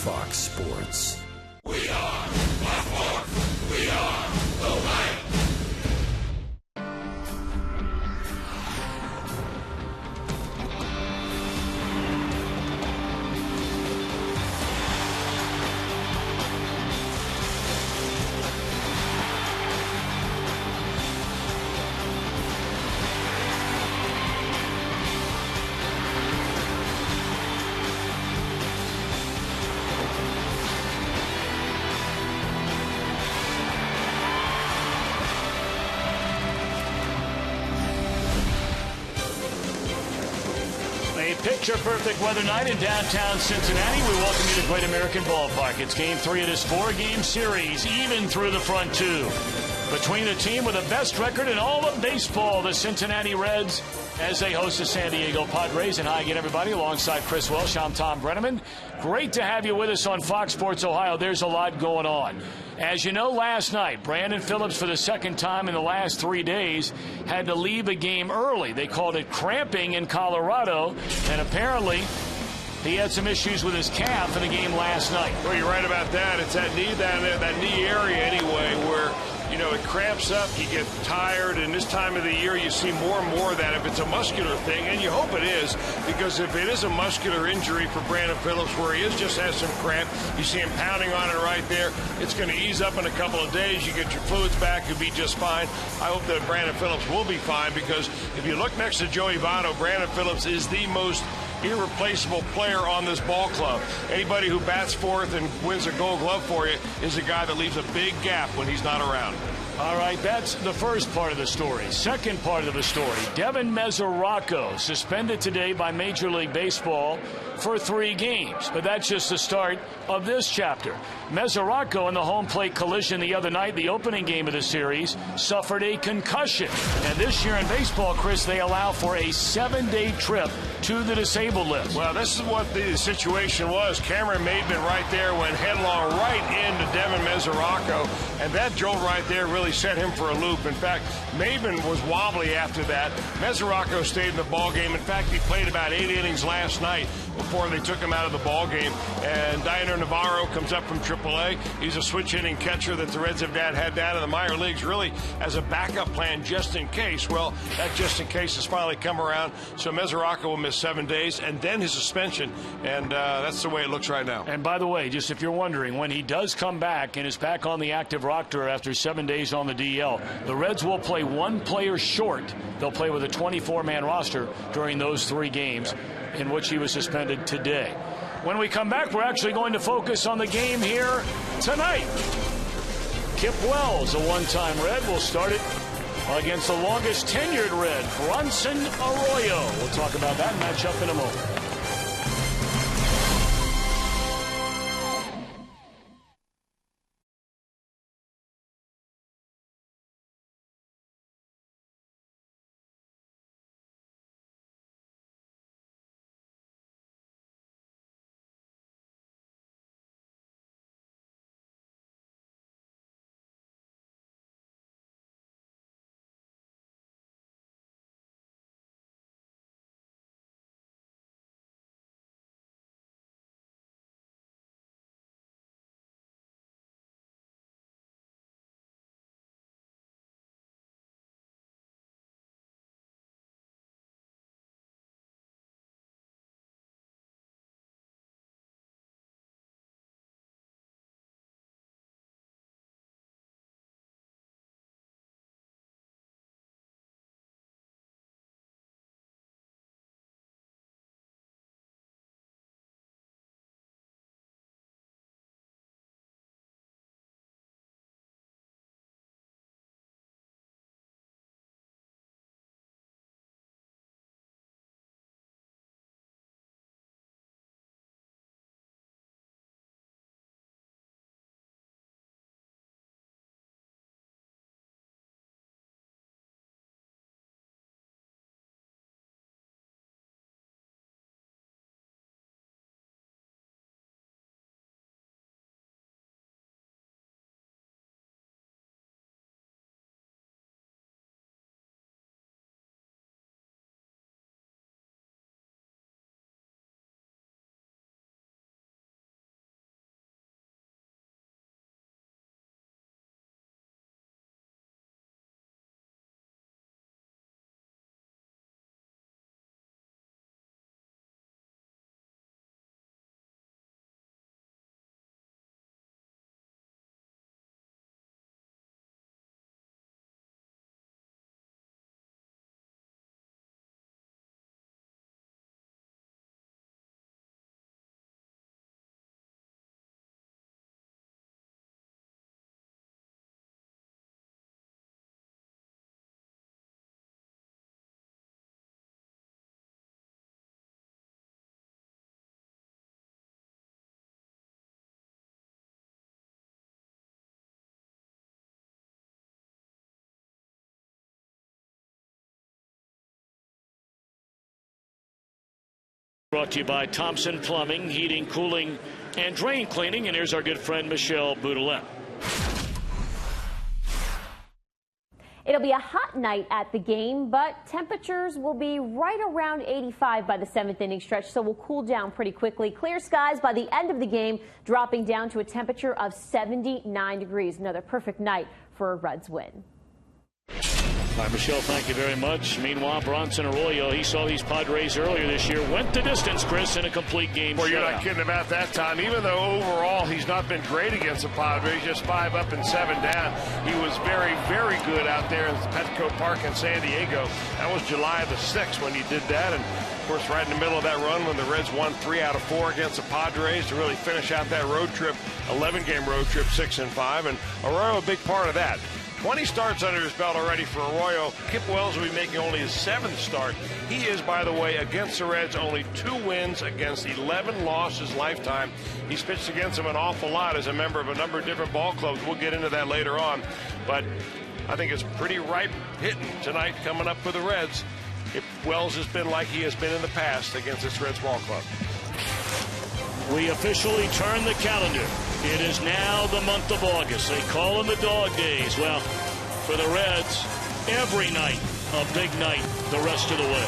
Fox Sports. We are Fox Sports. We are the light. Picture-perfect weather night in downtown Cincinnati. We welcome you to Great American Ballpark. It's Game 3 of this 4-game series, even through the front two. Between the team with the best record in all of baseball, the Cincinnati Reds, as they host the San Diego Padres. And hi again, everybody, alongside Chris Welsh, I'm Tom Brenneman. Great to have you with us on Fox Sports Ohio. There's a lot going on. As you know, last night, Brandon Phillips, for the second time in the last 3 days, had to leave a game early. They called it cramping in Colorado, and apparently he had some issues with his calf in the game last night. Well, you're right about that. It's that knee down there, that knee area anyway, where, you know, it cramps up, you get tired, and this time of the year you see more and more of that if it's a muscular thing, and you hope it is, because if it is a muscular injury for Brandon Phillips where he just has some cramp, you see him pounding on it right there, it's going to ease up in a couple of days, you get your fluids back, you'll be just fine. I hope that Brandon Phillips will be fine, because if you look next to Joey Votto, Brandon Phillips is the most irreplaceable player on this ball club. Anybody who bats fourth and wins a Gold Glove for you is a guy that leaves a big gap when he's not around. All right, that's the first part of the story. Second part of the story, Devin Mesoraco suspended today by Major League Baseball for 3 games. But that's just the start of this chapter. Mesoraco in the home plate collision the other night, the opening game of the series, suffered a concussion. And this year in baseball, Chris, they allow for a 7-day trip to the disabled list. Well, this is what the situation was. Cameron Maidman right there went headlong right into Devin Mesoraco, and that jolt right there really set him for a loop. In fact, Maidman was wobbly after that. Mesoraco stayed in the ball game. In fact, he played about 8 innings last night before they took him out of the ball game. And Diner Navarro comes up from AAA. He's a switch hitting catcher that the Reds have had down in the minor leagues really as a backup plan just in case. Well, that just in case has finally come around. So Mesoraco will miss 7 days and then his suspension. And that's the way it looks right now. And by the way, just if you're wondering, when he does come back and is back on the active roster after 7 days on the DL, the Reds will play 1 player short. They'll play with a 24-man roster during those 3 games in which he was suspended today. When we come back, we're actually going to focus on the game here tonight. Kip Wells, a one-time Red, will start it against the longest tenured Red, Bronson Arroyo. We'll talk about that matchup in a moment. Brought to you by Thompson Plumbing, Heating, Cooling, and Drain Cleaning. And here's our good friend Michelle Boudelet. It'll be a hot night at the game, but temperatures will be right around 85 by the 7th inning stretch, so we'll cool down pretty quickly. Clear skies by the end of the game, dropping down to a temperature of 79 degrees. Another perfect night for a Reds win. All right, Michelle, thank you very much. Meanwhile, Bronson Arroyo, he saw these Padres earlier this year, went the distance, Chris, in a complete game. Well, you're not kidding about that time. Even though overall he's not been great against the Padres, just 5 up and 7 down, he was very, very good out there in Petco Park in San Diego. That was July the 6th when he did that. And, of course, right in the middle of that run when the Reds won 3 out of 4 against the Padres to really finish out that road trip, 11-game road trip, 6-5. And Arroyo, a big part of that. 20 starts under his belt already for Arroyo. Kip Wells will be making only his 7th start. He is, by the way, against the Reds, only 2 wins against 11 losses lifetime. He's pitched against them an awful lot as a member of a number of different ball clubs. We'll get into that later on. But I think it's pretty ripe hitting tonight coming up for the Reds. If Wells has been like he has been in the past against this Reds ball club. We officially turn the calendar. It is now the month of August. They call them the dog days. Well, for the Reds, every night a big night the rest of the way.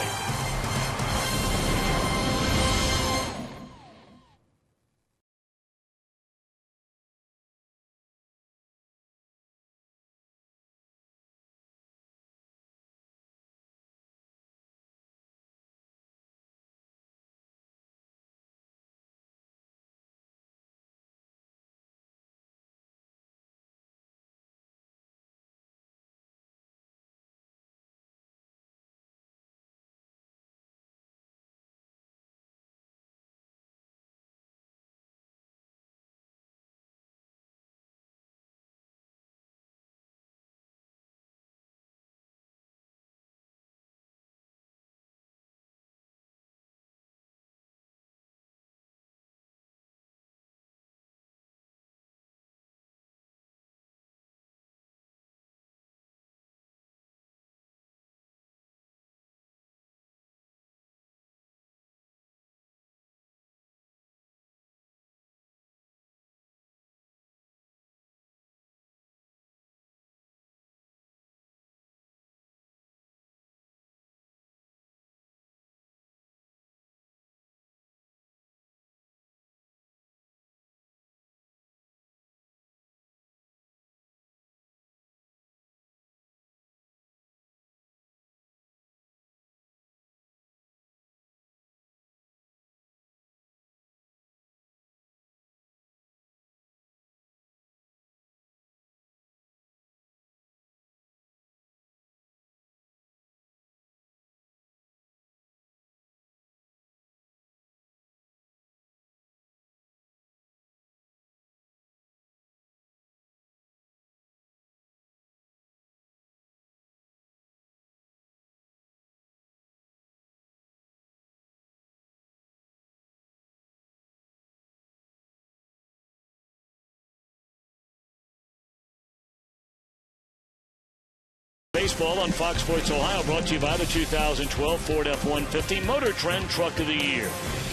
Baseball on Fox Sports Ohio, brought to you by the 2012 Ford F-150 Motor Trend Truck of the Year.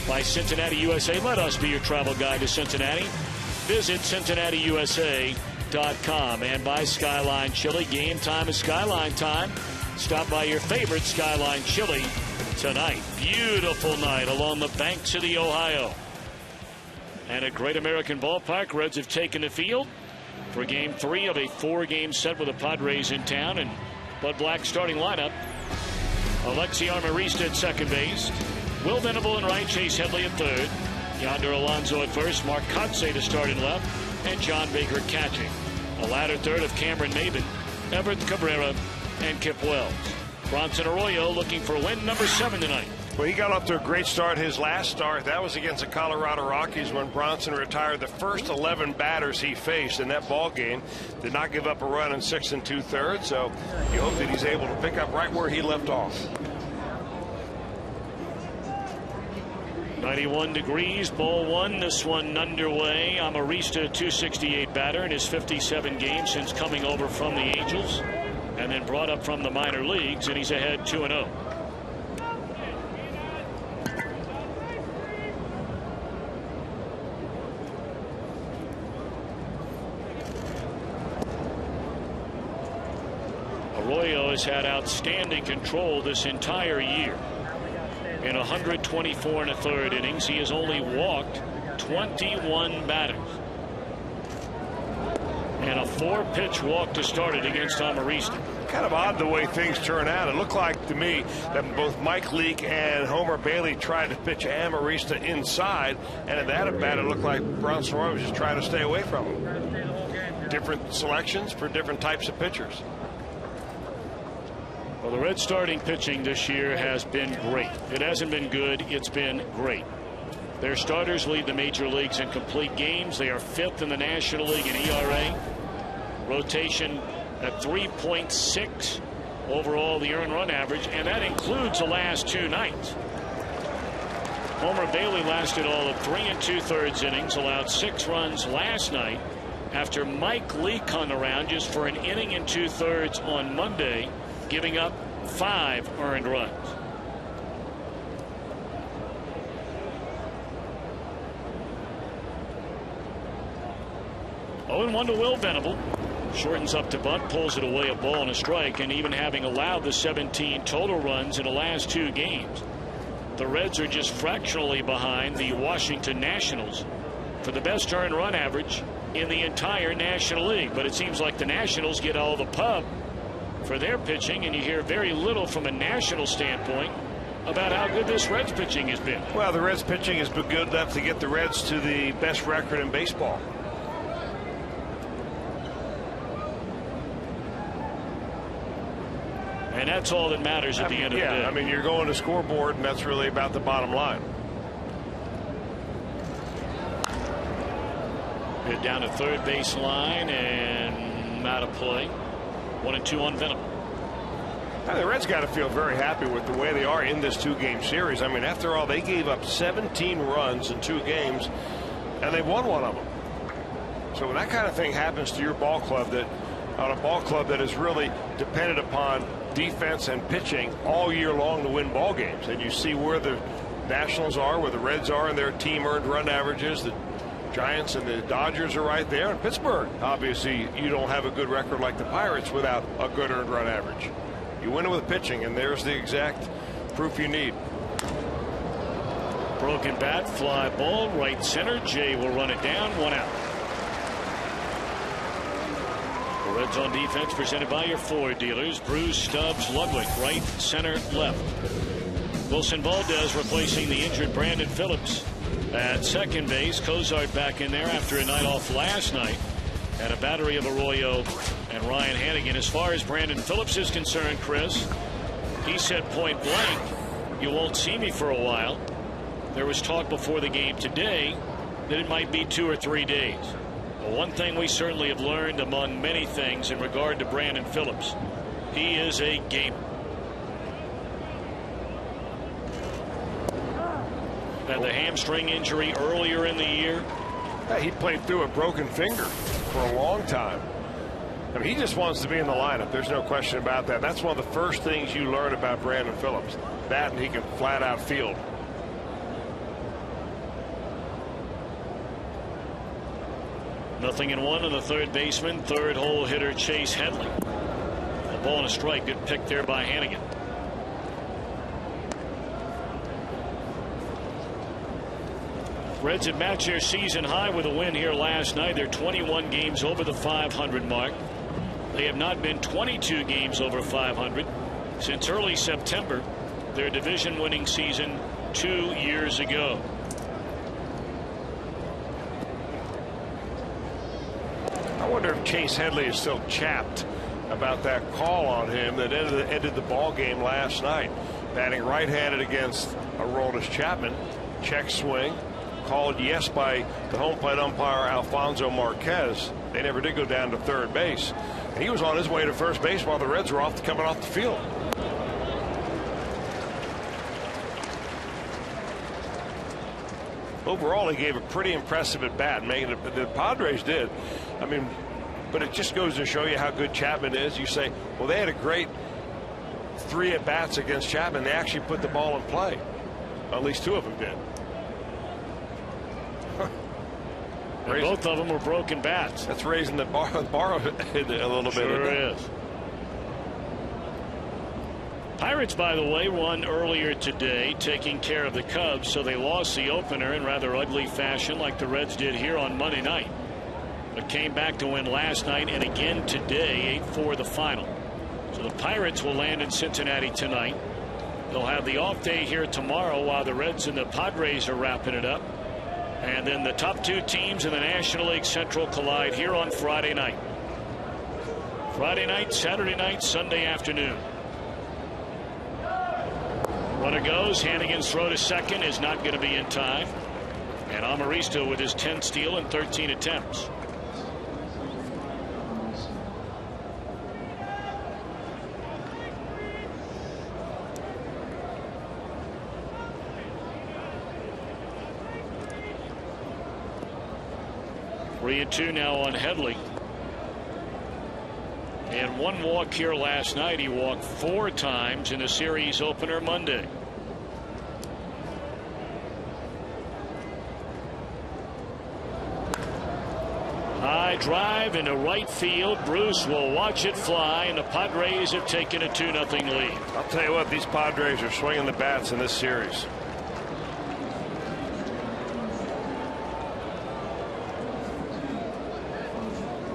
By Cincinnati USA, let us be your travel guide to Cincinnati. Visit CincinnatiUSA.com. And by Skyline Chili, game time is Skyline time. Stop by your favorite Skyline Chili tonight. Beautiful night along the banks of the Ohio. And at Great American Ballpark, Reds have taken the field for Game 3 of a 4-game set with the Padres in town. And Bud Black's starting lineup: Alexi Armarista at second base, Will Venable in right, Chase Headley at third, Yonder Alonso at first, Mark Kotsay to start in left, and John Baker catching. A latter third of Cameron Maben, Everett Cabrera, and Kip Wells. Bronson Arroyo looking for win number 7 tonight. Well, he got off to a great start. His last start, that was against the Colorado Rockies when Bronson retired the first 11 batters he faced in that ball game. Did not give up a run in 6 2/3, so you hope that he's able to pick up right where he left off. 91 degrees, ball 1, this one underway. Amarista, 268 batter in his 57 games since coming over from the Angels, and then brought up from the minor leagues, and he's ahead 2-0. Arroyo has had outstanding control this entire year. In 124 and a third innings, he has only walked 21 batters. And a 4-pitch walk to start it against Amarista. Kind of odd the way things turn out. It looked like to me that both Mike Leake and Homer Bailey tried to pitch Amarista inside, and at that at bat it looked like Bronson Arroyo was just trying to stay away from him. Different selections for different types of pitchers. Well, the Reds starting pitching this year has been great. It hasn't been good, it's been great. Their starters lead the major leagues in complete games. They are 5th in the National League in ERA. Rotation at 3.6 overall, the earned run average, and that includes the last 2 nights. Homer Bailey lasted all of 3 2/3 innings, allowed 6 runs last night after Mike Leake hung around just for an inning and 2/3 on Monday, giving up 5 earned runs. Oh, and 1 to Will Venable. Shortens up to bunt, pulls it away, a ball and a strike, and even having allowed the 17 total runs in the last 2 games, the Reds are just fractionally behind the Washington Nationals for the best earned run average in the entire National League. But it seems like the Nationals get all the pub for their pitching, and you hear very little from a national standpoint about how good this Reds pitching has been. Well, the Reds pitching has been good enough to get the Reds to the best record in baseball. And that's all that matters at the end of the day. I mean, you're going to scoreboard, and that's really about the bottom line. Hit down to third base line and out of play. 1 and 2 on Venable. Now, the Reds got to feel very happy with the way they are in this 2-game series. I mean, after all, they gave up 17 runs in 2 games, and they won 1 of them. So when that kind of thing happens to your ball club, on a ball club that is really dependent upon defense and pitching all year long to win ball games, and you see where the Nationals are, where the Reds are in their team earned run averages, the Giants and the Dodgers are right there, and Pittsburgh, obviously you don't have a good record like the Pirates without a good earned run average. You win it with pitching, and there's the exact proof you need. Broken bat, fly ball, right center. Jay will run it down, 1 out. The Reds on defense presented by your Ford dealers. Bruce, Stubbs, Ludwig, right, center, left. Wilson Valdez replacing the injured Brandon Phillips at second base. Cozart back in there after a night off last night. And a battery of Arroyo and Ryan Hannigan. As far as Brandon Phillips is concerned, Chris, he said point blank, you won't see me for a while. There was talk before the game today that it might be 2 or 3 days. Well, one thing we certainly have learned among many things in regard to Brandon Phillips, he is a gamer. Had the hamstring injury earlier in the year. He played through a broken finger for a long time. I mean, he just wants to be in the lineup. There's no question about that. That's one of the first things you learn about Brandon Phillips. That, and he can flat out field. Nothing in 1 on the third baseman. Third hole hitter Chase Headley. A ball and a strike. Good pick there by Hannigan. Reds had matched their season high with a win here last night. They're 21 games over the 500 mark. They have not been 22 games over 500 since early September, their division winning season 2 years ago. I wonder if Chase Headley is still chapped about that call on him that ended the ball game last night. Batting right-handed against Aroldis Chapman. Check swing. Called yes by the home plate umpire Alfonso Marquez. They never did go down to third base. And he was on his way to first base while the Reds were coming off the field. Overall, he gave a pretty impressive at bat, making it. The Padres did. I mean, but it just goes to show you how good Chapman is. You say, well, they had a great 3 at bats against Chapman. They actually put the ball in play. At least 2 of them did. And both of them were broken bats. That's raising the bar a little bit. Sure is. Pirates, by the way, won earlier today, taking care of the Cubs, so they lost the opener in rather ugly fashion like the Reds did here on Monday night, but came back to win last night and again today, 8-4 the final. So the Pirates will land in Cincinnati tonight. They'll have the off day here tomorrow while the Reds and the Padres are wrapping it up, and then the top two teams in the National League Central collide here on Friday night. Friday night, Saturday night, Sunday afternoon. Runner goes. Hannigan's throw to second is not going to be in time. And Amarista with his 10th steal in 13 attempts. Three and two now on Headley. And one walk here last night. He walked 4 times in the series opener Monday. High drive into right field. Bruce will watch it fly, and the Padres have taken a 2-0 lead. I'll tell you what, these Padres are swinging the bats in this series.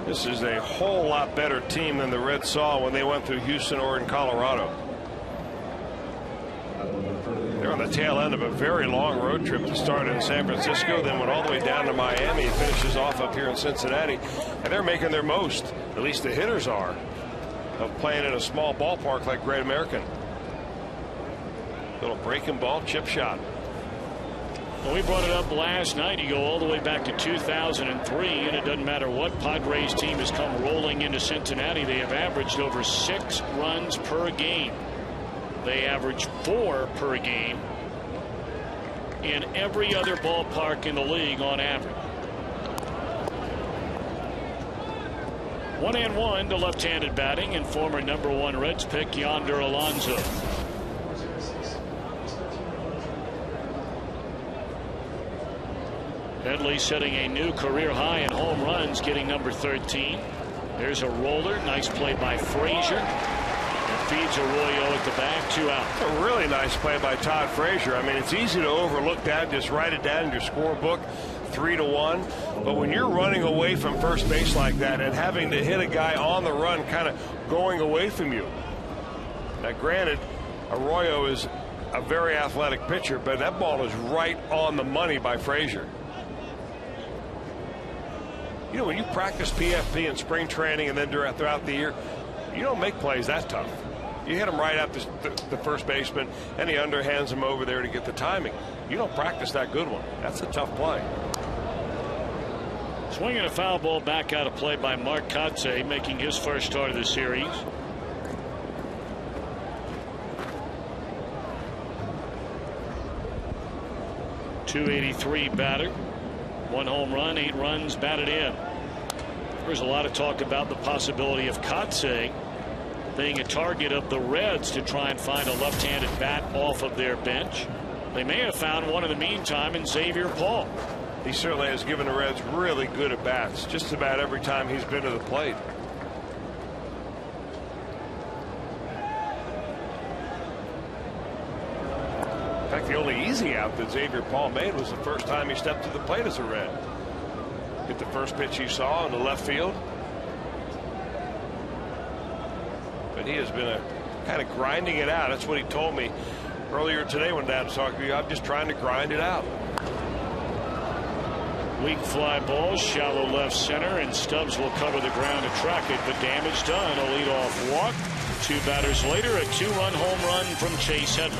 This is a whole lot better team than the Reds saw when they went through Houston, Oregon, Colorado. They're on the tail end of a very long road trip that started in San Francisco, then went all the way down to Miami and finishes off up here in Cincinnati. And they're making their most, at least the hitters are, of playing in a small ballpark like Great American. Little breaking ball, chip shot. Well, we brought it up last night. You go all the way back to 2003, and it doesn't matter what Padres team has come rolling into Cincinnati. They have averaged over 6 runs per game. They average 4 per game in every other ballpark in the league on average. 1-1 to left-handed batting and former #1 Reds pick Yonder Alonso. Headley setting a new career high in home runs, getting number 13. There's a roller. Nice play by Frazier. And feeds Arroyo at the back. 2 out. A really nice play by Todd Frazier. I mean, it's easy to overlook that. Just write it down in your scorebook. 3-1. But when you're running away from first base like that and having to hit a guy on the run kind of going away from you. Now, granted, Arroyo is a very athletic pitcher, but that ball is right on the money by Frazier. You know, when you practice PFP in spring training and then throughout the year, you don't make plays that tough. You hit them right at the first baseman, and he underhands him over there to get the timing. You don't practice that good one. That's a tough play. Swinging a foul ball back out of play by Mark Kotsay, making his first start of the series. .283 batter. 1 home run, 8 runs batted in. There's a lot of talk about the possibility of Kotsay being a target of the Reds to try and find a left-handed bat off of their bench. They may have found one in the meantime in Xavier Paul. He certainly has given the Reds really good at bats just about every time he's been to the plate. In fact, the only easy out that Xavier Paul made was the first time he stepped to the plate as a Red. Hit the first pitch he saw in the left field. But he has been kind of grinding it out. That's what he told me earlier today when Dad was talking to you. I'm just trying to grind it out. Weak fly ball, shallow left center, and Stubbs will cover the ground to track it, but damage done. A leadoff walk. 2 batters later, a 2-run home run from Chase Headley.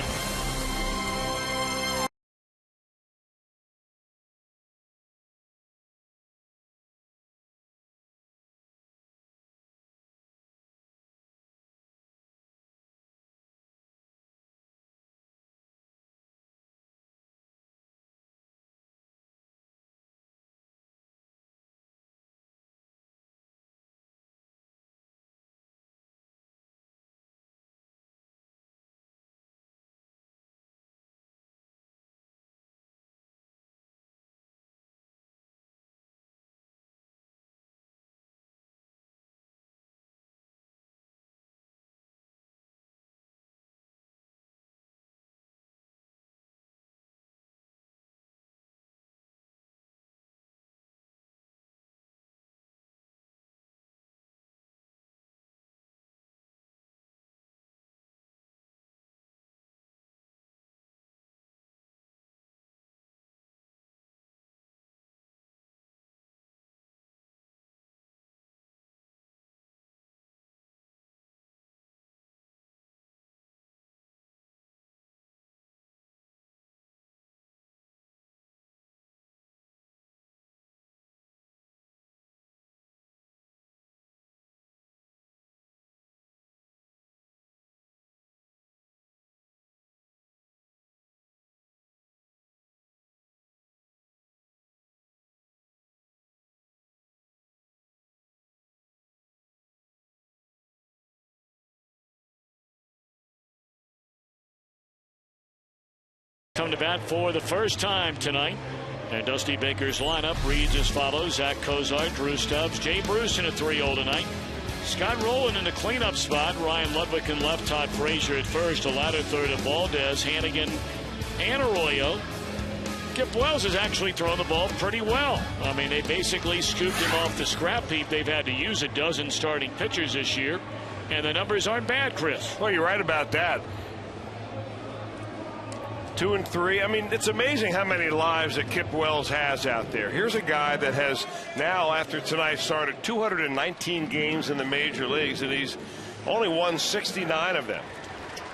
come to bat for the first time tonight. And Dusty Baker's lineup reads as follows: Zach Cozart, Drew Stubbs, Jay Bruce in a 3-0 tonight. Scott Rowland in the cleanup spot. Ryan Ludwig in left. Todd Frazier at first. A ladder third of Valdez, Hannigan, and Arroyo. Kip Wells has actually thrown the ball pretty well. I mean, they basically scooped him off the scrap heap. They've had to use a dozen starting pitchers this year, and the numbers aren't bad, Chris. Well, you're right about that. 2 and 3. I mean, it's amazing how many lives that Kip Wells has out there. Here's a guy that has now, after tonight, started 219 games in the major leagues, and he's only won 69 of them.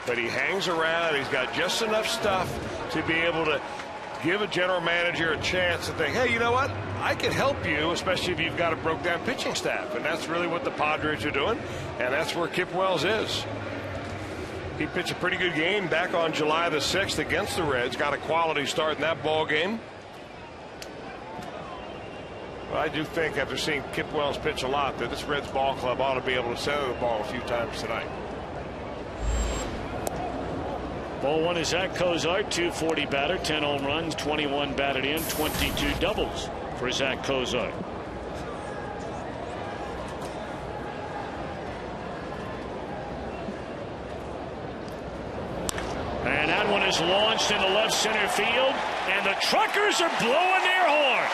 But he hangs around. He's got just enough stuff to be able to give a general manager a chance to think, hey, you know what? I can help you, especially if you've got a broke-down pitching staff. And that's really what the Padres are doing, and that's where Kip Wells is. He pitched a pretty good game back on July the 6th against the Reds. Got a quality start in that ball game. But I do think, after seeing Kip Wells pitch a lot, that this Reds ball club ought to be able to center the ball a few times tonight. Ball one is Zach Cozart, 240 batter, 10 home runs, 21 batted in, 22 doubles for Zach Cozart. And that one is launched into left center field, and the Truckers are blowing their horn.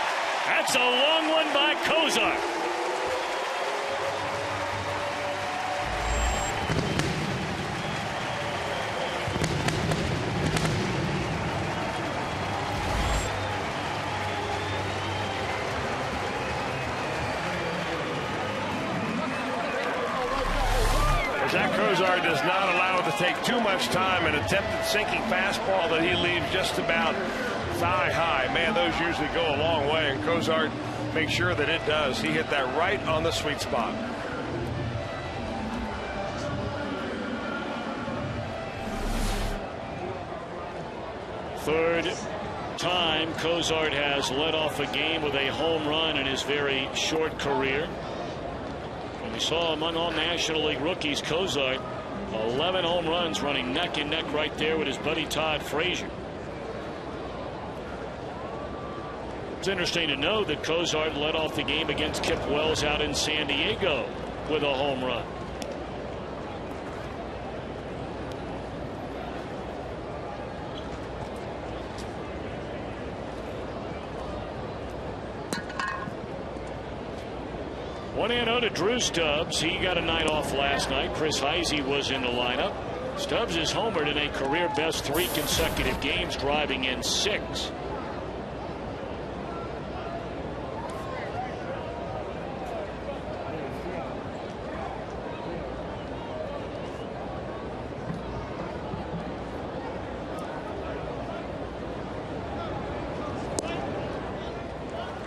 That's a long one by Cozart. Zach Cozart does not allow it to take too much time. An attempted sinking fastball that he leaves just about thigh high. Man, those usually go a long way, and Cozart makes sure that it does. He hit that right on the sweet spot. Third time Cozart has led off a game with a home run in his very short career. We saw among all National League rookies, Cozart, 11 home runs, running neck and neck right there with his buddy Todd Frazier. It's interesting to know that Cozart led off the game against Kip Wells out in San Diego with a home run. One and 0 to Drew Stubbs. He got a night off last night. Chris Heisey was in the lineup. Stubbs is homered in a career best 3 consecutive games, driving in 6.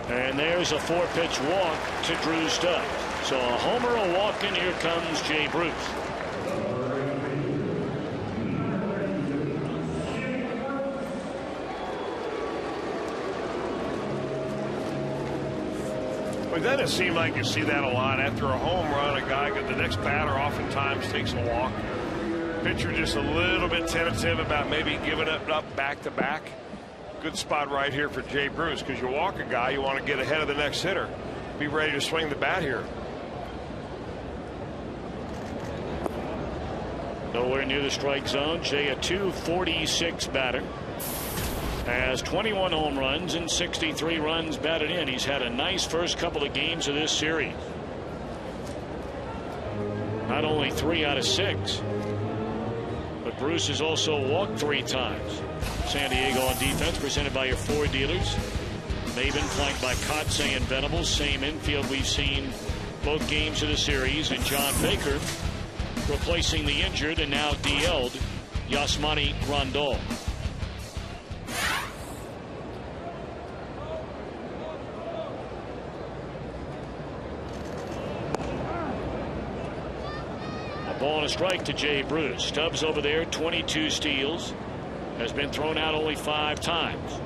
And there's a 4-pitch walk to Drew Stubbs. So a homer, a walk, and here comes Jay Bruce. But then it seemed like you see that a lot. After a home run, a guy, the next batter oftentimes takes a walk. Pitcher just a little bit tentative about maybe giving it up back to back. Good spot right here for Jay Bruce, because you walk a guy, you want to get ahead of the next hitter. Be ready to swing the bat here. Nowhere near the strike zone. Jay, a .246 batter, has 21 home runs and 63 runs batted in. He's had a nice first couple of games of this series. Not only 3 out of 6, but Bruce has also walked 3 times. San Diego on defense, presented by your Ford dealers. Maven flanked by Kotsay and Venables. Same infield we've seen both games of the series. And John Baker replacing the injured and now DL'd Yasmani Grandal. A ball and a strike to Jay Bruce. Stubbs over there, 22 steals. Has been thrown out only 5 times.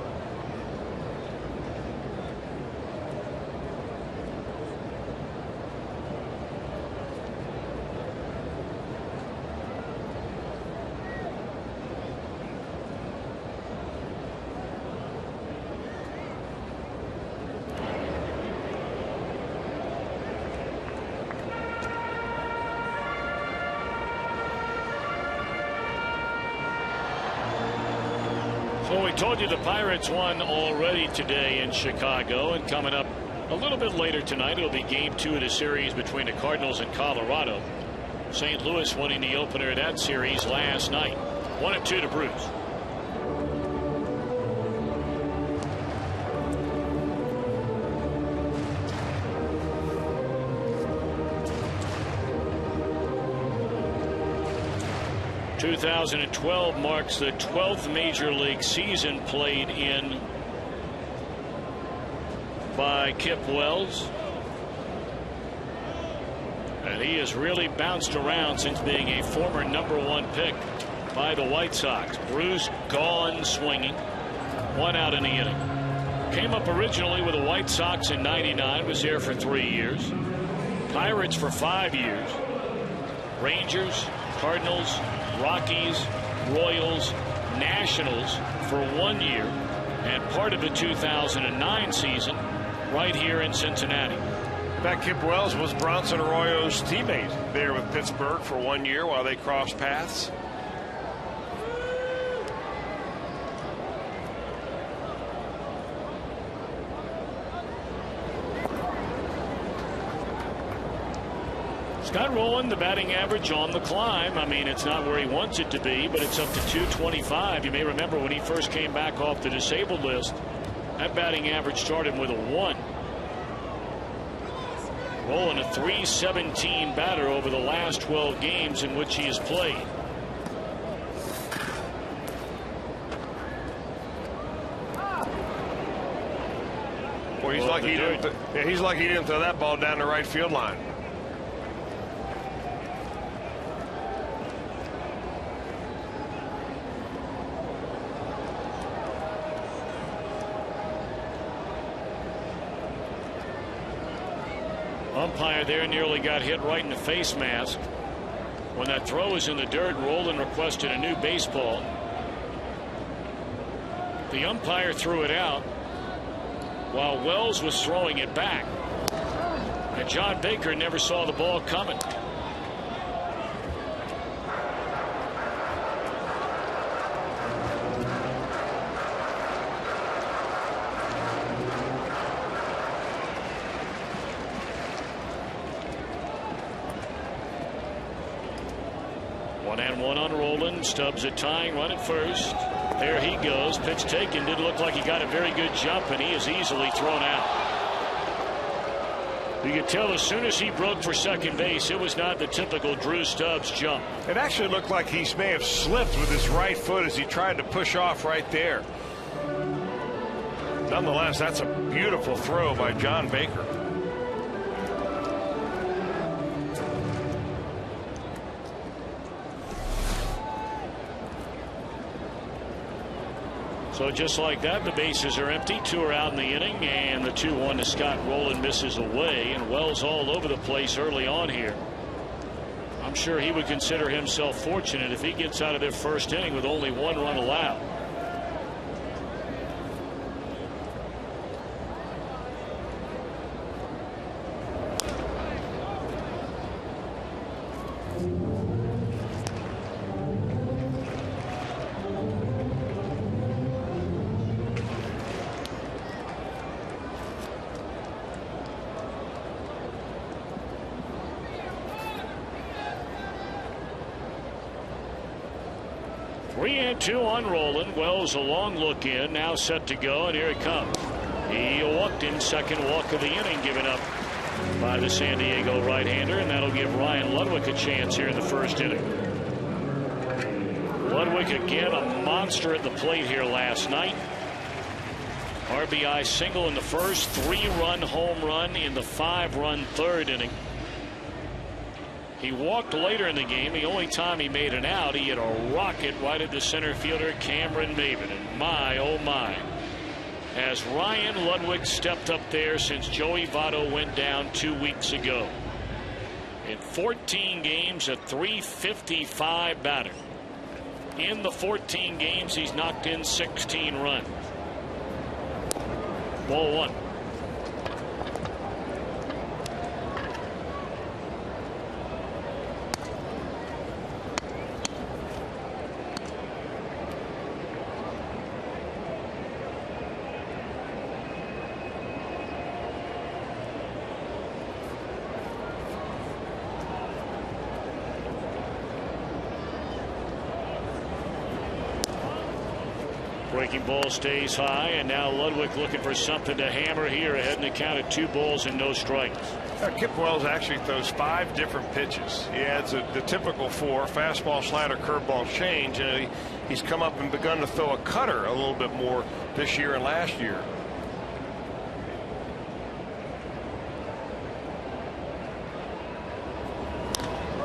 told you the Pirates won already today in Chicago, and coming up a little bit later tonight, it'll be game 2 of the series between the Cardinals and Colorado. St. Louis winning the opener of that series last night. 1-2 to Bruce. ...2012 marks the 12th Major League season played in by Kip Wells. And he has really bounced around since being a former #1 pick by the White Sox. Bruce gone swinging. 1 out in the inning. Came up originally with the White Sox in '99. Was there for 3 years. Pirates for 5 years. Rangers, Cardinals, Rockies, Royals, Nationals for 1 year, and part of the 2009 season right here in Cincinnati. That Kip Wells was Bronson Arroyo's teammate there with Pittsburgh for 1 year while they crossed paths. Scott Rowland, the batting average on the climb. I mean, it's not where he wants it to be, but it's up to 225. You may remember when he first came back off the disabled list, that batting average started with a 1. Rowland, a .317 batter over the last 12 games in which he has played. Well, he's lucky he didn't throw that ball down the right field line. Umpire there nearly got hit right in the face mask. When that throw was in the dirt, Rowland requested a new baseball. The umpire threw it out while Wells was throwing it back. And John Baker never saw the ball coming. One on Rowland. Stubbs a tying run at first. There he goes. Pitch taken. Didn't look like he got a very good jump, and he is easily thrown out. You could tell as soon as he broke for second base, it was not the typical Drew Stubbs jump. It actually looked like he may have slipped with his right foot as he tried to push off right there. Nonetheless, that's a beautiful throw by John Baker. So just like that, the bases are empty. 2 are out in the inning, and the 2-1 to Scott Rowland misses away, and Wells all over the place early on here. I'm sure he would consider himself fortunate if he gets out of their first inning with only 1 run allowed. Two on Rowland. Wells a long look in, now set to go, and here it comes. He walked in, second walk of the inning given up by the San Diego right-hander, and that'll give Ryan Ludwig a chance here in the first inning. Ludwig again a monster at the plate here last night. RBI single in the first, 3-run home run in the 5-run third inning. He walked later in the game. The only time he made an out, he hit a rocket right at the center fielder Cameron Maven. And my, oh my, has Ryan Ludwig stepped up there since Joey Votto went down 2 weeks ago. In 14 games, a .355 batter. In the 14 games, he's knocked in 16 runs. Ball 1. Breaking ball stays high, and now Ludwig looking for something to hammer here ahead in the count of 2 balls and no strikes. Kip Wells actually throws 5 different pitches. He adds the typical 4: fastball, slider, curveball, change, and he's come up and begun to throw a cutter a little bit more this year and last year.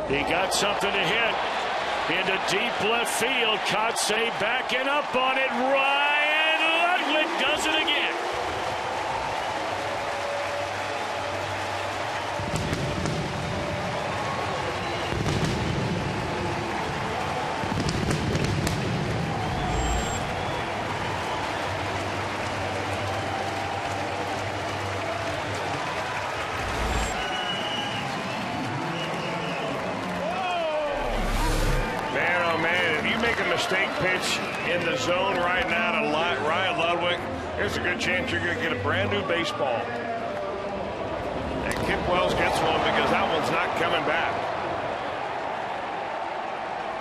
He got something to hit into deep left field. Kotsay backing up on it. Ryan Ludwig does it again. Mistake pitch in the zone right now to Ryan Ludwig. There's a good chance you're going to get a brand new baseball. And Kip Wells gets one because that one's not coming back.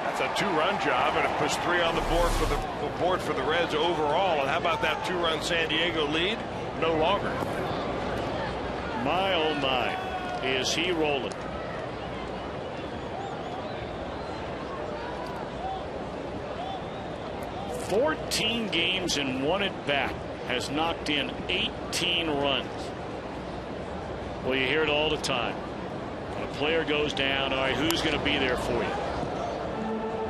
That's a 2-run job, and it puts 3 on the board for the Reds overall. And how about that 2-run San Diego lead? No longer. My oh my, is he rolling? 14 games and 1 at bat, has knocked in 18 runs. Well, you hear it all the time. When a player goes down, all right, who's going to be there for you?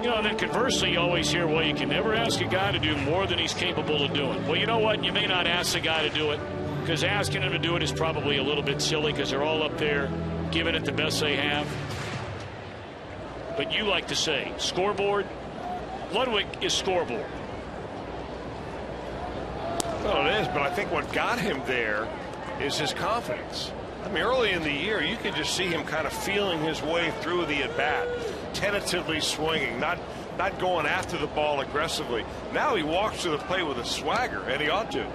You know, and then conversely, you always hear, well, you can never ask a guy to do more than he's capable of doing. Well, you know what? You may not ask the guy to do it, because asking him to do it is probably a little bit silly, because they're all up there giving it the best they have. But you like to say, scoreboard. Ludwig is scoreboard. Well, it is, but I think what got him there is his confidence. I mean, early in the year, you could just see him kind of feeling his way through the at-bat, tentatively swinging, not going after the ball aggressively. Now he walks to the plate with a swagger, and he ought to.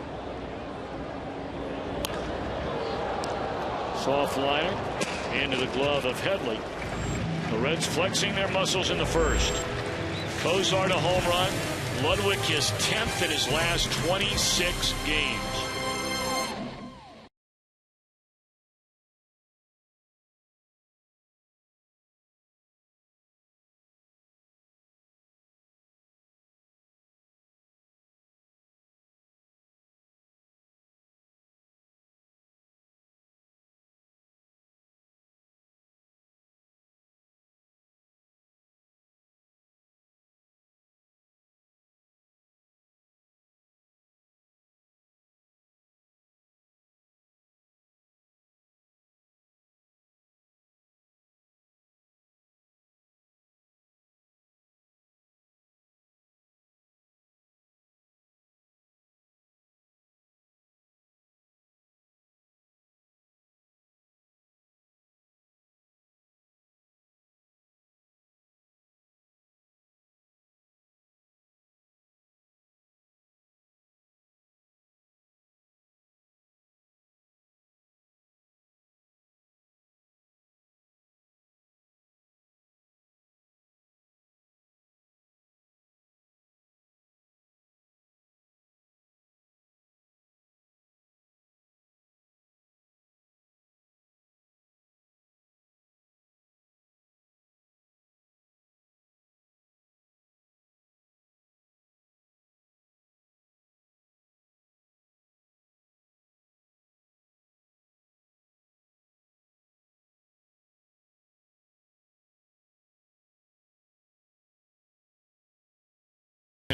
Soft liner into the glove of Headley. The Reds flexing their muscles in the first. Cozart a home run. Ludwig his 10th in his last 26 games.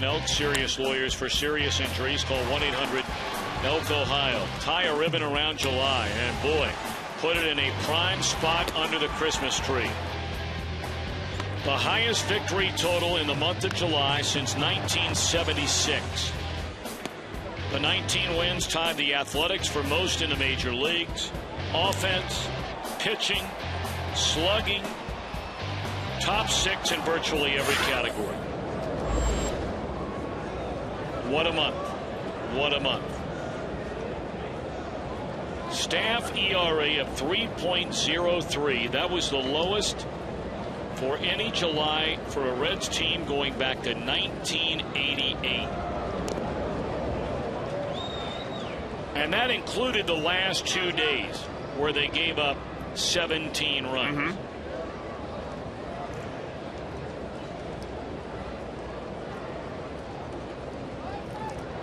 Elk serious lawyers for serious injuries. Call 1-800-ELK-OHIO. Tie a ribbon around July, and boy, put it in a prime spot under the Christmas tree. The highest victory total in the month of July since 1976. The 19 wins tied the Athletics for most in the major leagues. Offense, pitching, slugging, top 6 in virtually every category. What a month. What a month. Staff ERA of 3.03. That was the lowest for any July for a Reds team going back to 1988. And that included the last 2 days where they gave up 17 runs.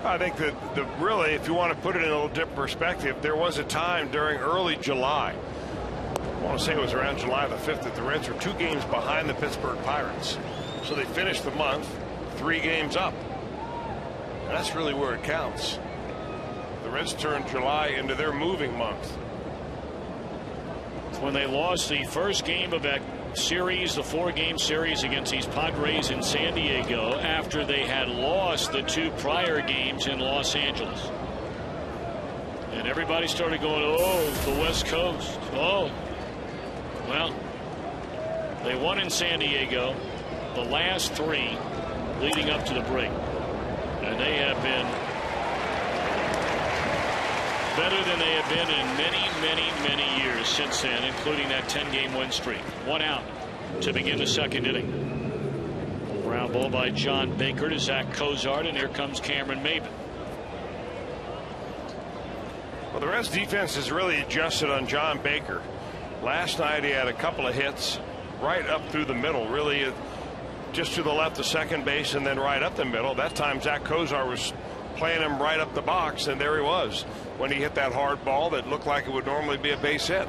I think that really, if you want to put it in a little different perspective, there was a time during early July, I want to say it was around July the 5th, that the Reds were 2 games behind the Pittsburgh Pirates. So they finished the month 3 games up. And that's really where it counts. The Reds turned July into their moving month. When they lost the first game of that series, the 4-game series against these Padres in San Diego, after they had lost the 2 prior games in Los Angeles. And everybody started going, oh, the West Coast. Oh, well, they won in San Diego the last 3 leading up to the break. And they have been better than they have been in many years since then, including that 10-game win streak. 1 out to begin the 2nd inning. Ground ball by John Baker to Zach Cozart, and here comes Cameron Maybin. Well, the Reds defense has really adjusted on John Baker. Last night he had a couple of hits right up through the middle, really just to the left of second base and then right up the middle. That time Zach Cozart was playing him right up the box, and there he was when he hit that hard ball that looked like it would normally be a base hit.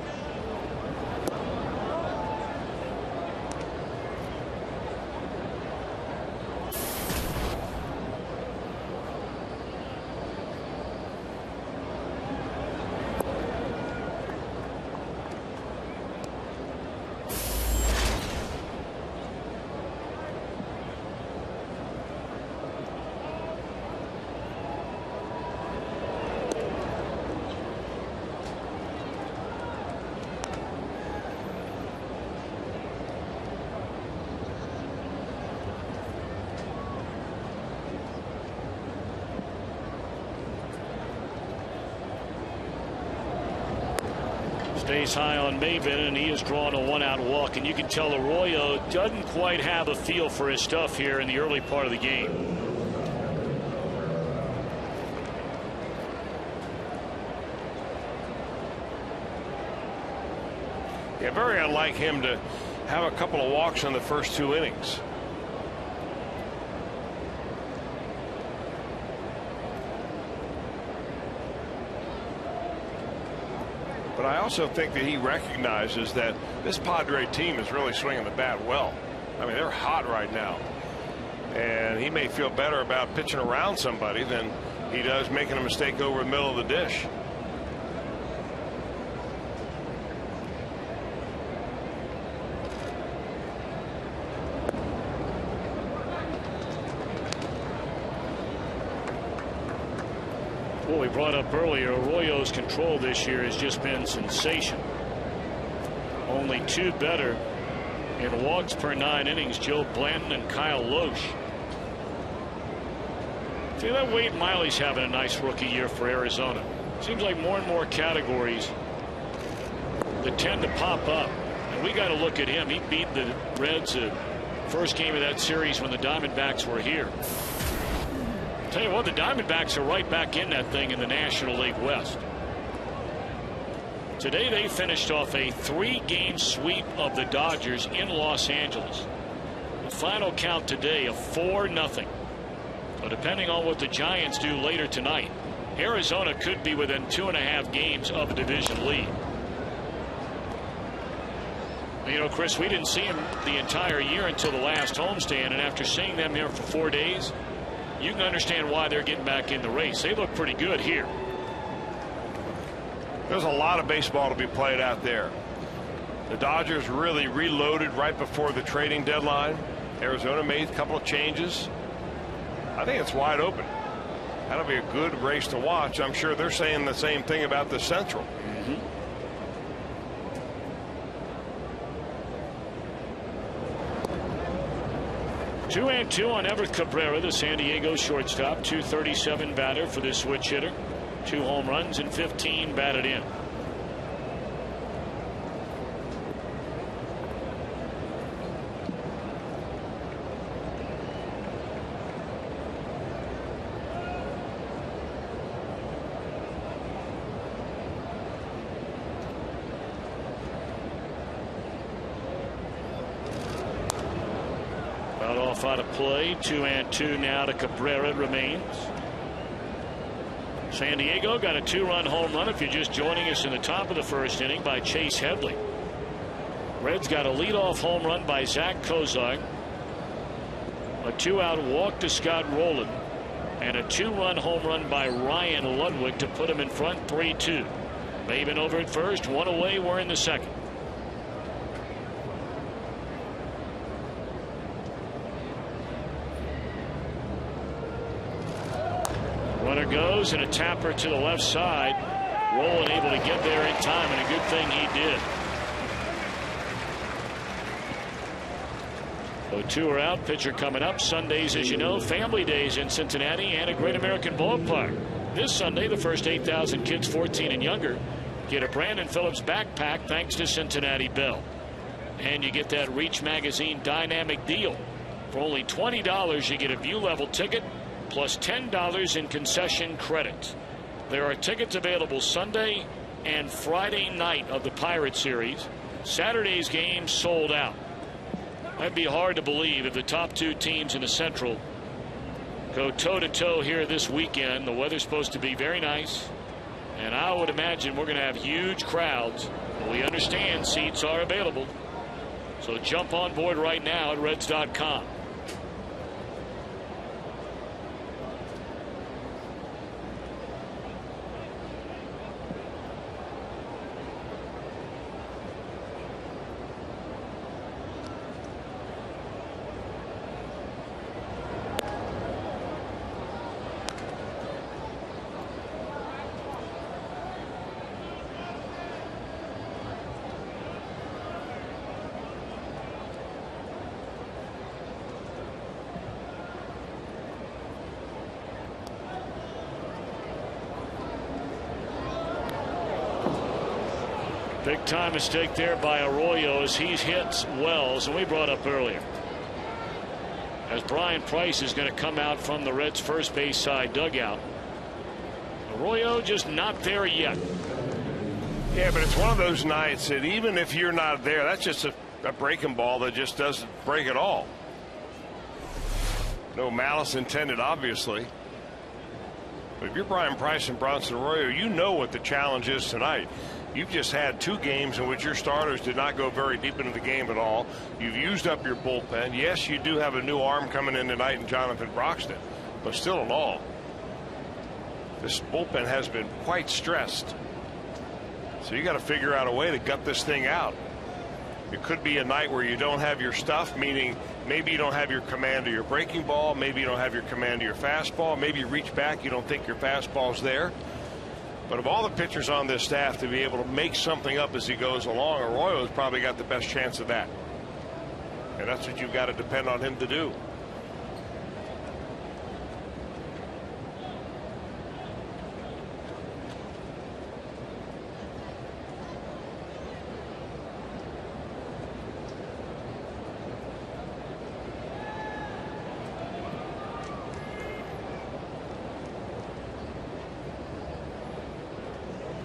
Stays high on Maybin, and he has drawn a 1-out walk, and you can tell Arroyo doesn't quite have a feel for his stuff here in the early part of the game. Yeah, very unlike him to have a couple of walks in the first 2 innings. But I also think that he recognizes that this Padre team is really swinging the bat well. I mean, they're hot right now. And he may feel better about pitching around somebody than he does making a mistake over the middle of the dish. What we brought up earlier, Arroyo's control this year has just been sensational. Only 2 better in walks per 9 innings, Joe Blanton and Kyle Loesch. See, that Wade Miley's having a nice rookie year for Arizona. Seems like more and more categories that tend to pop up. And we got to look at him. He beat the Reds the first game of that series when the Diamondbacks were here. Tell you what, the Diamondbacks are right back in that thing in the National League West. Today they finished off a 3-game sweep of the Dodgers in Los Angeles. The final count today of 4-0. But depending on what the Giants do later tonight, Arizona could be within 2.5 games of a division lead. You know, Chris, we didn't see him the entire year until the last homestand, and after seeing them here for 4 days, you can understand why they're getting back in the race. They look pretty good here. There's a lot of baseball to be played out there. The Dodgers really reloaded right before the trading deadline. Arizona made a couple of changes. I think it's wide open. That'll be a good race to watch. I'm sure they're saying the same thing about the Central. 2-2 on Everett Cabrera, the San Diego shortstop. .237 batter for this switch hitter. 2 home runs and 15 batted in. Off out of play. 2-2 now to Cabrera remains. San Diego got a 2-run home run, if you're just joining us, in the top of the first inning by Chase Headley. Reds got a leadoff home run by Zach Kozar, a 2-out walk to Scott Rowland, and a 2-run home run by Ryan Ludwig to put him in front 3-2. Maven over at first, 1 away. We're in the second. Runner goes, and a tapper to the left side. Rowland able to get there in time, and a good thing he did. So 2 are out. Pitcher coming up. Sundays, as you know, family days in Cincinnati and a Great American Ballpark. This Sunday, the first 8,000 kids 14 and younger get a Brandon Phillips backpack thanks to Cincinnati Bell. And you get that Reach Magazine Dynamic Deal. For only $20, you get a view-level ticket plus $10 in concession credit. There are tickets available Sunday and Friday night of the Pirate Series. Saturday's game sold out. That'd be hard to believe if the top 2 teams in the Central go toe-to-toe here this weekend. The weather's supposed to be very nice, and I would imagine we're going to have huge crowds. But we understand seats are available, so jump on board right now at Reds.com. Big time mistake there by Arroyo as he hits Wells, and we brought up earlier, as Brian Price is going to come out from the Reds' first base side dugout. Arroyo just not there yet. Yeah, but it's one of those nights that even if you're not there, that's just a breaking ball that just doesn't break at all. No malice intended, obviously. But if you're Brian Price and Bronson Arroyo, you know what the challenge is tonight. You've just had 2 games in which your starters did not go very deep into the game at all. You've used up your bullpen. Yes, you do have a new arm coming in tonight in Jonathan Broxton, but still in all, this bullpen has been quite stressed. So you got to figure out a way to gut this thing out. It could be a night where you don't have your stuff, meaning maybe you don't have your command of your breaking ball, maybe you don't have your command of your fastball, maybe you reach back, you don't think your fastball's there. But of all the pitchers on this staff, to be able to make something up as he goes along, Arroyo's probably got the best chance of that. And that's what you've got to depend on him to do.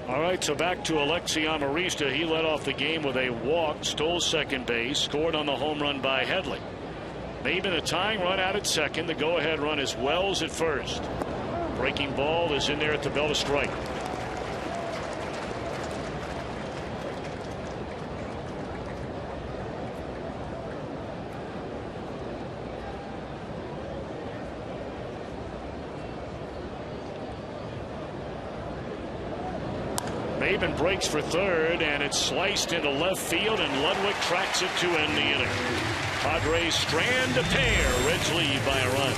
All right, so back to Alexi Amarista. He led off the game with a walk, stole second base, scored on the home run by Headley. Maven a tying run out at second. The go-ahead run is Wells at first. Breaking ball is in there at the belt of strike. Maven breaks for third, and it's sliced into left field, and Ludwig tracks it to end the inning. Padres strand a pair. Reds lead by a run.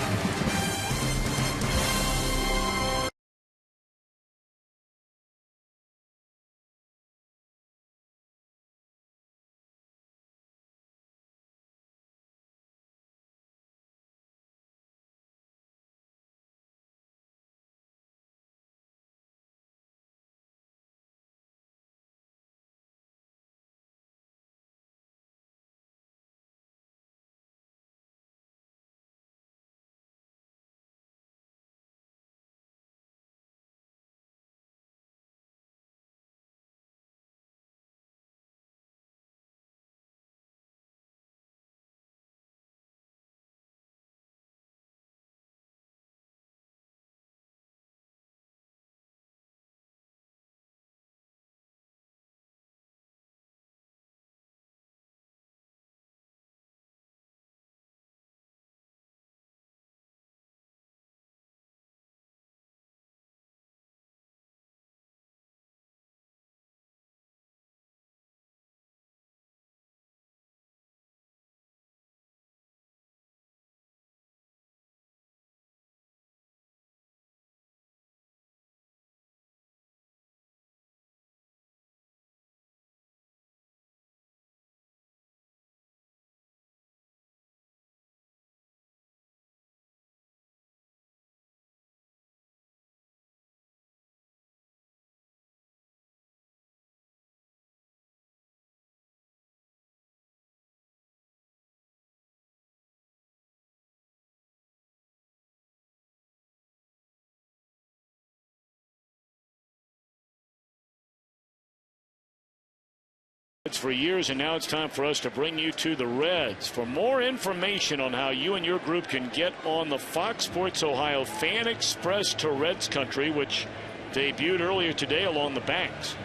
Pirates for years, and now it's time for us to bring you to the Reds. For more information on how you and your group can get on the Fox Sports Ohio Fan Express to Reds Country, which debuted earlier today along the banks,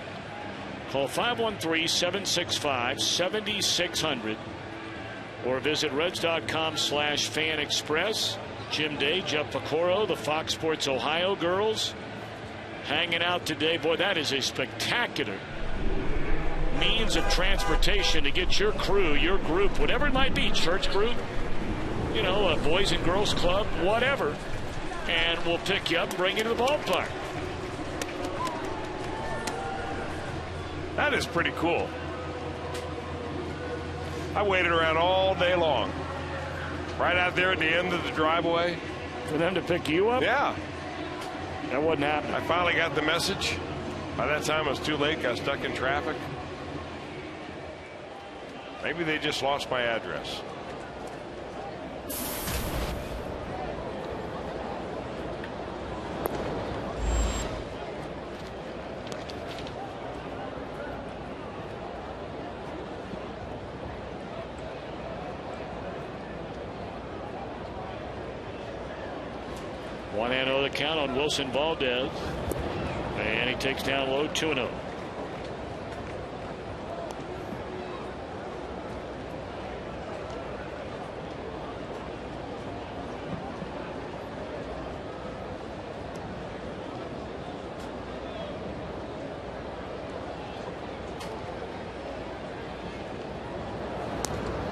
call 513-765-7600 or visit reds.com/fan express. Jim Day, Jeff Pecoro, the Fox Sports Ohio girls hanging out today. Boy, that is a spectacular means of transportation to get your crew, your group, whatever it might be, church group, you know, a boys and girls club, whatever, and we'll pick you up and bring you to the ballpark. That is pretty cool. I waited around all day long, right out there at the end of the driveway. For them to pick you up? Yeah. That wasn't happening. I finally got the message. By that time, it was too late. Got stuck in traffic. Maybe they just lost my address. One and 0 the count on Wilson Valdez, and he takes down low 2-0.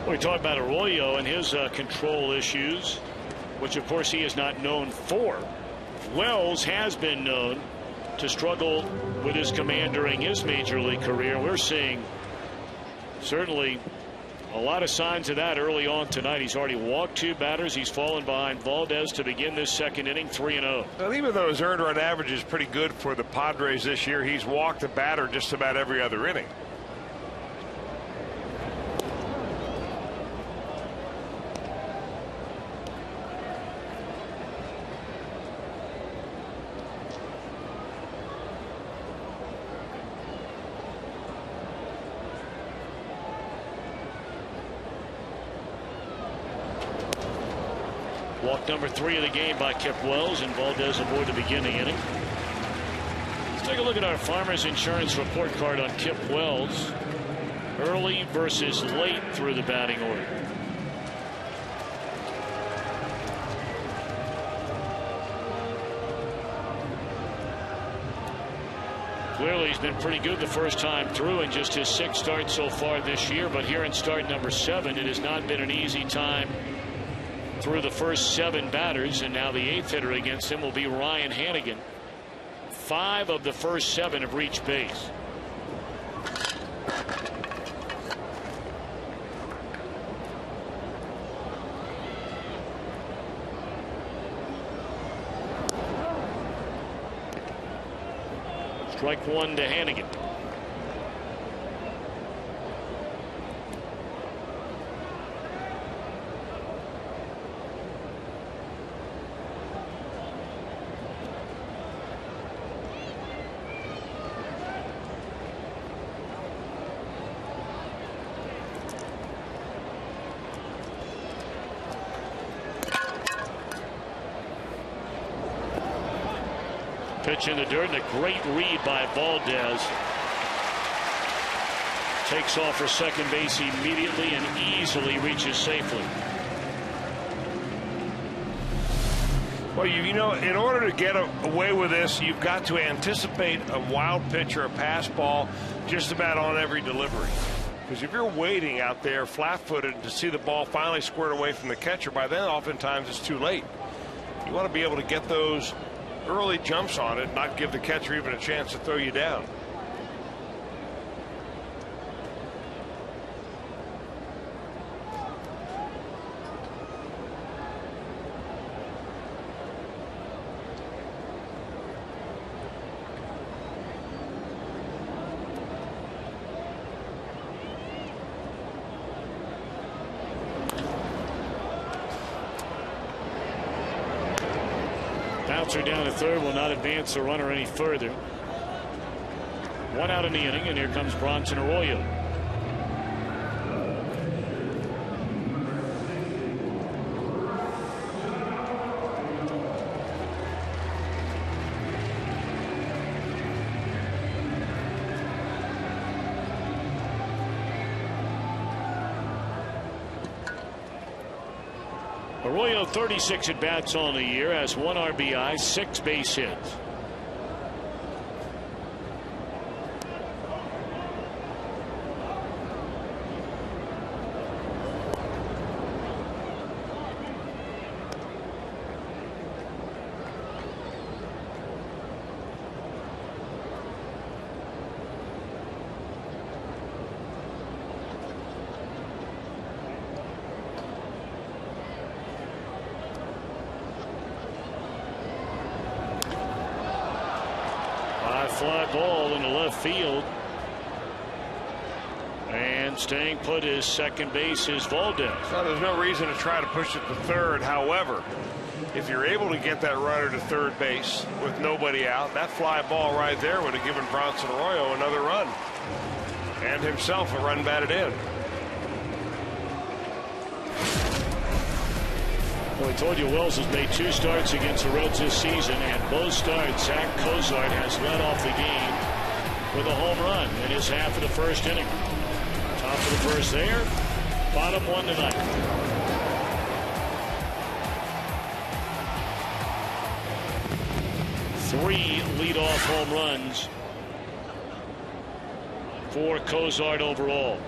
We talked about Arroyo and his control issues, which of course he is not known for. Wells has been known to struggle with his command during his major league career. We're seeing certainly a lot of signs of that early on tonight. He's already walked 2 batters. He's fallen behind Valdez to begin this second inning, 3-0. Well, even though his earned run average is pretty good for the Padres this year, he's walked a batter just about every other inning. Walk number 3 of the game by Kip Wells, and Valdez aboard to begin the inning. Let's take a look at our Farmers Insurance report card on Kip Wells. Early versus late through the batting order. Clearly he's been pretty good the first time through in just his 6th start so far this year, but here in start number 7, it has not been an easy time through the first 7 batters, and now the 8th hitter against him will be Ryan Hannigan. 5 of the first 7 have reached base. Strike 1 to Hannigan. Pitch in the dirt, and a great read by Valdez. Takes off for second base immediately and easily reaches safely. Well, you know, in order to get away with this, you've got to anticipate a wild pitch or a pass ball just about on every delivery. Because if you're waiting out there flat-footed to see the ball finally squared away from the catcher, by then oftentimes it's too late. You want to be able to get those early jumps on it, not give the catcher even a chance to throw you down. Bouncer down to third will not advance the runner any further. 1 out in the inning, and here comes Bronson Arroyo. Arroyo, 36 at bats on the year, has 1 RBI, 6 base hits. Fly ball into left field. And staying put is second base is Valdez. Well, there's no reason to try to push it to third. However, if you're able to get that runner to third base with nobody out, that fly ball right there would have given Bronson Arroyo another run. And himself a run batted in. Well, I told you Wells has made 2 starts against the Reds this season, and both starts Zach Cozart has led off the game with a home run in his half of the first inning. Top of the first there, bottom one tonight. Three leadoff home runs for Cozart overall.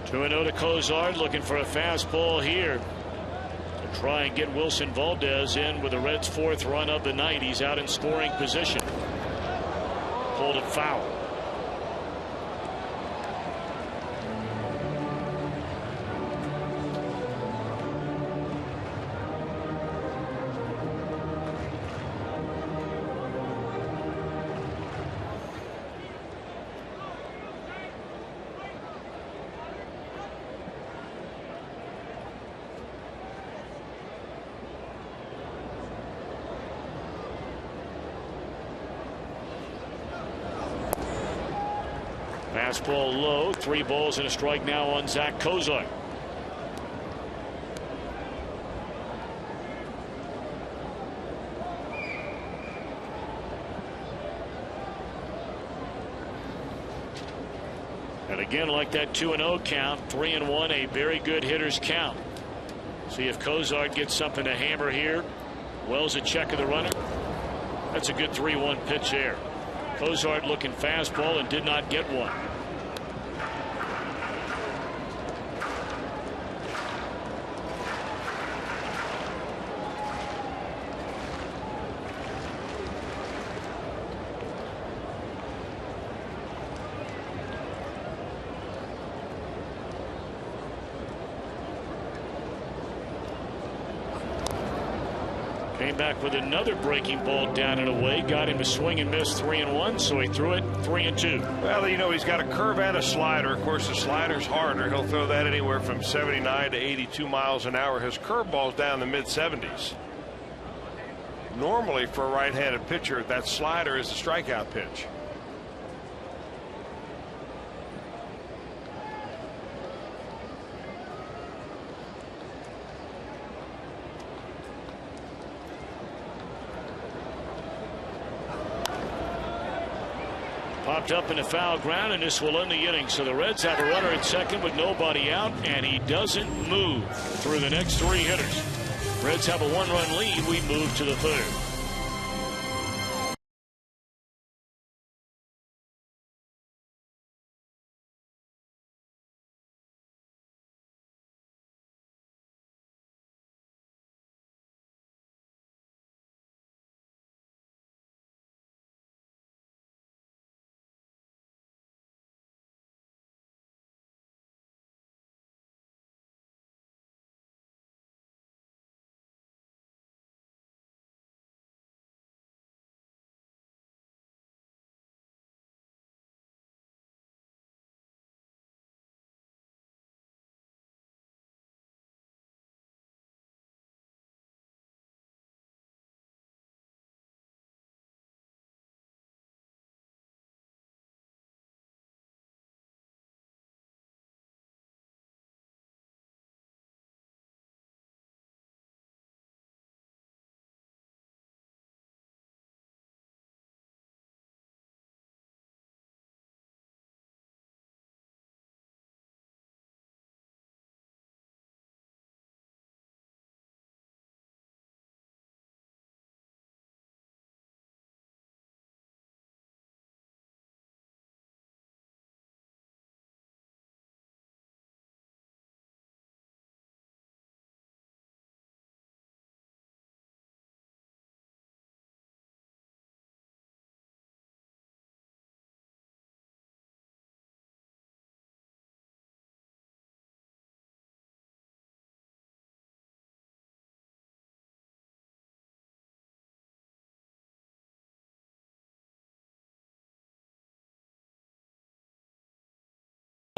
Two and 0 to Cozart, looking for a fastball here to try and get Wilson Valdez in with the Reds' 4th run of the night. He's out in scoring position. Pulled it foul. Fastball low, 3 balls and a strike now on Zach Cozart. And again, like that 2-0 count, 3-1, a very good hitter's count. See if Cozart gets something to hammer here. Wells a check of the runner. That's a good 3-1 pitch there. Cozart looking fastball and did not get one. Came back with another breaking ball down and away. Got him to swing and miss 3-1, so he threw it 3-2. Well, you know, he's got a curve and a slider. Of course, the slider's harder. He'll throw that anywhere from 79 to 82 miles an hour. His curveball's down in the mid-70s. Normally, for a right-handed pitcher, that slider is a strikeout pitch. Popped up in the foul ground, and this will end the inning. So the Reds have a runner at second with nobody out, and he doesn't move through the next 3 hitters. Reds have a 1-run lead. We move to the 3rd.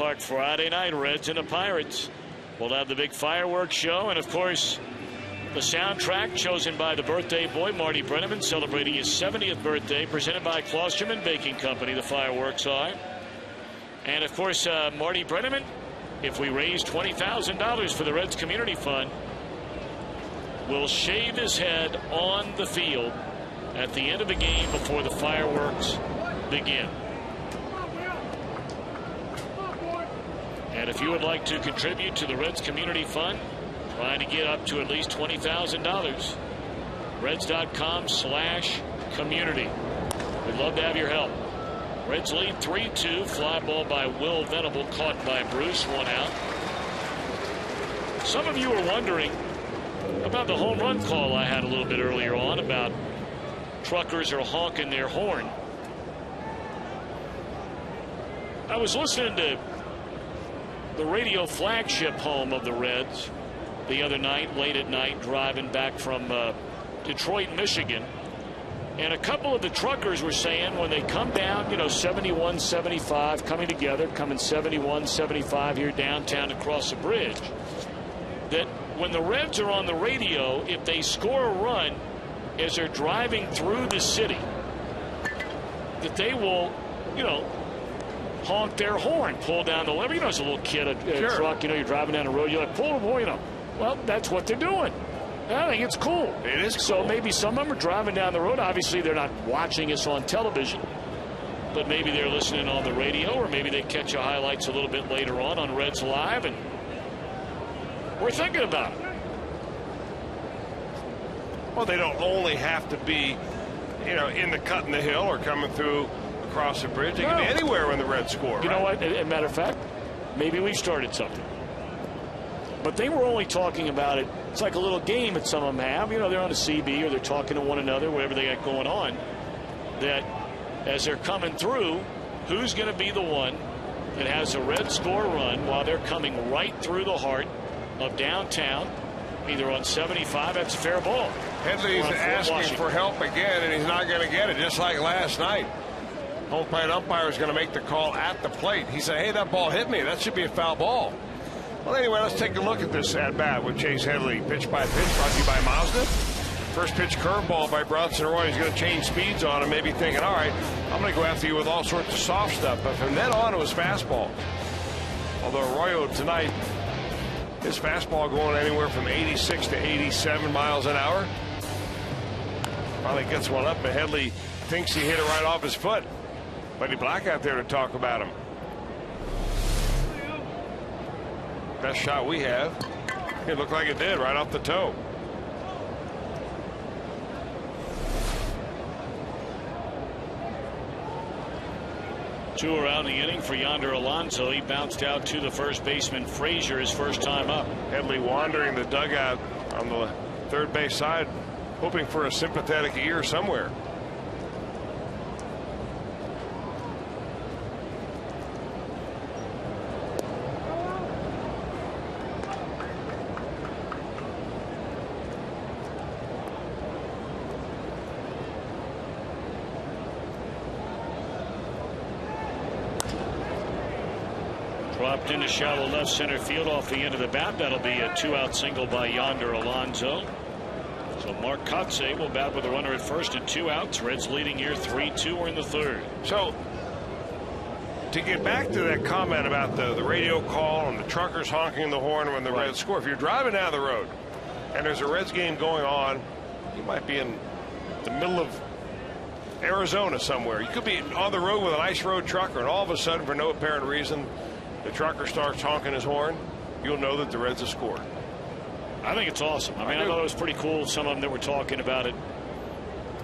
ballpark Friday night. Reds and the Pirates. We'll have the big fireworks show, and of course, the soundtrack chosen by the birthday boy, Marty Brenneman, celebrating his 70th birthday, presented by Klosterman Baking Company. The fireworks are. And of course, Marty Brenneman, if we raise $20,000 for the Reds Community Fund, will shave his head on the field at the end of the game before the fireworks begin. And if you would like to contribute to the Reds Community Fund, trying to get up to at least $20,000, Reds.com/community. We'd love to have your help. Reds lead 3-2. Fly ball by Will Venable, caught by Bruce, 1 out. Some of you are wondering about the home run call I had a little bit earlier on about truckers are honking their horn. I was listening to the radio flagship home of the Reds the other night, late at night, driving back from Detroit, Michigan. And a couple of the truckers were saying when they come down, 71, 75, coming together, coming 71, 75 here downtown across the bridge, that when the Reds are on the radio, if they score a run as they're driving through the city, that they will, honk their horn, pull down the lever. As a little kid, a truck, you're driving down the road, you're like, pull the horn, Well, that's what they're doing. I think it's cool. It is cool. So maybe some of them are driving down the road. Obviously, they're not watching us on television, but maybe they're listening on the radio, or maybe they catch the highlights a little bit later on Reds Live, and we're thinking about it. Well, they don't only have to be, in the cut in the hill or coming through across the bridge. They can be anywhere when the Reds score. You know what? As a matter of fact, maybe we've started something. But they were only talking about it. It's like a little game that some of them have. They're on a CB or they're talking to one another, whatever they got going on. That as they're coming through, who's going to be the one that has a Red score run while they're coming right through the heart of downtown, either on 75, that's a fair ball. Headley's asking for help again, and he's not going to get it, just like last night. Home plate umpire is going to make the call at the plate. He said, hey, that ball hit me. That should be a foul ball. Well, anyway, let's take a look at this at-bat with Chase Headley. Pitch by pitch, brought to you by Mazda. First pitch curveball by Bronson Roy. He's going to change speeds on him, maybe thinking, all right, I'm going to go after you with all sorts of soft stuff. But from then on, it was fastball. Although Arroyo tonight, his fastball going anywhere from 86 to 87 miles an hour. Finally gets one up, but Headley thinks he hit it right off his foot. Buddy Black out there to talk about him. Best shot we have. It looked like it did, right off the toe. Two around the inning for Yonder Alonso. He bounced out to the first baseman Frazier his first time up. Headley wandering the dugout on the third base side, hoping for a sympathetic ear somewhere. Dropped into shallow left center field off the end of the bat. That'll be a 2-out single by Yonder Alonso. So Mark Kotze will bat with a runner at first and 2 outs. Reds leading here 3-2. We're in the third. So to get back to that comment about the radio call and the truckers honking the horn when the Reds score, if you're driving down the road and there's a Reds game going on, you might be in the middle of Arizona somewhere. You could be on the road with an ice road trucker, and all of a sudden, for no apparent reason, the trucker starts honking his horn. You'll know that the Reds have scored. I think it's awesome. I thought it was pretty cool. Some of them that were talking about it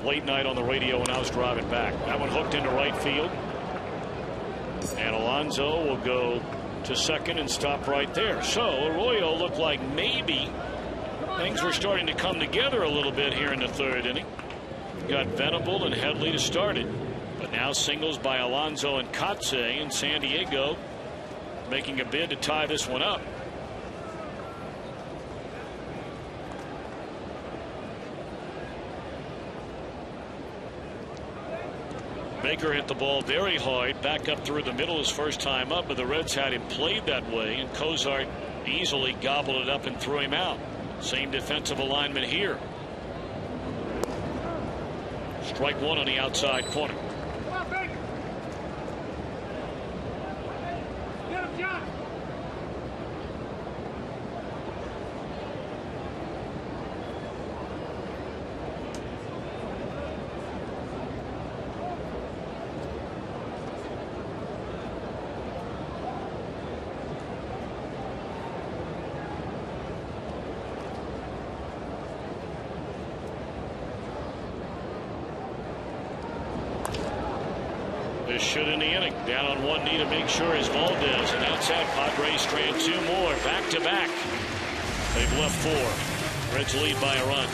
late night on the radio when I was driving back. That one hooked into right field. And Alonso will go to second and stop right there. So Arroyo looked like maybe things were starting to come together a little bit here in the third inning. Got Venable and Headley to start it. But now singles by Alonso and Kotze, and San Diego making a bid to tie this one up. Baker hit the ball very hard, back up through the middle his first time up, but the Reds had him played that way, and Cozart easily gobbled it up and threw him out. Same defensive alignment here. Strike one on the outside corner. This should in the inning. Down on one knee to make sure is Valdez, and that's that. Padres strand two more back to back. They've left four. Reds lead by a run.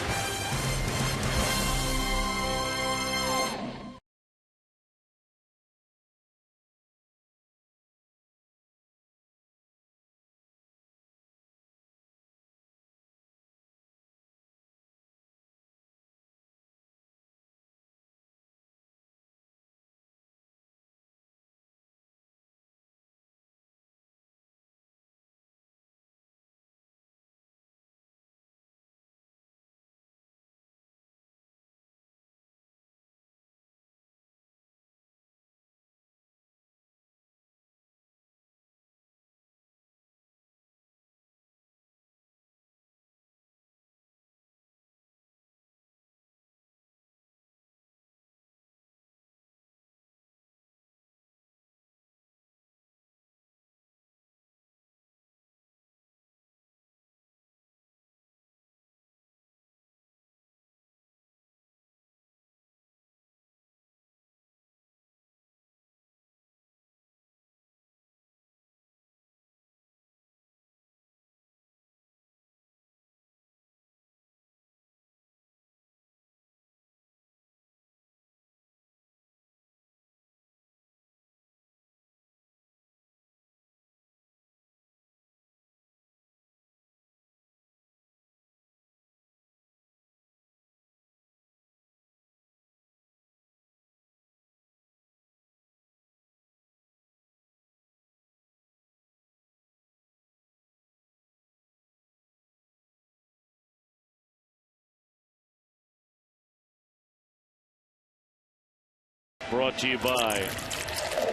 Brought to you by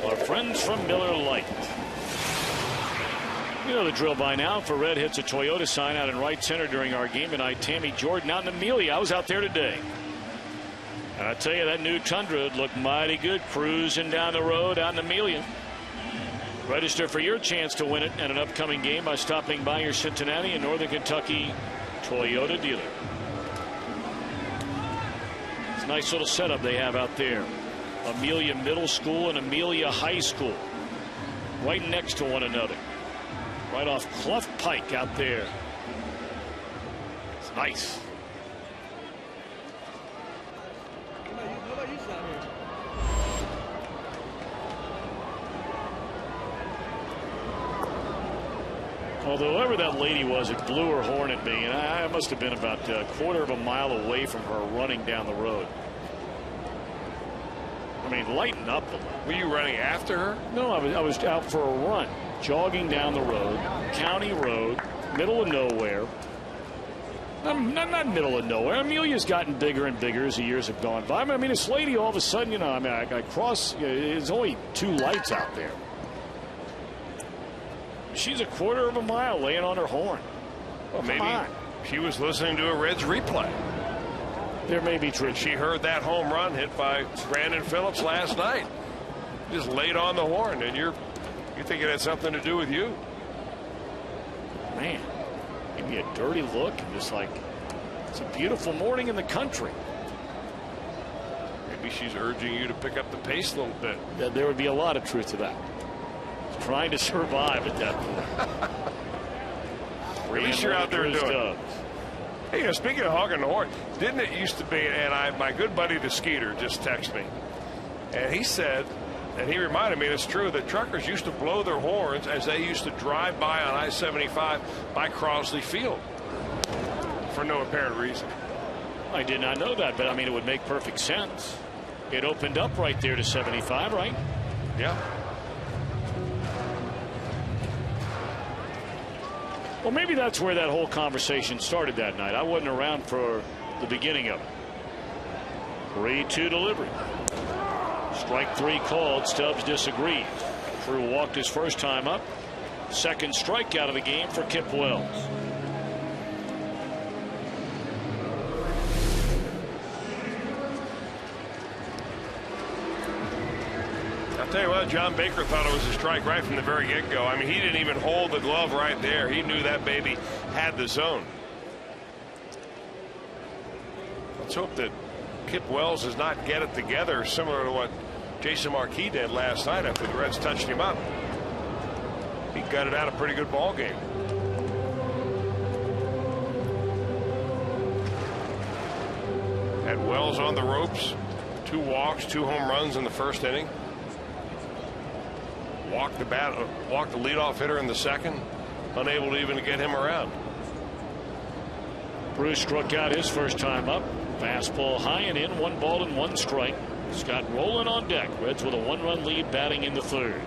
our friends from Miller Lite. You know the drill by now. For Red hits a Toyota sign out in right center during our game tonight. Tammy Jordan out in Amelia. I was out there today. And I tell you, that new Tundra looked mighty good cruising down the road out in Amelia. Register for your chance to win it at an upcoming game by stopping by your Cincinnati and Northern Kentucky Toyota dealer. It's a nice little setup they have out there. Amelia Middle School and Amelia High School right next to one another, right off Clough Pike out there. It's nice. Although whoever that lady was that blew her horn at me, and I must have been about a quarter of a mile away from her running down the road. I mean, lighten up a little. Were you running after her? No, I was out for a run, jogging down the road, county road, middle of nowhere. Not middle of nowhere. Amelia's gotten bigger and bigger as the years have gone by. I mean, this lady all of a sudden, you know, I mean, I cross, there's only 2 lights out there. She's a quarter of a mile laying on her horn. Well, maybe she was listening to a Reds replay. There may be truth. She heard that home run hit by Brandon Phillips last night. Just laid on the horn, and you think it had something to do with you? Man, give me a dirty look and just like, it's a beautiful morning in the country. Maybe she's urging you to pick up the pace a little bit. There would be a lot of truth to that. Trying to survive at that point. At least you're out there doing it. Hey, you know, speaking of hogging the horn, didn't it used to be, and my good buddy the Skeeter just texted me, and he said, and he reminded me, and it's true, that truckers used to blow their horns as they used to drive by on I-75 by Crosley Field for no apparent reason. I did not know that, but I mean, it would make perfect sense. It opened up right there to 75, right? Yeah. Well, maybe that's where that whole conversation started that night. I wasn't around for the beginning of it. 3-2 delivery. Strike 3 called. Stubbs disagreed. Crew walked his first time up. Second strikeout of the game for Kip Wells. I'll tell you what, John Baker thought it was a strike right from the very get-go. I mean, he didn't even hold the glove right there. He knew that baby had the zone. Let's hope that Kip Wells does not get it together, similar to what Jason Marquis did last night after the Reds touched him up. He gutted out a pretty good ball game. Had Wells on the ropes. 2 walks, 2 home runs in the first inning. Walked the leadoff hitter in the second. Unable to even get him around. Bruce struck out his first time up. Fastball high and in. 1 ball and 1 strike. Scott Rowland on deck. Reds with a 1-run lead batting in the third.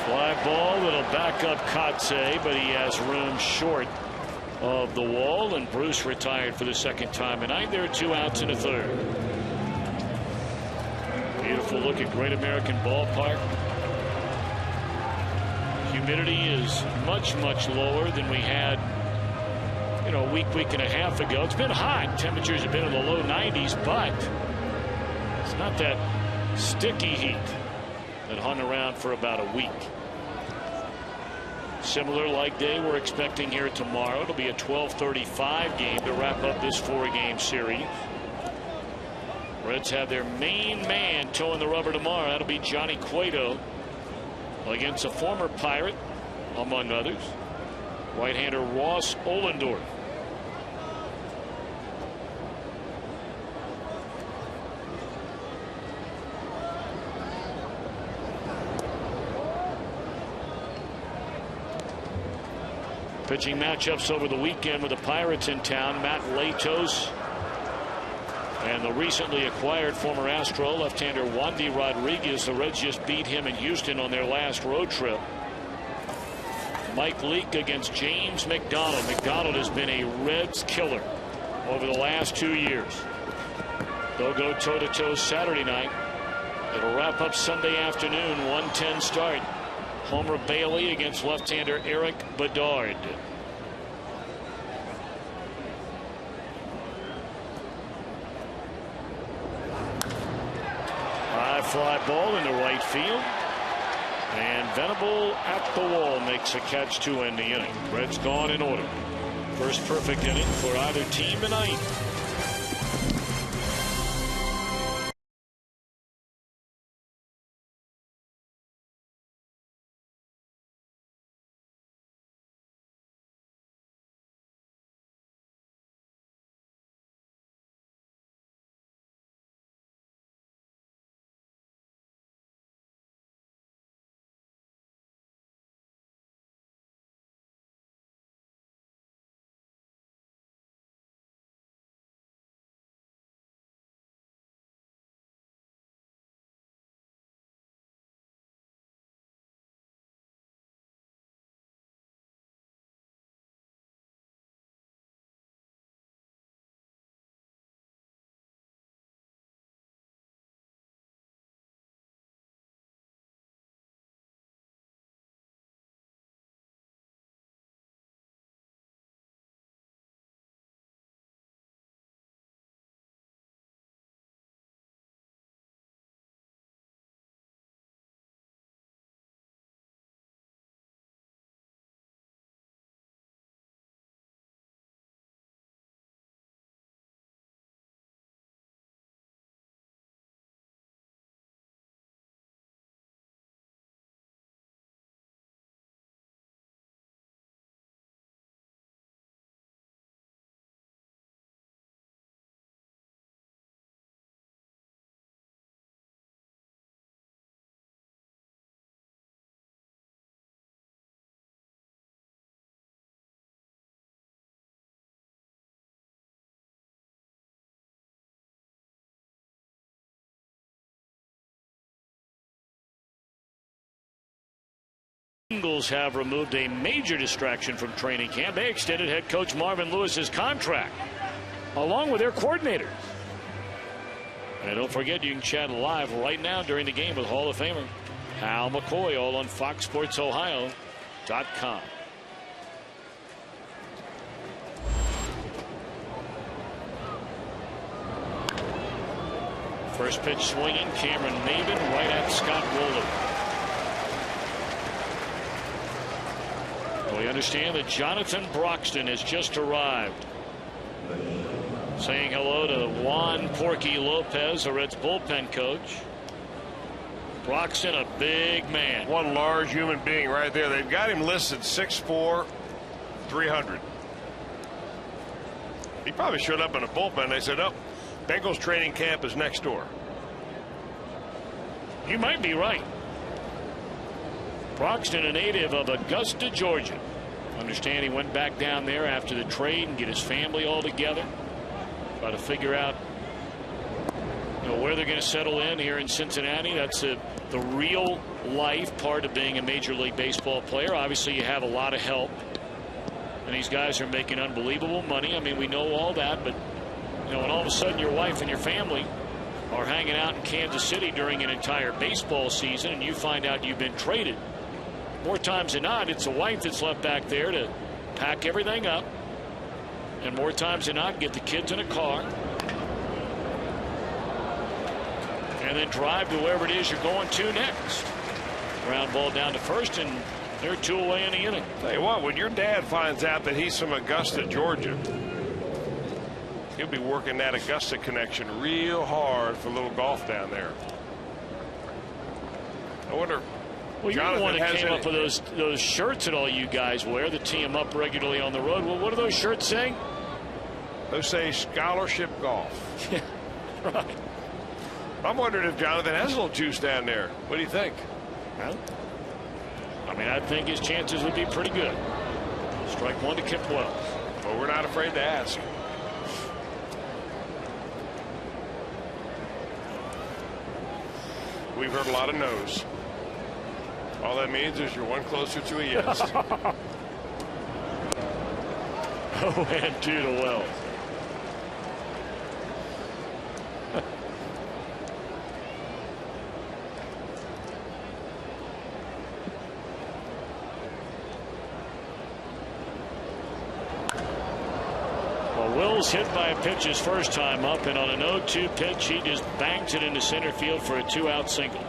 Fly ball that'll back up Kotze, but he has room short of the wall, and Bruce retired for the second time tonight. There are 2 outs in the third. Beautiful look at Great American Ballpark. Humidity is much lower than we had, a week and a half ago. It's been hot. Temperatures have been in the low 90s, but it's not that sticky heat that hung around for about a week. Similar like day we're expecting here tomorrow. It'll be a 12:35 game to wrap up this 4-game series. Reds have their main man towing the rubber tomorrow. That'll be Johnny Cueto against a former Pirate, among others, right-hander Ross Ohlendorf. Pitching matchups over the weekend with the Pirates in town. Matt Latos and the recently acquired former Astro left-hander Wandy Rodriguez. The Reds just beat him in Houston on their last road trip. Mike Leake against James McDonald. McDonald has been a Reds killer over the last 2 years. They'll go toe-to-toe Saturday night. It'll wrap up Sunday afternoon, 1:10 start. Homer Bailey against left-hander Eric Bedard. High fly ball into right field. And Venable at the wall makes a catch to end the inning. Reds gone in order. First perfect inning for either team tonight. Bengals have removed a major distraction from training camp. They extended head coach Marvin Lewis's contract, along with their coordinators. And don't forget, you can chat live right now during the game with Hall of Famer Hal McCoy, all on FoxSportsOhio.com. First pitch swinging, Cameron Maben right at Scott Wohler. We understand that Jonathan Broxton has just arrived. Saying hello to Juan Porky Lopez, the Reds bullpen coach. Broxton, a big man. One large human being right there. They've got him listed 6'4", 300. He probably showed up in a bullpen. They said, oh, Bengals training camp is next door. You might be right. Broxton, a native of Augusta, Georgia. Understand he went back down there after the trade and get his family all together. Try to figure out, where they're going to settle in here in Cincinnati. That's the real life part of being a Major League Baseball player. Obviously, you have a lot of help. And these guys are making unbelievable money. I mean, we know all that, but when all of a sudden your wife and your family are hanging out in Kansas City during an entire baseball season and you find out you've been traded, more times than not, it's the wife that's left back there to pack everything up, and more times than not, get the kids in a car and then drive to wherever it is you're going to next. Ground ball down to first, and they're 2 away in the inning. Tell you what, when your dad finds out that he's from Augusta, Georgia, he'll be working that Augusta connection real hard for a little golf down there. I wonder. Well, you're the one that came up with those shirts that all you guys wear that tee them up regularly on the road. Well, what do those shirts say? Those say scholarship golf. Yeah, right. I'm wondering if Jonathan has a little juice down there. What do you think? Well, I mean, I think his chances would be pretty good. Strike one to Kip Wells. Well, we're not afraid to ask. We've heard a lot of no's. All that means is you're one closer to a yes. 0-2 to Wells. Well, Wills hit by a pitch his first time up, and on an 0-2 pitch, he just bangs it into center field for a 2-out single.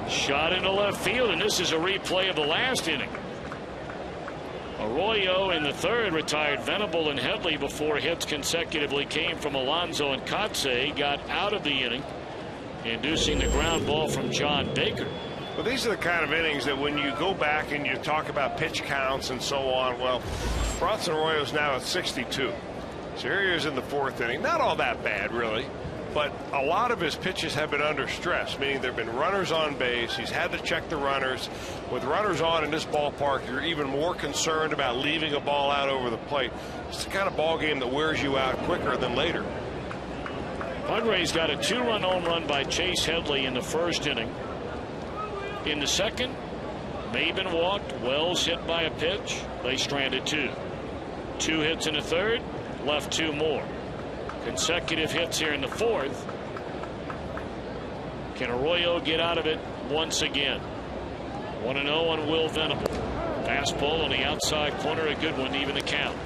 Shot into left field, and this is a replay of the last inning. Arroyo in the third retired Venable and Headley before hits consecutively came from Alonso and Kotze. Got out of the inning, inducing the ground ball from John Baker. Well, these are the kind of innings that when you go back and you talk about pitch counts and so on, well, Bronson Arroyo's now at 62. So here he is in the fourth inning. Not all that bad, really. But a lot of his pitches have been under stress, meaning there have been runners on base. He's had to check the runners. With runners on in this ballpark, you're even more concerned about leaving a ball out over the plate. It's the kind of ball game that wears you out quicker than later. Padres got a 2-run home run by Chase Headley in the first inning. In the second, Maben walked. Wells hit by a pitch. They stranded 2. 2 hits in the third, left 2 more. Consecutive hits here in the fourth. Can Arroyo get out of it once again? 1-0 on Will Venable. Fastball on the outside corner, a good one, even the count.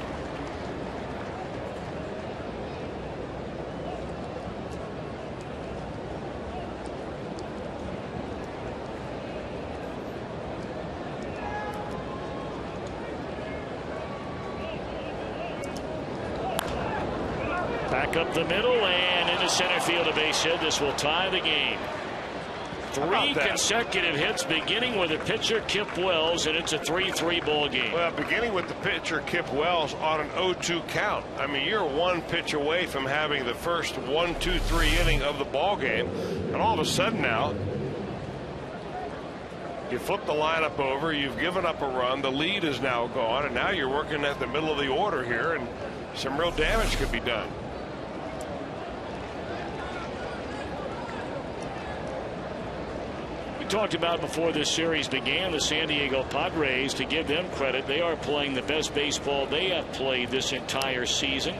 Back up the middle and into center field, a base hit. This will tie the game. Three consecutive hits, beginning with the pitcher Kip Wells, and it's a 3-3 ball game. Well, beginning with the pitcher Kip Wells on an 0-2 count. I mean, you're one pitch away from having the first 1-2-3 inning of the ball game, and all of a sudden now you flip the lineup over. You've given up a run. The lead is now gone, and now you're working at the middle of the order here, and some real damage could be done. We talked about before this series began the San Diego Padres. To give them credit, they are playing the best baseball they have played this entire season.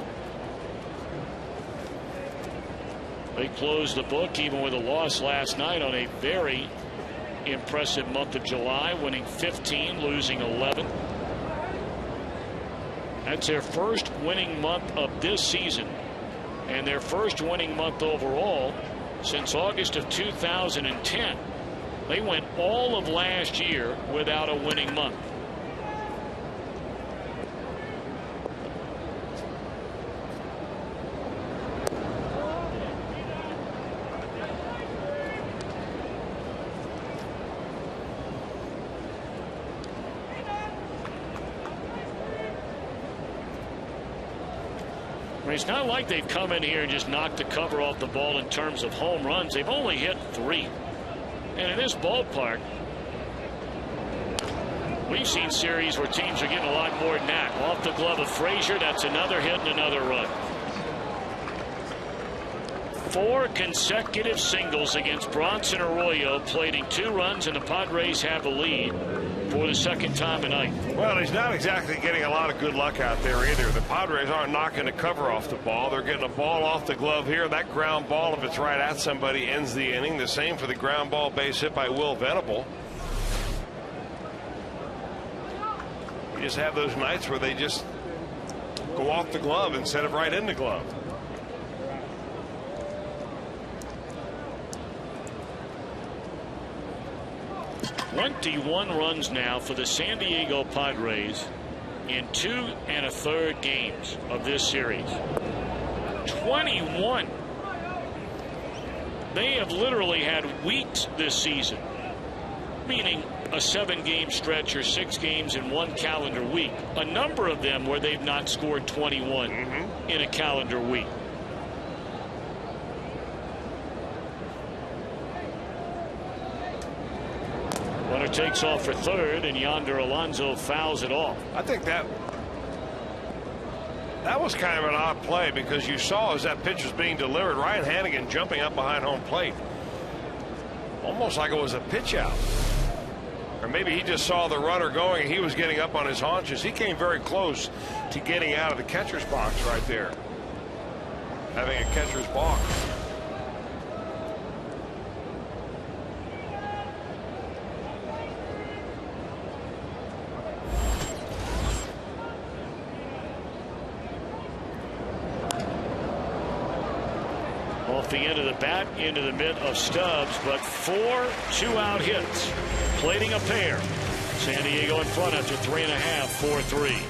They closed the book even with a loss last night on a very impressive month of July, winning 15, losing 11. That's their first winning month of this season and their first winning month overall since August of 2010. They went all of last year without a winning month. I mean, it's not like they've come in here and just knocked the cover off the ball in terms of home runs. They've only hit 3. And in this ballpark, we've seen series where teams are getting a lot more than that. Off the glove of Frazier, that's another hit and another run. 4 consecutive singles against Bronson Arroyo, plating 2 runs, and the Padres have the lead for the second time tonight. Well, he's not exactly getting a lot of good luck out there either. The Padres aren't knocking the cover off the ball. They're getting a ball off the glove here. That ground ball, if it's right at somebody, ends the inning. The same for the ground ball base hit by Will Venable. You just have those nights where they just go off the glove instead of right in the glove. "21 runs now for the San Diego Padres in 2 1/3 games of this series. 21. They have literally had weeks this season, meaning a 7-game stretch or 6 games in 1 calendar week. A number of them where they've not scored 21 in a calendar week. Runner takes off for third, and Yonder Alonso fouls it off. I think that was kind of an odd play, because you saw as that pitch was being delivered, Ryan Hannigan jumping up behind home plate. Almost like it was a pitch out. Or maybe he just saw the runner going and he was getting up on his haunches. He came very close to getting out of the catcher's box right there. Having a catcher's balk. Off the end of the bat, into the mitt of Stubbs, but 4 2-out hits, plating a pair. San Diego in front after 3.5, 4-3.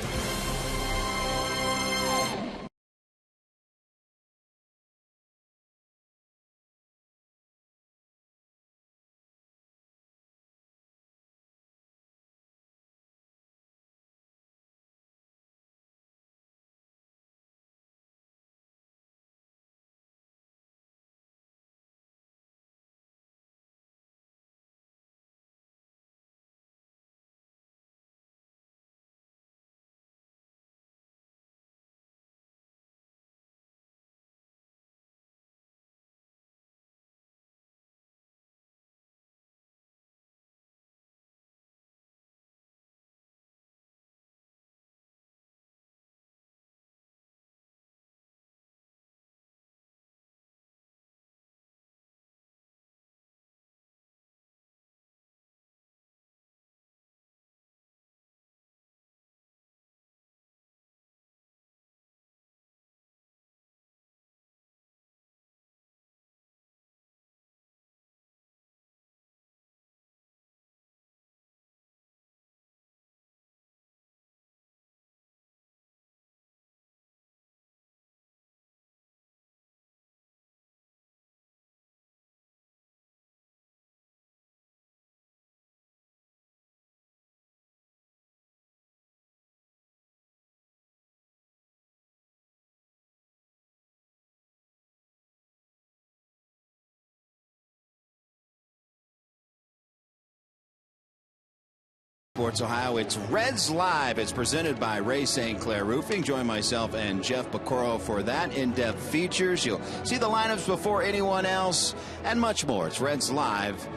Sports Ohio, it's Reds Live. It's presented by Ray St. Clair Roofing. Join myself and Jeff Pecoro for that in-depth features. You'll see the lineups before anyone else and much more. It's Reds Live,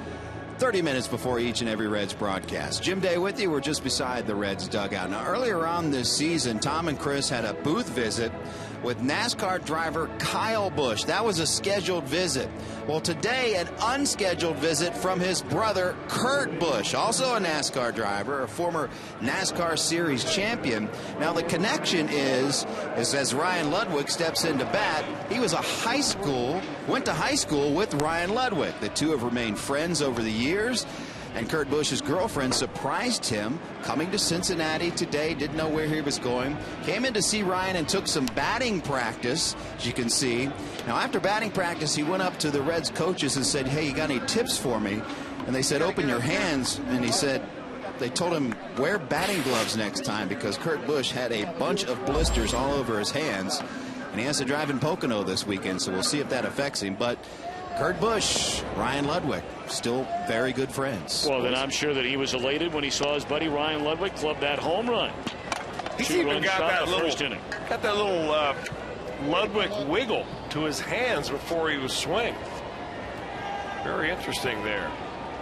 30 minutes before each and every Reds broadcast. Jim Day with you. We're just beside the Reds dugout. Now, earlier on this season, Tom and Chris had a booth visit with NASCAR driver Kyle Busch. That was a scheduled visit. Well, today, an unscheduled visit from his brother, Kurt Busch, also a NASCAR driver, a former NASCAR Series champion. Now, the connection is as Ryan Ludwig steps into bat, he was went to high school with Ryan Ludwig. The two have remained friends over the years. And Kurt Busch's girlfriend surprised him coming to Cincinnati today, didn't know where he was going, came in to see Ryan and took some batting practice, as you can see. Now, after batting practice, he went up to the Reds coaches and said, hey, you got any tips for me? And they said, open your hands. And he said, they told him, wear batting gloves next time, because Kurt Busch had a bunch of blisters all over his hands. And he has to drive in Pocono this weekend, so we'll see if that affects him. But Kurt Busch, Ryan Ludwig, still very good friends. Well, then I'm sure that he was elated when he saw his buddy Ryan Ludwig club that home run. He's even got that little Ludwig wiggle to his hands before he was swing. Very interesting there.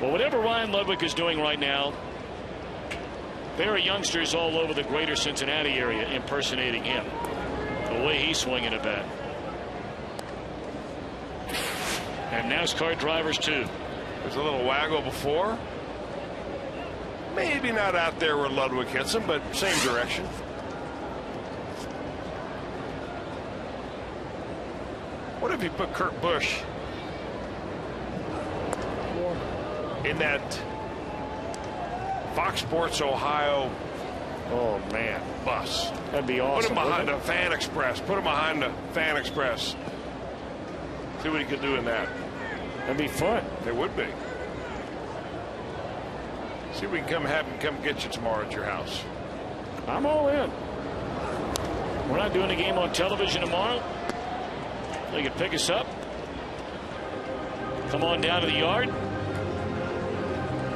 Well, whatever Ryan Ludwig is doing right now, there are youngsters all over the greater Cincinnati area impersonating him. The way he's swinging a bat. And NASCAR drivers too. There's a little waggle before. Maybe not out there where Ludwig hits him, but same direction. What if you put Kurt Busch in that Fox Sports Ohio bus? That'd be awesome. Put him behind a Fan Express. Put him behind a Fan Express. See what he could do in that. That'd be fun. It would be. See if we can have him come get you tomorrow at your house. I'm all in. We're not doing a game on television tomorrow. They can pick us up. Come on down to the yard.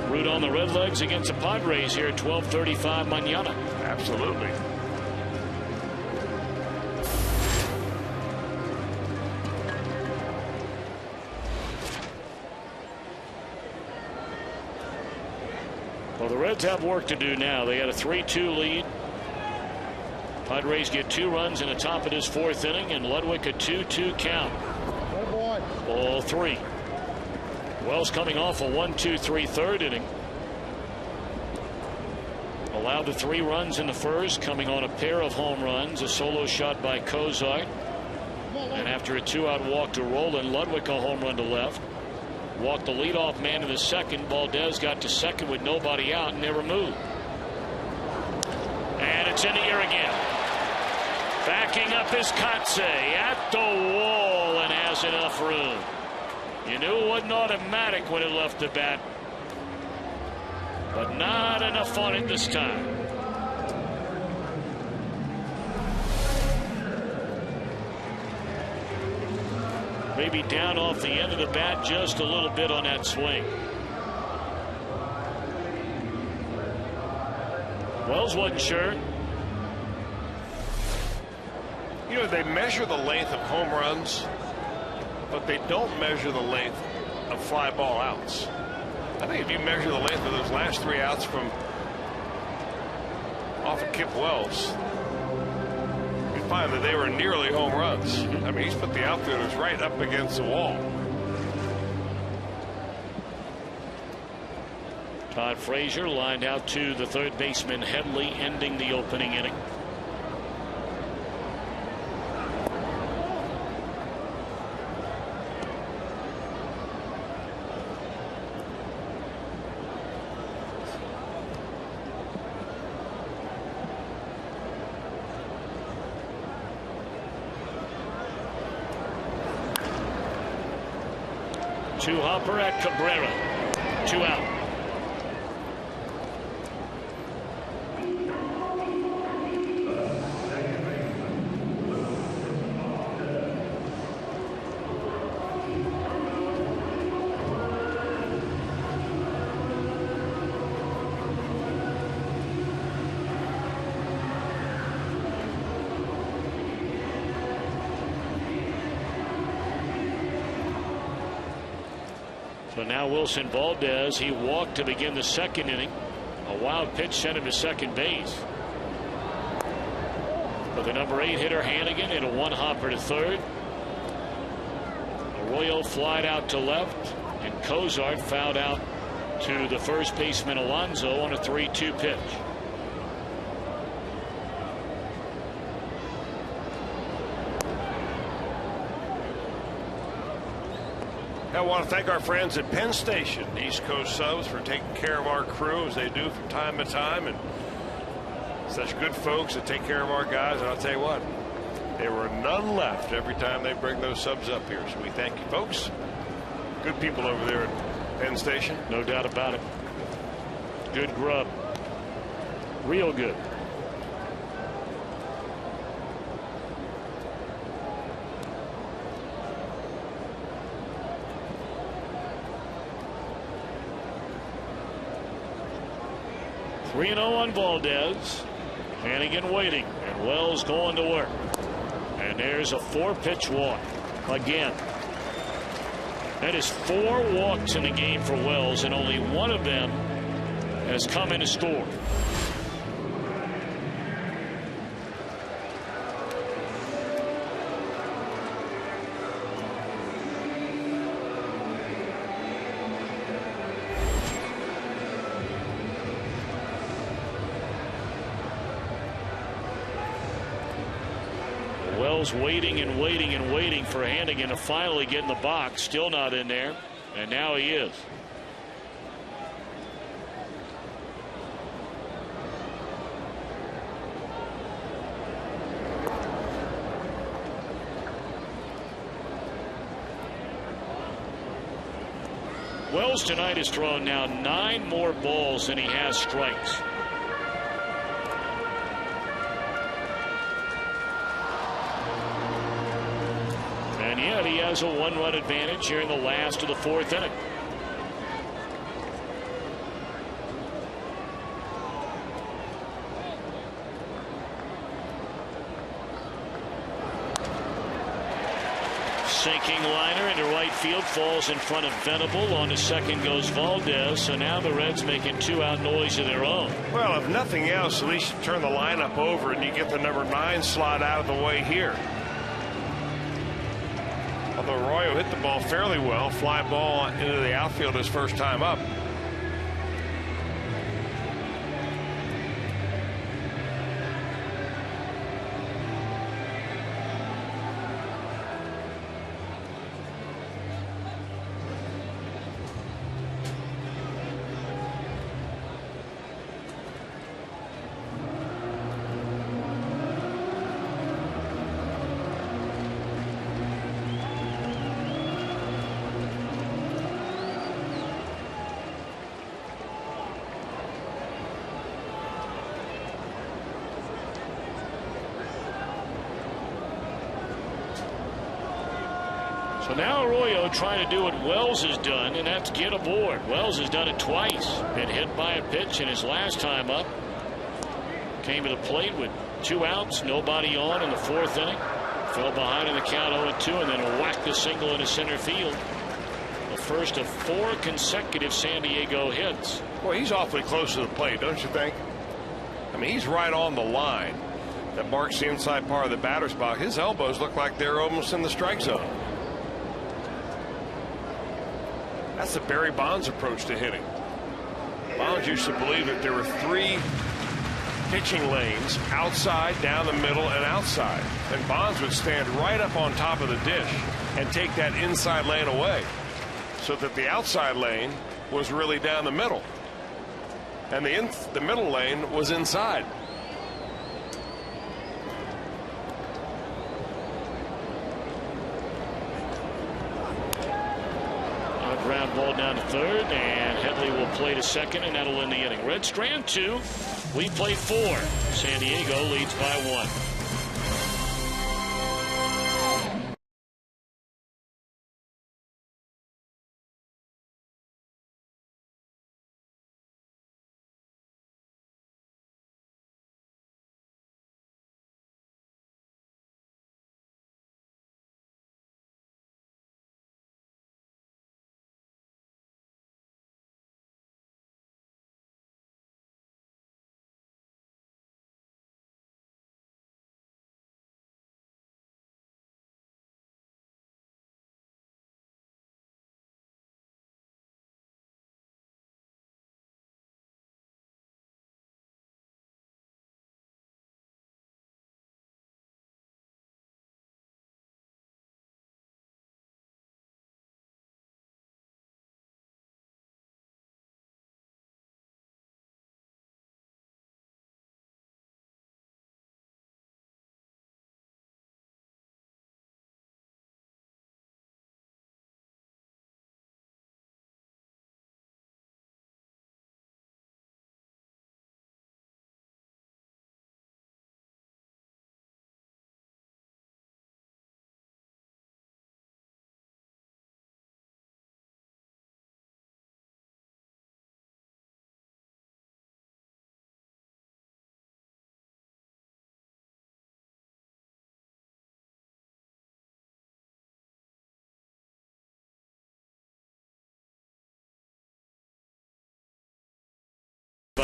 Root on the Redlegs against the Padres here at 12:35 mañana. Absolutely. Well, the Reds have work to do now. They had a 3-2 lead. Padres get 2 runs in the top of this 4th inning, and Ludwig a 2-2 count. Ball 3. Wells coming off a 1-2-3 3rd inning. Allowed the 3 runs in the first, coming on a pair of home runs, a solo shot by Cozart. And after a 2-out walk to Roland, Ludwig a home run to left. Walked the leadoff man in the second. Valdez got to second with nobody out and never moved. And it's in the air again. Backing up is Kotze at the wall and has enough room. You knew it wasn't automatic when it left the bat, but not enough on it this time. Maybe down off the end of the bat just a little bit on that swing. Wells wasn't sure. You know, they measure the length of home runs, but they don't measure the length of fly ball outs. I think if you measure the length of those last 3 outs from off of Kip Wells, you find that they were nearly home runs. I mean, he's put the outfielders right up against the wall. Todd Frazier lined out to the third baseman Headley, ending the opening inning. To Hopper at Cabrera. 2 out. So now Wilson Valdez, he walked to begin the second inning. A wild pitch sent him to second base. But the number 8 hitter Hannigan in a one-hopper to third. Arroyo flied out to left, and Cozart fouled out to the first baseman Alonso on a 3-2 pitch. I want to thank our friends at Penn Station, East Coast Subs, for taking care of our crew as they do from time to time, and such good folks that take care of our guys. And I'll tell you what, there were none left every time they bring those subs up here. So we thank you, folks. Good people over there at Penn Station. No doubt about it. Good grub. Real good. Three 3-0 on Valdez. Hannigan waiting, and Wells going to work. And there's a 4-pitch walk again. That is 4 walks in the game for Wells, and only one of them has come in to score. Wells waiting and waiting and waiting for Hannigan to finally get in the box. Still not in there, and now he is. Wells tonight has thrown now 9 more balls than he has strikes. And yet he has a 1-run advantage here in the last of the 4th inning. Sinking liner into right field, falls in front of Venable. On to second goes Valdez. So now the Reds making 2-out noise of their own. Well, if nothing else, at least you turn the lineup over and you get the number 9 slot out of the way here. Although Arroyo hit the ball fairly well, fly ball into the outfield his first time up. So now Arroyo trying to do what Wells has done, and that's get aboard. Wells has done it twice. Been hit by a pitch, and his last time up came to the plate with 2 outs, nobody on in the 4th inning. Fell behind in the count 0-2, and then whacked the single into center field. The first of 4 consecutive San Diego hits. Boy, he's awfully close to the plate, don't you think? I mean, he's right on the line that marks the inside part of the batter's box. His elbows look like they're almost in the strike zone. That's the Barry Bonds approach to hitting. Bonds used to believe that there were 3 pitching lanes, outside, down the middle, and outside. And Bonds would stand right up on top of the dish and take that inside lane away, so that the outside lane was really down the middle, and the middle lane was inside. Ground ball down to third, and Headley will play to second, and that'll end the inning. Red Strand 2, we play 4. San Diego leads by 1.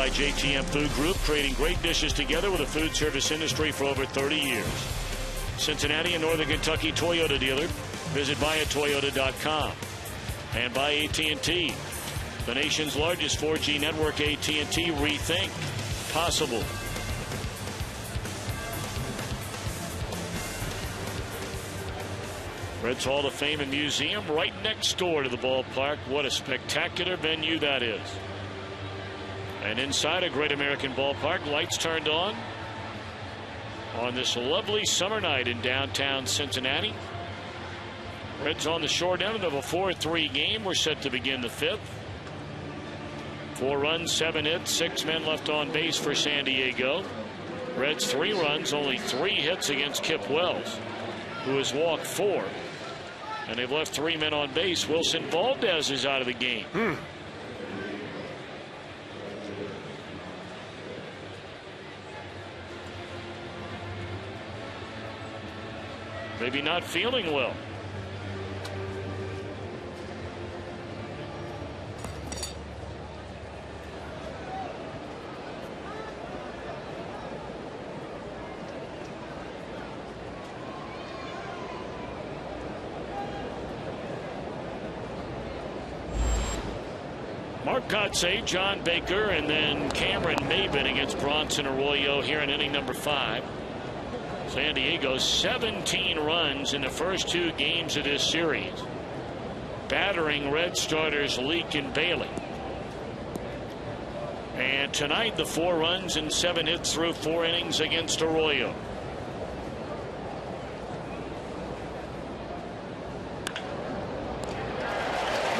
by JTM Food Group, creating great dishes together with the food service industry for over 30 years. Cincinnati and Northern Kentucky Toyota dealer. Visit buyatoyota.com. And by AT&T, the nation's largest 4G network. AT&T, rethink possible. Reds Hall of Fame and Museum right next door to the ballpark. What a spectacular venue that is. And inside a Great American Ballpark, lights turned on this lovely summer night in downtown Cincinnati. Reds on the short end of a 4-3 game. We're set to begin the fifth. 4 runs, 7 hits, 6 men left on base for San Diego. Reds 3 runs, only 3 hits against Kip Wells, who has walked 4. And they've left 3 men on base. Wilson Valdez is out of the game. Maybe not feeling well. Mark Kotsay, John Baker, and then Cameron Maben against Bronson Arroyo here in inning number 5. San Diego 17 runs in the first 2 games of this series, battering Red starters Leake and Bailey. And tonight the 4 runs and 7 hits through 4 innings against Arroyo.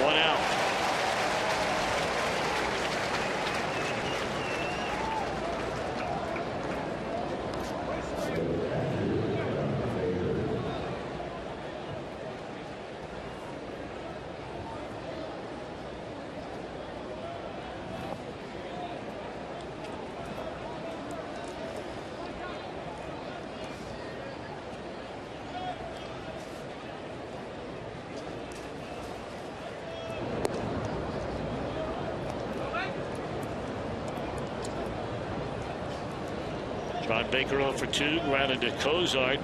One out. John Baker 0 for 2, grounded to Cozart,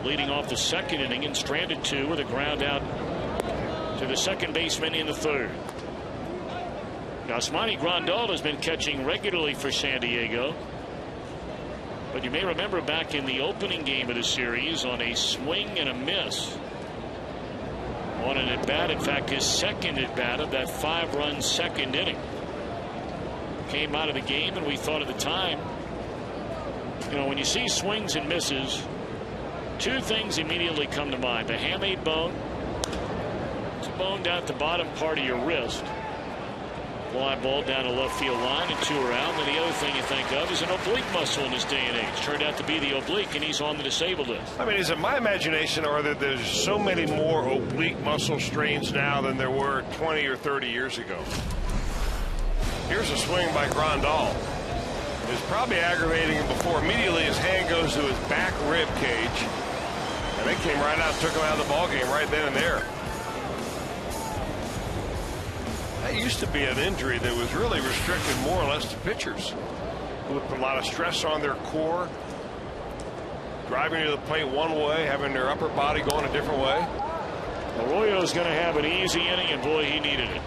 leading off the second inning, and stranded 2 with a ground out to the second baseman in the third. Yasmani Grandal has been catching regularly for San Diego, but you may remember back in the opening game of the series on a swing and a miss on an at bat, in fact his second at bat of that 5-run second inning, came out of the game, and we thought at the time, you know, when you see swings and misses, 2 things immediately come to mind. The hamate bone, it's a bone down at the bottom part of your wrist. Fly ball down the left field line, and 2 are out. And the other thing you think of is an oblique muscle in this day and age. Turned out to be the oblique, and he's on the disabled list. I mean, is it my imagination, or that there's so many more oblique muscle strains now than there were 20 or 30 years ago? Here's a swing by Grandal. It's probably aggravating him before. Immediately his hand goes to his back rib cage, and they came right out and took him out of the ball game right then and there. That used to be an injury that was really restricted more or less to pitchers, with a lot of stress on their core, driving to the plate one way, having their upper body going a different way. Arroyo's going to have an easy inning, and boy, he needed it.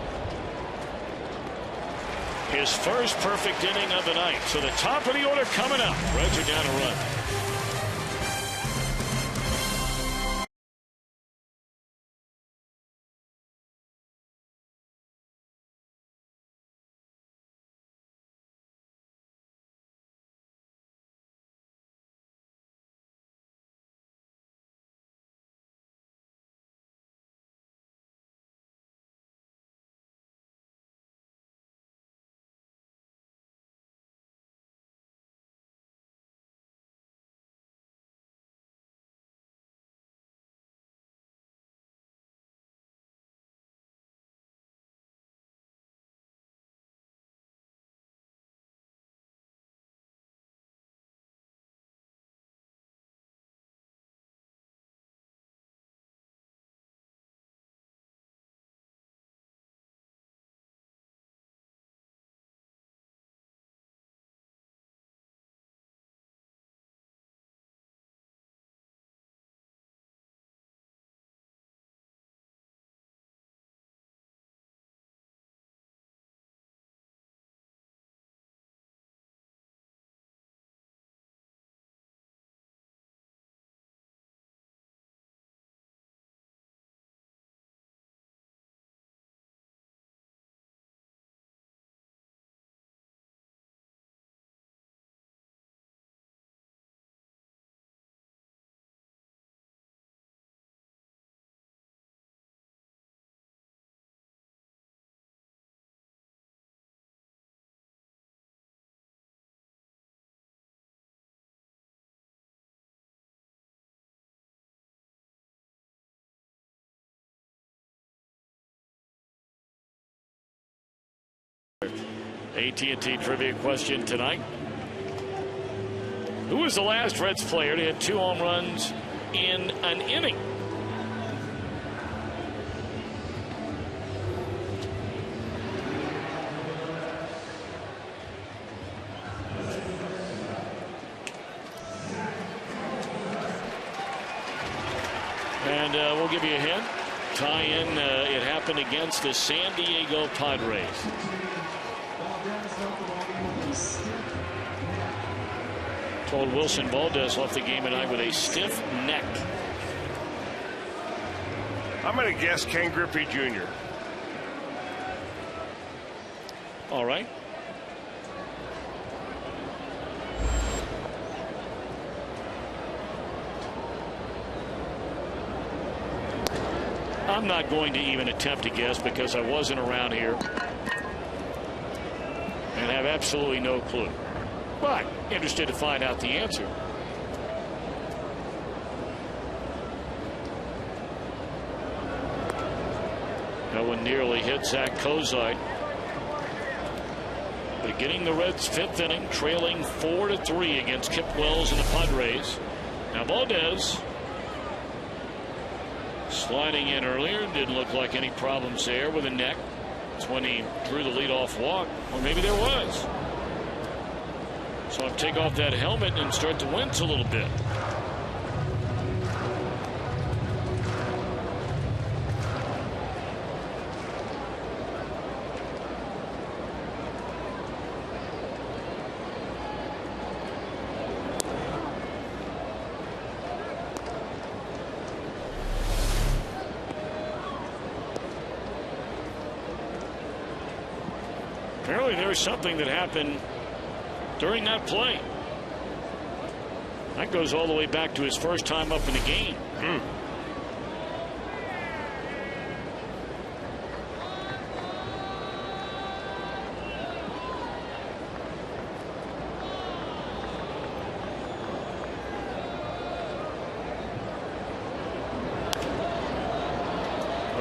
His first perfect inning of the night. So the top of the order coming up. Reds are down a run. AT&T trivia question tonight. Who was the last Reds player to hit 2 home runs in an inning? And we'll give you a hint. Tie-in, it happened against the San Diego Padres. Told Wilson Valdez left the game tonight with a stiff neck. I'm going to guess Ken Griffey Jr. All right. I'm not going to even attempt to guess because I wasn't around here and have absolutely no clue. But interested to find out the answer. No one nearly hit Zach Kozite. Beginning the Reds' 5th inning, trailing 4-3 against Kip Wells and the Padres. Now Valdez sliding in earlier. Didn't look like any problems there with a neck. It's when he drew the leadoff walk. Or maybe there was. So I'll take off that helmet and start to wince a little bit. Apparently there's something that happened during that play. That goes all the way back to his first time up in the game.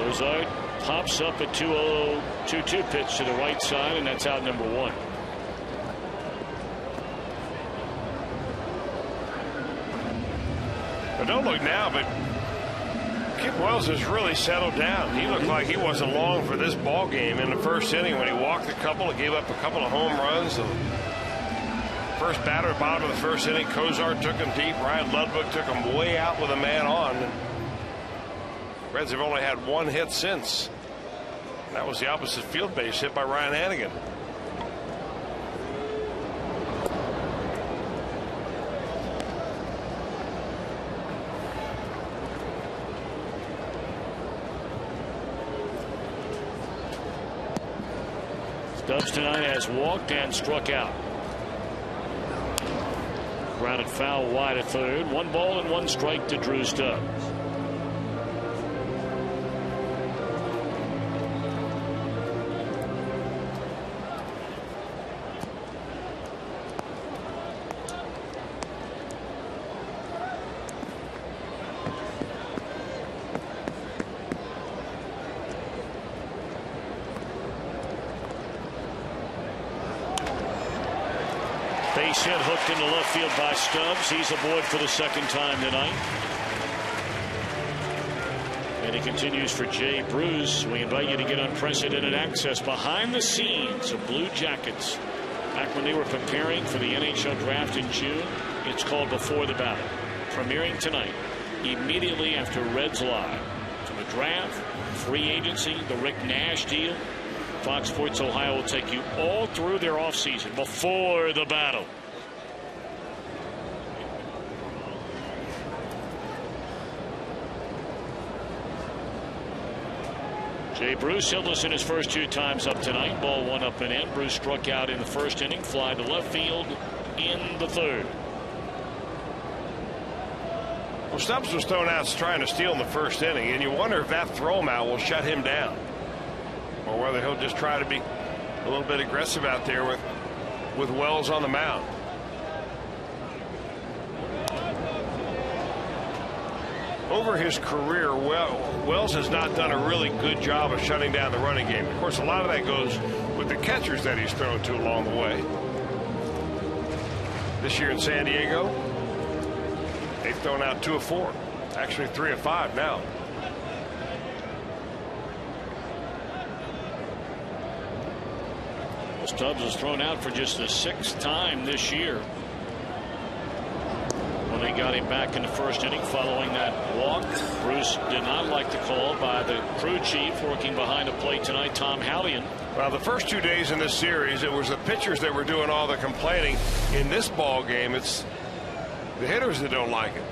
Ozark pops up a 2-0-2-2 pitch to the right side, and that's out number 1. But don't look now, but Kip Wells has really settled down. He looked like he wasn't long for this ball game in the first inning when he walked a couple and gave up a couple of home runs. The first batter at the bottom of the first inning, Kozar took him deep. Ryan Ludwig took him way out with a man on. Reds have only had 1 hit since. That was the opposite field base hit by Ryan Hannigan. Stubbs tonight has walked and struck out. Grounded foul wide at third. 1 ball and 1 strike to Drew Stubbs. Base hit hooked into left field by Stubbs. He's aboard for the 2nd time tonight. And he continues for Jay Bruce. We invite you to get unprecedented access behind the scenes of Blue Jackets. Back when they were preparing for the NHL draft in June. It's called Before the Battle. Premiering tonight, immediately after Reds Live. From the draft, free agency, the Rick Nash deal. Fox Sports Ohio will take you all through their offseason before the battle. Jay Bruce hitless in his first 2 times up tonight. Ball 1 up and in. Bruce struck out in the first inning. Fly to left field in the 3rd. Well, Stubbs was thrown out trying to steal in the first inning, and you wonder if that throw him out will shut him down, or whether he'll just try to be a little bit aggressive out there with Wells on the mound. Over his career, Wells has not done a really good job of shutting down the running game. Of course, a lot of that goes with the catchers that he's thrown to along the way. This year in San Diego, they've thrown out 2 of 4. Actually 3 of 5 now. Stubbs was thrown out for just the 6th time this year. When they got him back in the first inning following that walk, Bruce did not like the call by the crew chief working behind the plate tonight, Tom Hallian. Well, the first 2 days in this series, it was the pitchers that were doing all the complaining. In this ball game, it's the hitters that don't like it.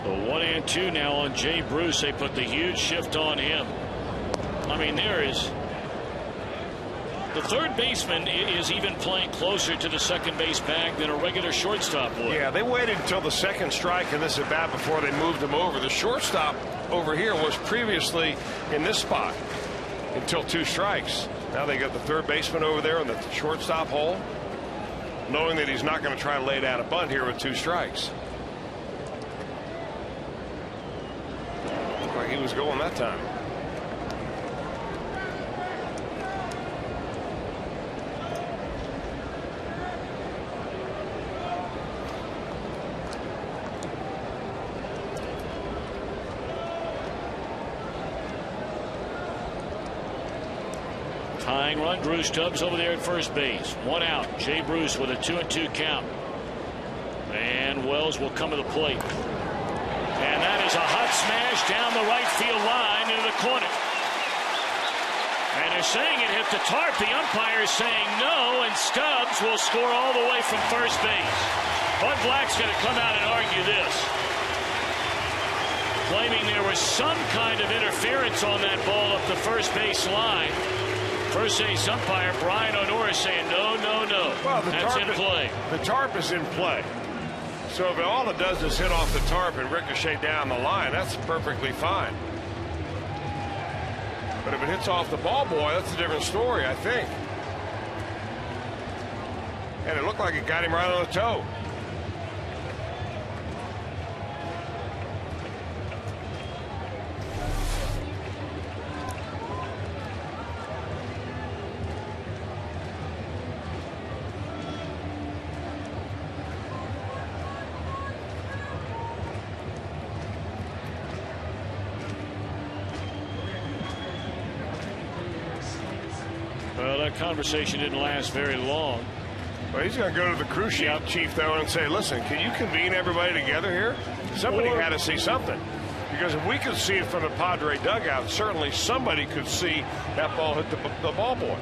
So 1-2 now on Jay Bruce. They put the huge shift on him. I mean, there is the third baseman is even playing closer to the second base bag than a regular shortstop would. Yeah, they waited until the second strike in this at bat before they moved him over. The shortstop over here was previously in this spot until 2 strikes. Now they got the third baseman over there in the shortstop hole, knowing that he's not going to try to lay down a bunt here with 2 strikes. Looked like he was going that time. Tying run, Drew Stubbs over there at first base. 1 out. Jay Bruce with a 2-2 count. And Wells will come to the plate. And that is a hot smash down the right field line into the corner. And they're saying it hit the tarp. The umpire is saying no, and Stubbs will score all the way from first base. Bud Black's going to come out and argue this, claiming there was some kind of interference on that ball up the first base line. First base umpire Brian O'Nora saying no. Well, that's in play. The tarp is in play. So if all it does is hit off the tarp and ricochet down the line, that's perfectly fine. But if it hits off the ball boy, that's a different story, I think. And it looked like it got him right on the toe. Well, that conversation didn't last very long. Well, he's going to go to the crew chief, though, and say, listen, can you convene everybody together here? Somebody had to see something. Because if we could see it from the Padre dugout, certainly somebody could see that ball hit the ball boy.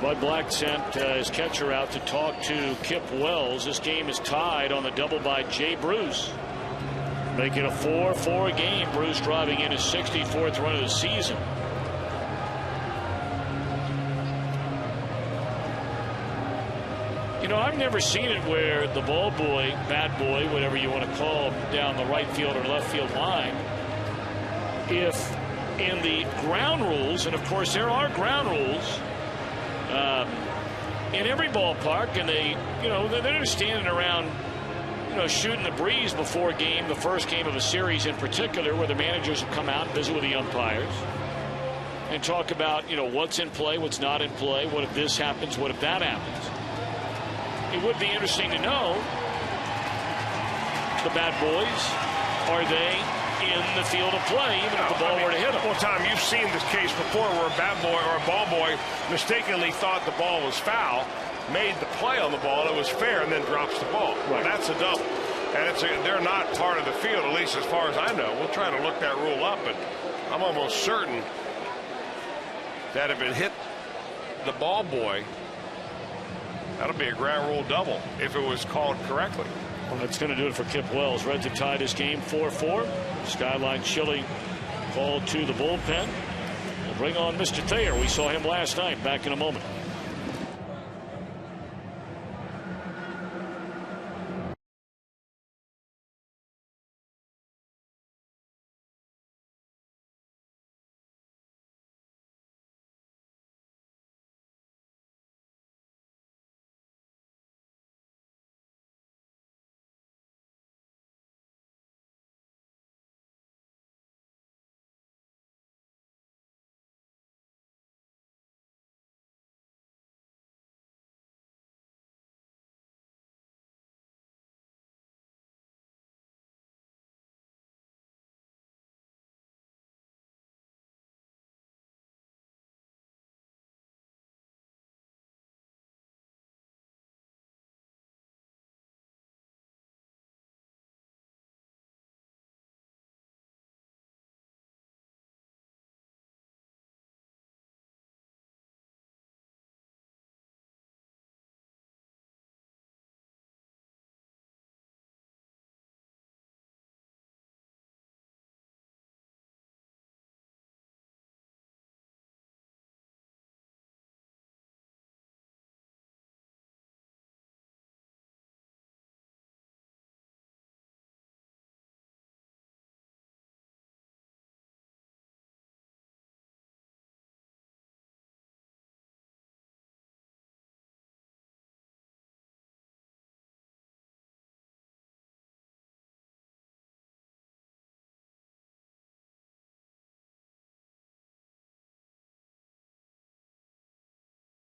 Bud Black sent his catcher out to talk to Kip Wells. This game is tied on the double by Jay Bruce. Make it a 4-4 game. Bruce driving in his 64th run of the season. You know, I've never seen it where the ball boy, bat boy, whatever you want to call him, down the right field or left field line, if in the ground rules, and of course there are ground rules, in every ballpark, and they're just standing around, shooting the breeze before a game, the first game of a series in particular, where the managers will come out and visit with the umpires and talk about, what's in play, what's not in play, what if this happens, what if that happens. It would be interesting to know, the bad boys, are they in the field of play, even if the ball were to hit them? Well, Tom, you've seen this case before where a bat boy or a ball boy mistakenly thought the ball was foul, made the play on the ball, it was fair, and then drops the ball. Right. That's a double. And they're not part of the field, at least as far as I know. We'll try to look that rule up, but I'm almost certain that if it hit the ball boy, that'll be a ground rule double if it was called correctly. Well, that's going to do it for Kip Wells. Reds have tied this game 4-4. Skyline chilly called to the bullpen. We'll bring on Mr. Thayer. We saw him last night. Back in a moment.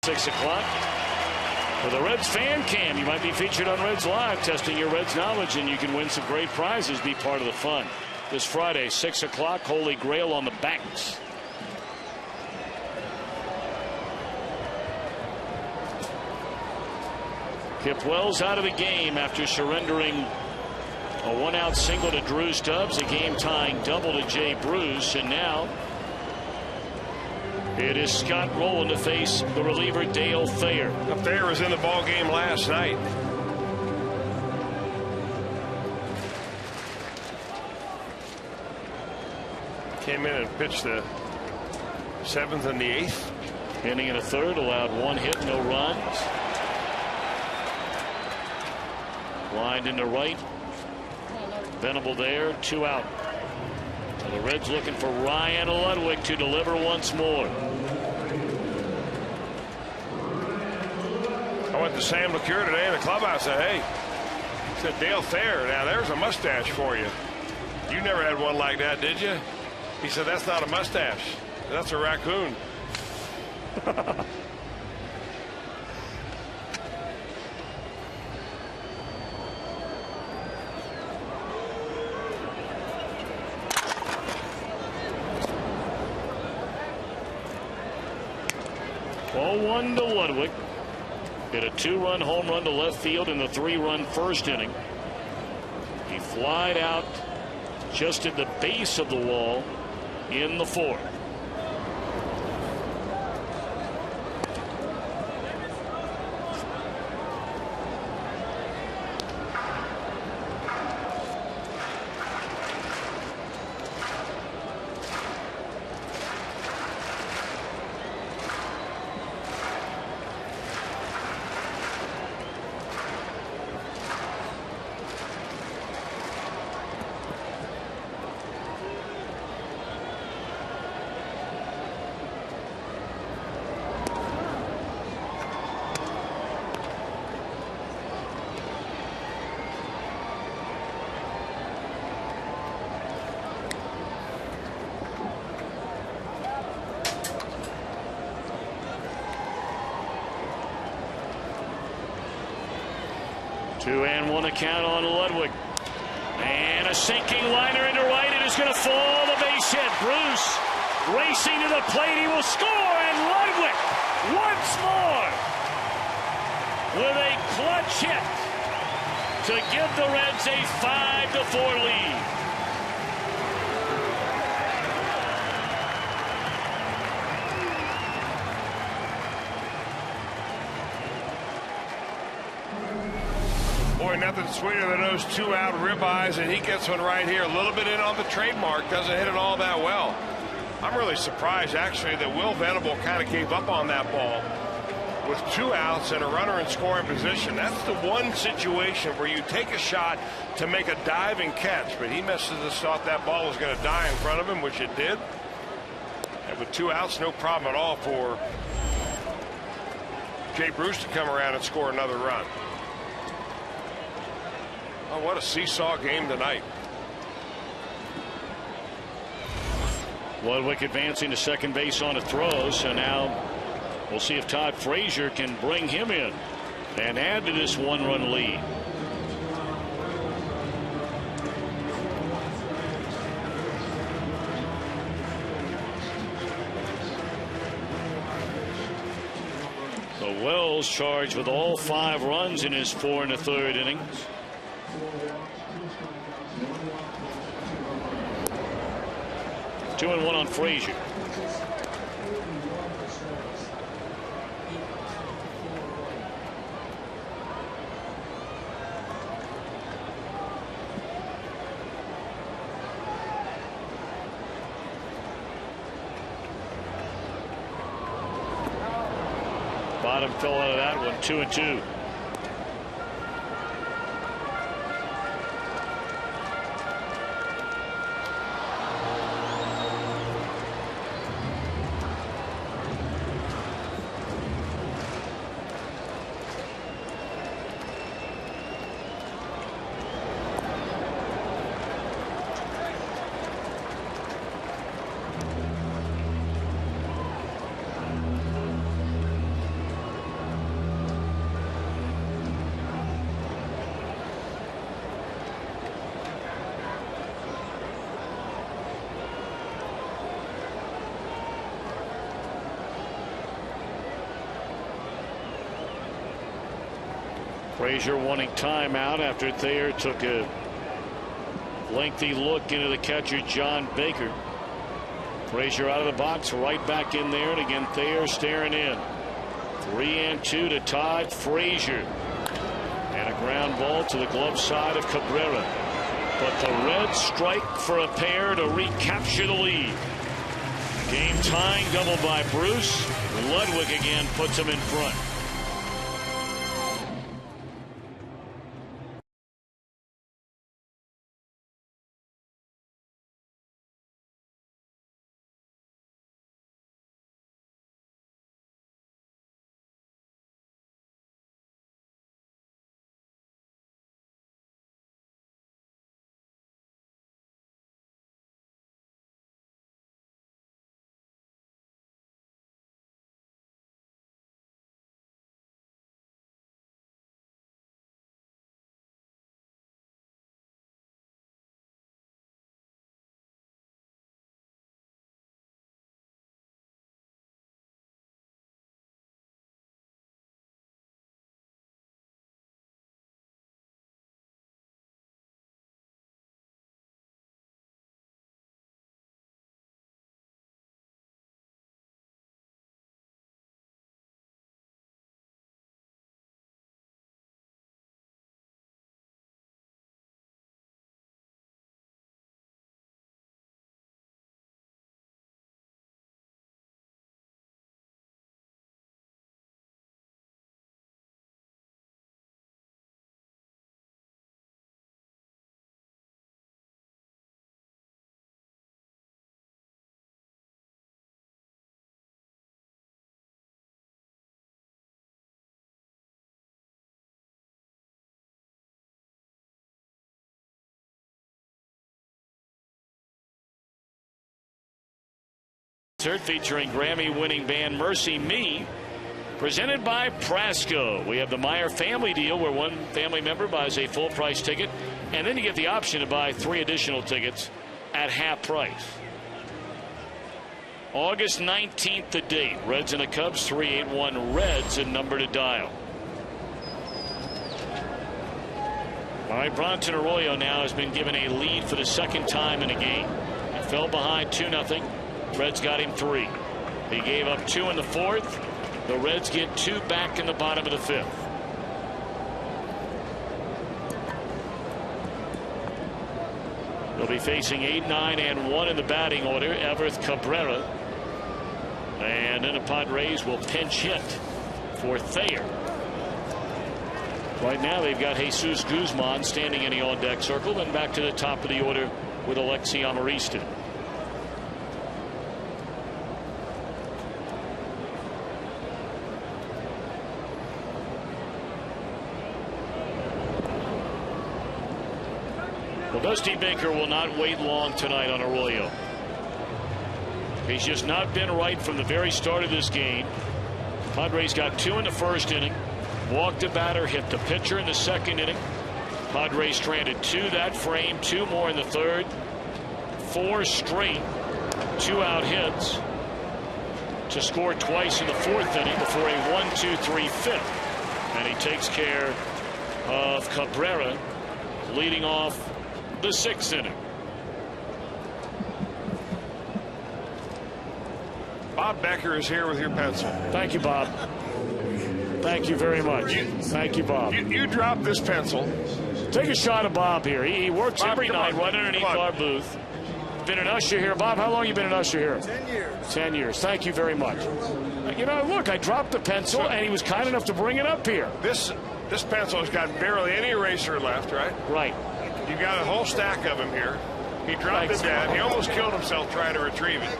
Six o'clock for the Reds fan cam. You might be featured on Reds Live, testing your Reds knowledge, and you can win some great prizes. Be part of the fun. This Friday, 6 o'clock, Holy Grail on the banks. Kip Wells out of the game after surrendering a one-out single to Drew Stubbs, a game-tying double to Jay Bruce, and now it is Scott Rowland to face the reliever Dale Thayer. Thayer was in the ball game last night. Came in and pitched the 7th and the 8th. Inning and a third, allowed 1 hit, no runs. Lined into right. Venable there, 2 out. The Reds looking for Ryan Ludwig to deliver once more. I went to Sam LeCure today in the clubhouse. I said, hey, said Dale Thayer, now there's a mustache for you. You never had one like that, did you? He said, that's not a mustache. That's a raccoon. Ball 1 to Ludwig. Hit a 2-run home run to left field in the 3-run first inning. He flied out just at the base of the wall in the 4th. Two and one account on Ludwig. And a sinking liner into right. It is going to fall. The base hit. Bruce racing to the plate. He will score. And Ludwig once more with a clutch hit to give the Reds a 5-4 lead. Boy, Boy, nothing sweeter than those 2-out ribeyes, and he gets one right here. A little bit in on the trademark, doesn't hit it all that well. I'm really surprised, actually, that Will Venable kind of gave up on that ball with 2 outs and a runner in scoring position. That's the one situation where you take a shot to make a diving catch, but he must have just thought that ball was going to die in front of him, which it did. And with 2 outs, no problem at all for Jay Bruce to come around and score another run. Oh, what a seesaw game tonight. Ludwig advancing to second base on a throw, so now we'll see if Todd Frazier can bring him in and add to this 1-run lead. So Wells charged with all 5 runs in his 4 1/3 innings. Two and 1 on Frazier. Bottom fell out of that one, 2 and 2. Frazier wanting timeout after Thayer took a lengthy look into the catcher John Baker. Frazier out of the box, right back in there, and again Thayer staring in. 3 and 2 to Todd Frazier, and a ground ball to the glove side of Cabrera. But the Reds strike for a pair to recapture the lead. Game tying double by Bruce. Ludwig again puts him in front. Featuring Grammy-winning band Mercy Me, presented by Prasco. We have the Meyer family deal where one family member buys a full price ticket, and then you get the option to buy 3 additional tickets at half price. August 19th the date. Reds and the Cubs, 381 Reds, a number to dial. All right, Bronson Arroyo now has been given a lead for the 2nd time in a game. He fell behind 2-0. Reds got him 3. He gave up 2 in the 4th. The Reds get 2 back in the bottom of the 5th. They'll be facing 8, 9, and 1 in the batting order. Everth Cabrera. And then the Padres will pinch hit for Thayer. Right now they've got Jesus Guzman standing in the on-deck circle. Then back to the top of the order with Alexi Amarista. Well, Dusty Baker will not wait long tonight on Arroyo. He's just not been right from the very start of this game. Padres got 2 in the first inning. Walked a batter, hit the pitcher in the second inning. Padres stranded 2 that frame, 2 more in the third. 4 straight 2-out hits to score twice in the fourth inning before a 1-2-3 fifth. And he takes care of Cabrera, leading off the 6th inning. Bob Becker is here with your pencil. Thank you, Bob. Thank you very much. Thank you, Bob. You dropped this pencil. Take a shot of Bob here. He works Bob, every night right underneath our booth. Been an usher here. Bob, how long you been an usher here? 10 years. 10 years. Thank you very much. You know, look, I dropped the pencil, and he was kind enough to bring it up here. This pencil has got barely any eraser left, right? Right. You got a whole stack of them here. He dropped it down. He almost killed himself trying to retrieve it.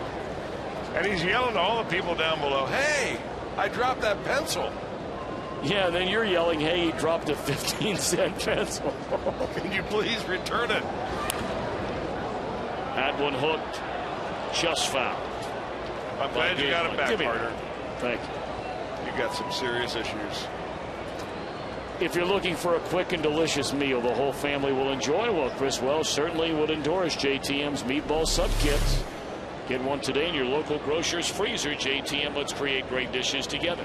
And he's yelling to all the people down below, "Hey, I dropped that pencil." Yeah, then you're yelling, "Hey, he dropped a 15-cent pencil." Can you please return it? Had one hooked, just foul. I'm glad you got it back, partner. Thank you. You got some serious issues. If you're looking for a quick and delicious meal the whole family will enjoy, well, Chris Wells certainly would endorse JTM's meatball sub kits. Get one today in your local grocer's freezer. JTM, let's create great dishes together.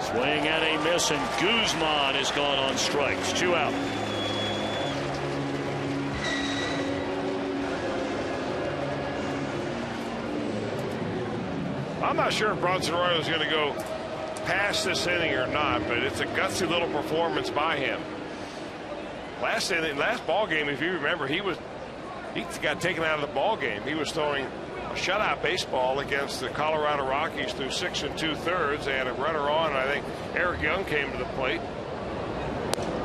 Swing and a miss, and Guzman is gone on strikes. 2 out. I'm not sure if Bronson Arroyo is going to go past this inning or not, but it's a gutsy little performance by him. Last ball game, if you remember, he got taken out of the ball game. He was throwing a shutout baseball against the Colorado Rockies through 6 2/3. They had a runner on, and I think Eric Young came to the plate.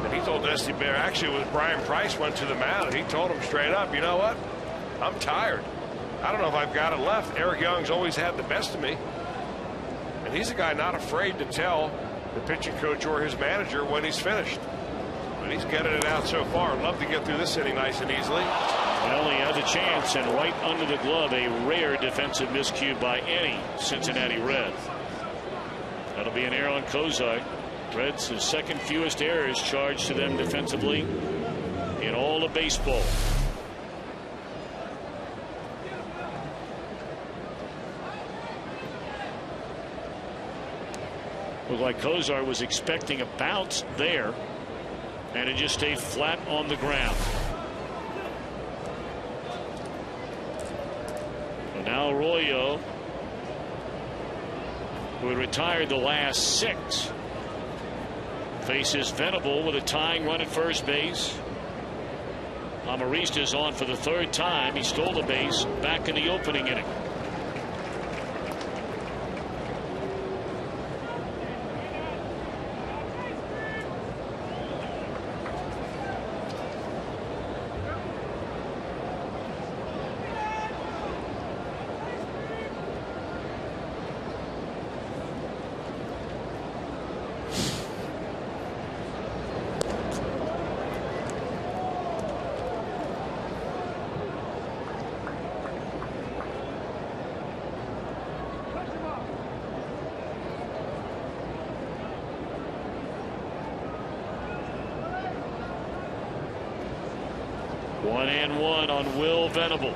And he told Dusty Baker, actually it was Brian Price went to the mound, and he told him straight up, "You know what? I'm tired. I don't know if I've got it left." Eric Young's always had the best of me. And he's a guy not afraid to tell the pitching coach or his manager when he's finished. But he's getting it out so far. I'd love to get through this inning nice and easily. Well, he has a chance, and right under the glove, a rare defensive miscue by any Cincinnati Red. That'll be an error on Kozar. Reds' his second fewest errors charged to them defensively in all of baseball. Looked like Kozar was expecting a bounce there, and it just stayed flat on the ground. So now Arroyo, who had retired the last 6, faces Venable with a tying run at first base. Amarista's on for the 3rd time. He stole a base back in the opening inning. One and one on Will Venable.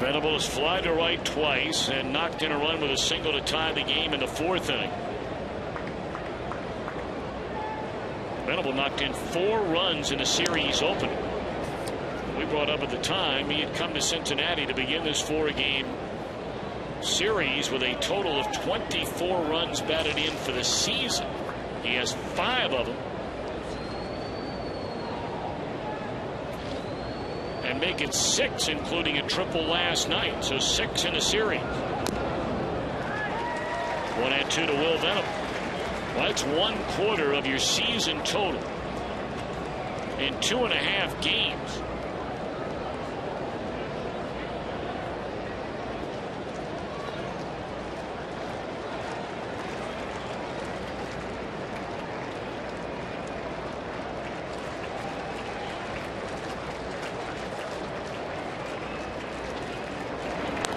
Venables fly to right twice and knocked in a run with a single to tie the game in the 4th inning. Venable knocked in 4 runs in a series opener. We brought up at the time he had come to Cincinnati to begin this 4-game series with a total of 24 runs batted in for the season. He has 5 of them. And make it 6, including a triple last night. So 6 in a series. 1-2 to Will Venable. Well, that's 1/4 of your season total in 2.5 games.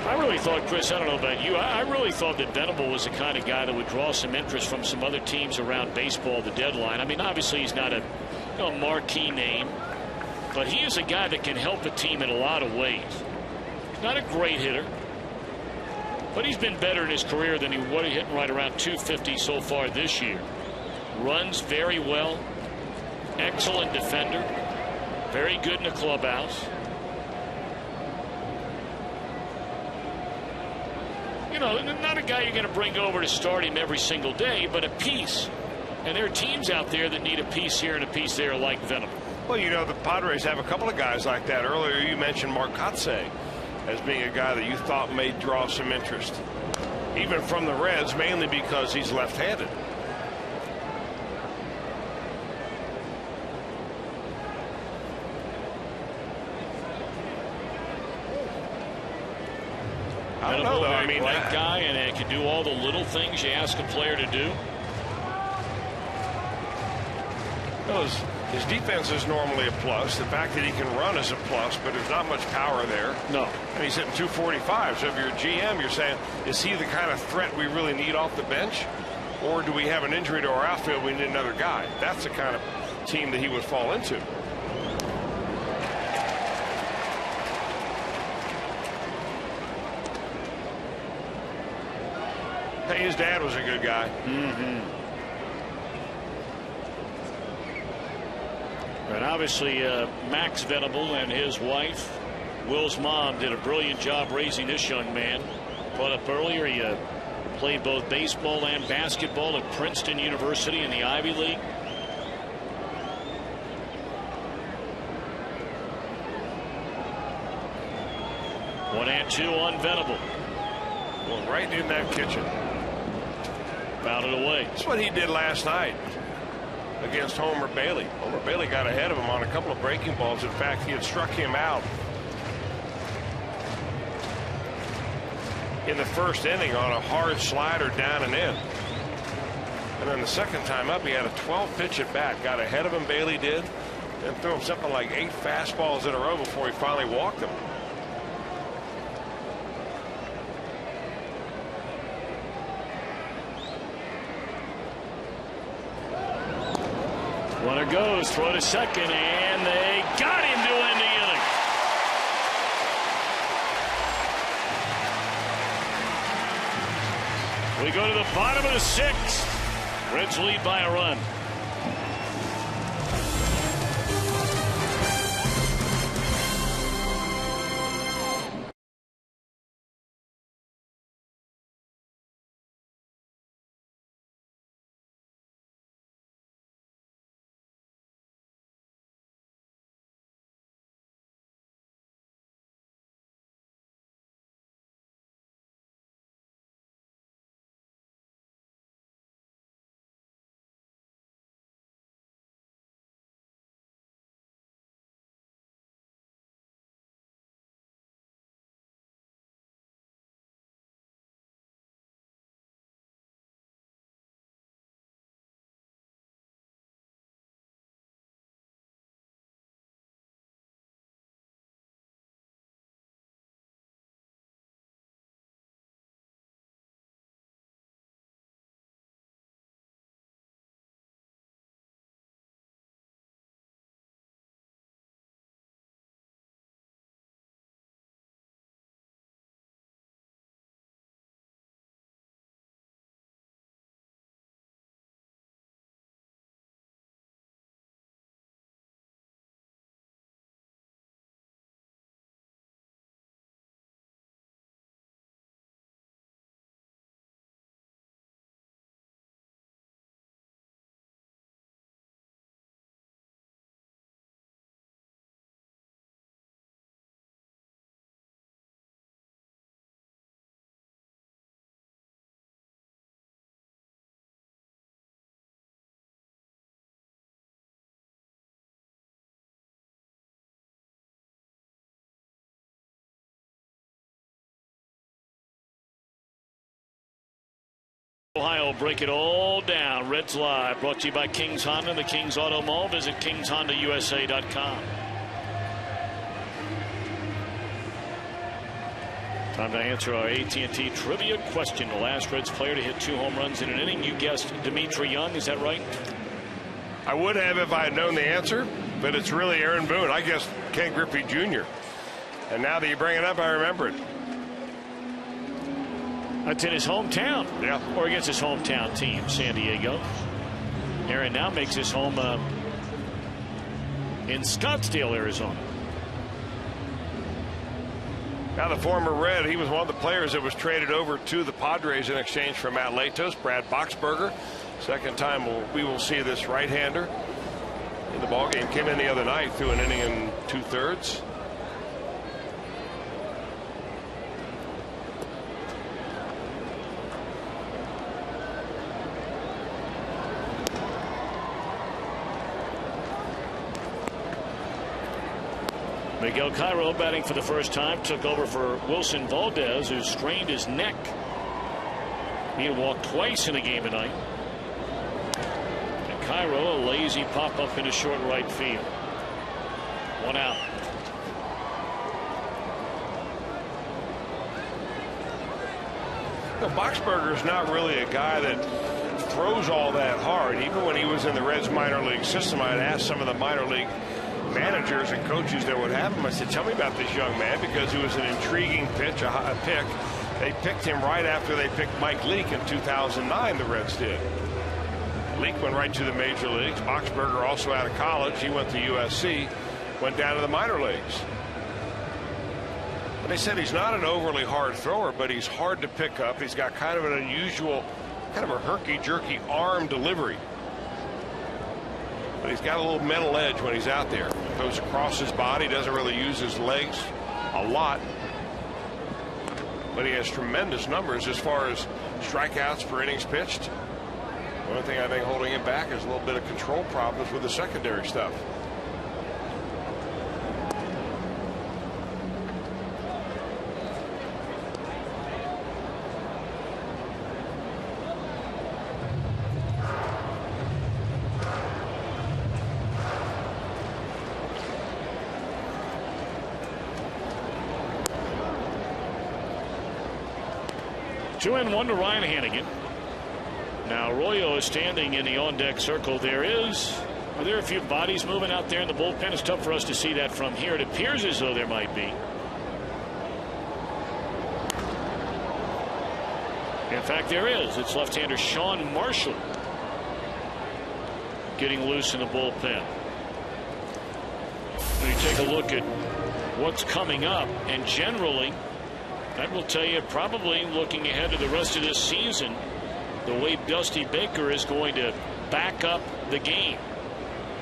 I really thought, Chris, I don't know about you, I really thought that Venable was the kind of guy that would draw some interest from some other teams around baseball at the deadline. I mean, obviously he's not a marquee name, but he is a guy that can help a team in a lot of ways. He's not a great hitter, but he's been better in his career than he was hitting right around 250 so far this year. Runs very well, excellent defender, very good in the clubhouse. You know, not a guy you're going to bring over to start him every single day, but a piece. And there are teams out there that need a piece here and a piece there like Venable. Well, you know, the Padres have a couple of guys like that. Earlier you mentioned Marcotte as being a guy that you thought may draw some interest, even from the Reds, mainly because he's left-handed. I don't know, though. I mean, right guy, and can do all the little things you ask a player to do. His defense is normally a plus. The fact that he can run is a plus, but there's not much power there. No. And he's hitting 245. So if you're a GM, you're saying, is he the kind of threat we really need off the bench? Or do we have an injury to our outfield? We need another guy. That's the kind of team that he would fall into. Hey, his dad was a good guy. And obviously Max Venable and his wife, Will's mom, did a brilliant job raising this young man. Brought up earlier, he played both baseball and basketball at Princeton University in the Ivy League. One and two on Venable. Well, right in that kitchen. Fouled it away. That's what he did last night against Homer Bailey. Homer Bailey got ahead of him on a couple of breaking balls. In fact, he had struck him out in the first inning on a hard slider down and in. And then the second time up, he had a 12-pitch at bat. Got ahead of him, Bailey did, and threw him something like 8 fastballs in a row before he finally walked him. Runner goes, throw to second, and they got him to end the inning. We go to the bottom of the 6th. Reds lead by a run. Ohio break it all down. Reds Live brought to you by King's Honda and the King's Auto Mall. Visit King'sHondaUSA.com. Time to answer our AT&T trivia question. The last Reds player to hit 2 home runs in an inning. You guessed Dimitri Young. Is that right? I would have if I had known the answer, but it's really Aaron Boone. I guessed Ken Griffey Jr. And now that you bring it up, I remember it. That's in his hometown. Yeah. Or against his hometown team, San Diego. Aaron now makes his home in Scottsdale, Arizona. Now the former Red, he was one of the players that was traded over to the Padres in exchange for Matt Latos. Brad Boxberger, second time we will see this right-hander in the ballgame. Came in the other night, threw an inning in 2/3. Miguel Cairo batting for the first time, took over for Wilson Valdez, who strained his neck. He walked twice in the game tonight. And Cairo, a lazy pop up into short right field. 1 out. Boxberger is not really a guy that throws all that hard. Even when he was in the Reds minor league system, I'd asked some of the minor league managers and coaches that would have him. I said, tell me about this young man, because he was an intriguing pitch, a pick. They picked him right after they picked Mike Leake in 2009, the Reds did. Leake went right to the major leagues. Boxberger also out of college. He went to USC, went down to the minor leagues. And they said he's not an overly hard thrower, but he's hard to pick up. He's got kind of an unusual, kind of a herky-jerky arm delivery. But he's got a little mental edge when he's out there. Goes across his body, doesn't really use his legs a lot. But he has tremendous numbers as far as strikeouts per innings pitched. The only thing I think holding him back is a little bit of control problems with the secondary stuff. Two and one to Ryan Hannigan. Now Arroyo is standing in the on-deck circle. Are there a few bodies moving out there in the bullpen? It's tough for us to see that from here. It appears as though there might be. In fact, there is. It's left-hander Sean Marshall getting loose in the bullpen. When you take a look at what's coming up, and generally, that will tell you, probably looking ahead to the rest of this season, the way Dusty Baker is going to back up the game.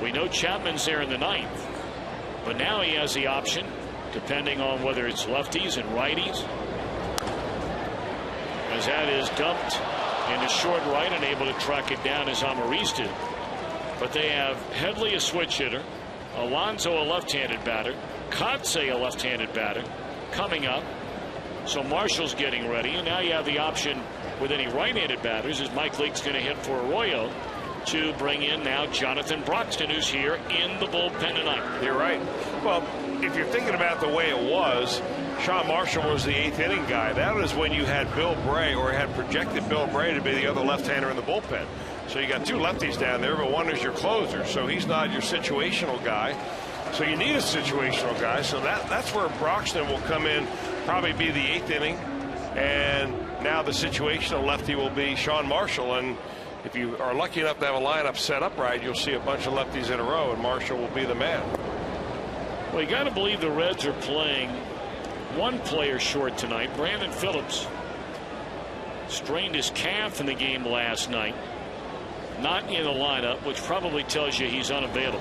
We know Chapman's there in the 9th, but now he has the option, depending on whether it's lefties and righties. As that is dumped into short right, and able to track it down as Amarista. But they have Headley, a switch hitter, Alonso, a left-handed batter, Kotze, a left-handed batter, coming up. So Marshall's getting ready, and now you have the option with any right-handed batters, as Mike Leake's going to hit for Arroyo, to bring in now Jonathan Broxton, who's here in the bullpen tonight. You're right. Well, if you're thinking about the way it was, Sean Marshall was the 8th inning guy. That was when you had Bill Bray, or had projected Bill Bray to be the other left-hander in the bullpen. So you got 2 lefties down there, but one is your closer, so he's not your situational guy. So you need a situational guy. So that's where Broxton will come in, probably be the 8th inning. And now the situational lefty will be Sean Marshall. And if you are lucky enough to have a lineup set up right, you'll see a bunch of lefties in a row, and Marshall will be the man. Well, you got to believe the Reds are playing one player short tonight. Brandon Phillips strained his calf in the game last night. Not in the lineup, which probably tells you he's unavailable.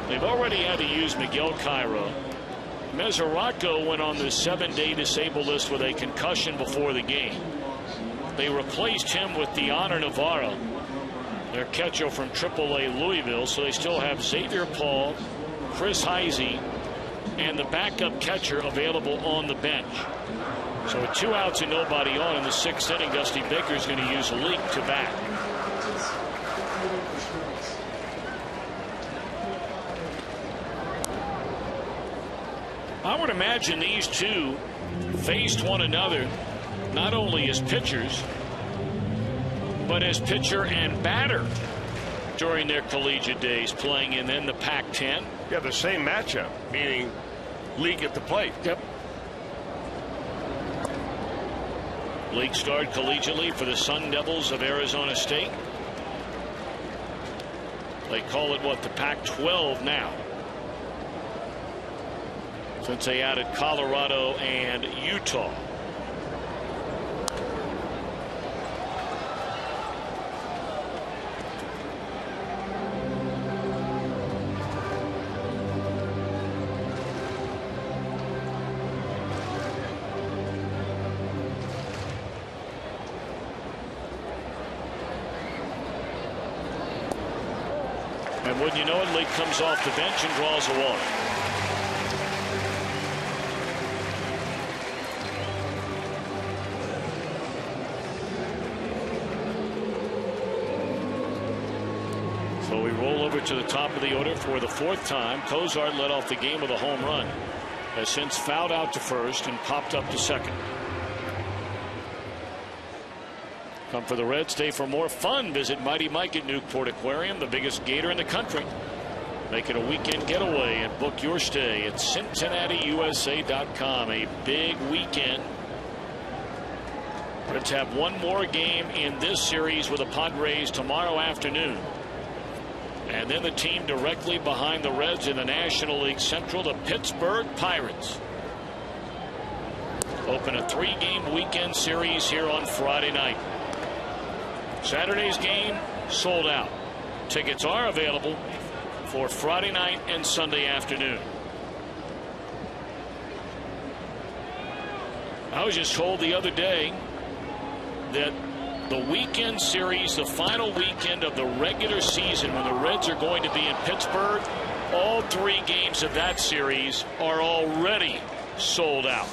They've already had to use Miguel Cairo. Mesoraco went on the 7-day disabled list with a concussion before the game. They replaced him with Deoner Navarro, their catcher from AAA Louisville. So they still have Xavier Paul, Chris Heisey, and the backup catcher available on the bench. So with 2 outs and nobody on in the 6th inning, Dusty Baker's going to use Leake to bat. I would imagine these two faced one another not only as pitchers, but as pitcher and batter during their collegiate days playing in the Pac-10. Yeah, the same matchup, meaning Leake at the plate. Yep. Leake starred collegiately for the Sun Devils of Arizona State. They call it, what, the Pac-12 now, since they added Colorado and Utah. And wouldn't you know it, Leake comes off the bench and draws a walk. So we roll over to the top of the order for the 4th time. Cozart led off the game with a home run. Has since fouled out to first and popped up to second. Come for the Reds Day for more fun. Visit Mighty Mike at Newport Aquarium, the biggest gator in the country. Make it a weekend getaway and book your stay at CincinnatiUSA.com. A big weekend. Reds have one more game in this series with the Padres tomorrow afternoon. And then the team directly behind the Reds in the National League Central, the Pittsburgh Pirates, open a 3-game weekend series here on Friday night. Saturday's game sold out. Tickets are available for Friday night and Sunday afternoon. I was just told the other day that the weekend series, the final weekend of the regular season, when the Reds are going to be in Pittsburgh, all 3 games of that series are already sold out.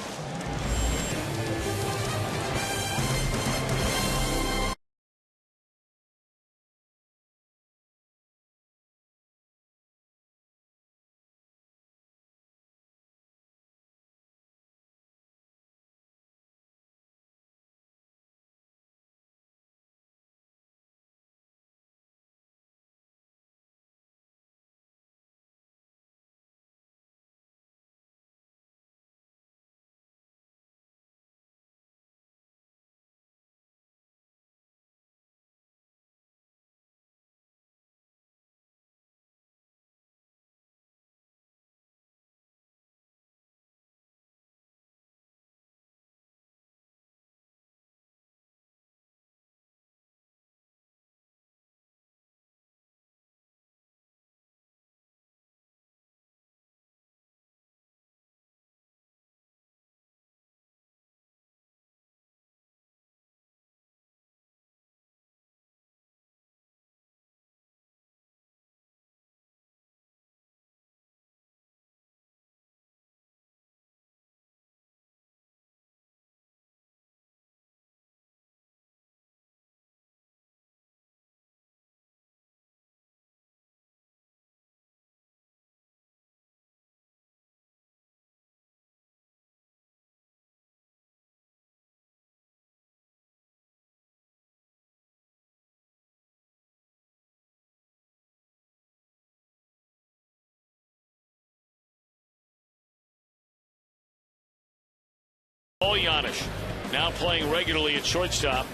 Giannis now playing regularly at shortstop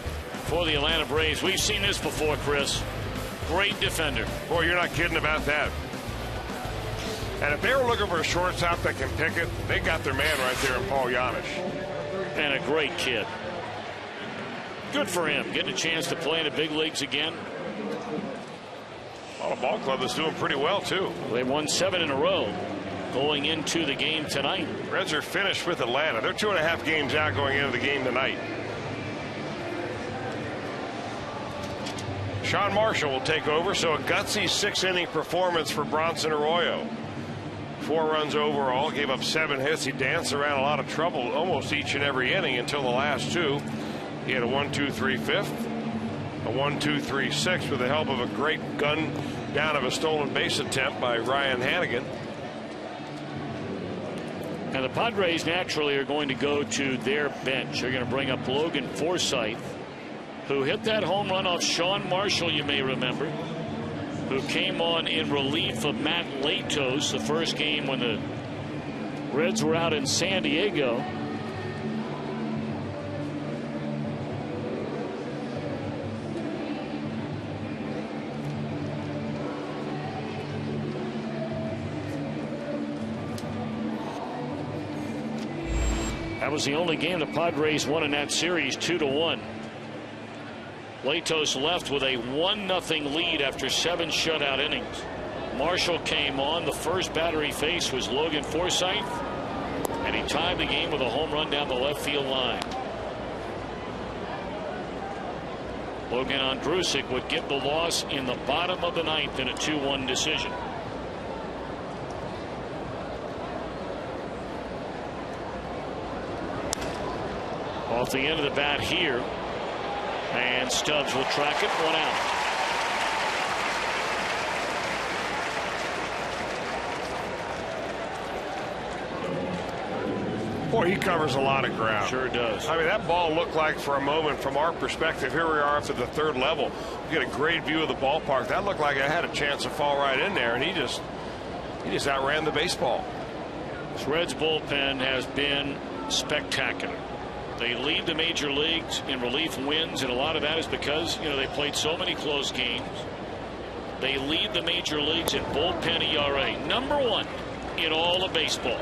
for the Atlanta Braves. We've seen this before, Chris. Great defender. Boy, you're not kidding about that. And if they were looking for a shortstop that can pick it, they got their man right there in Paul Giannis. And a great kid. Good for him, getting a chance to play in the big leagues again. Well, the ball club is doing pretty well, too. They won 7 in a row going into the game tonight. Reds are finished with Atlanta. They're 2.5 games out going into the game tonight. Sean Marshall will take over, so a gutsy 6-inning performance for Bronson Arroyo. 4 runs overall, gave up 7 hits. He danced around a lot of trouble almost each and every inning until the last 2. He had a 1-2-3 fifth, a 1-2-3 sixth with the help of a great gun down of a stolen base attempt by Ryan Hannigan. And the Padres naturally are going to go to their bench. They're going to bring up Logan Forsythe, who hit that home run off Sean Marshall, you may remember, who came on in relief of Matt Latos the first game when the Reds were out in San Diego. That was the only game the Padres won in that series, 2-1. Latos left with a 1-0 lead after 7 shutout innings. Marshall came on. The first batter he faced was Logan Forsythe, and he tied the game with a home run down the left field line. Logan Ondrusek would get the loss in the bottom of the 9th in a 2-1 decision. Off the end of the bat here, and Stubbs will track it. 1 out. Boy, he covers a lot of ground. Sure does. I mean, that ball looked like, for a moment, from our perspective, here we are up at the 3rd level. We get a great view of the ballpark. That looked like it had a chance to fall right in there, and he just outran the baseball. This Reds bullpen has been spectacular. They lead the major leagues in relief wins, and a lot of that is because, they played so many close games. They lead the major leagues in bullpen ERA, #1 in all of baseball,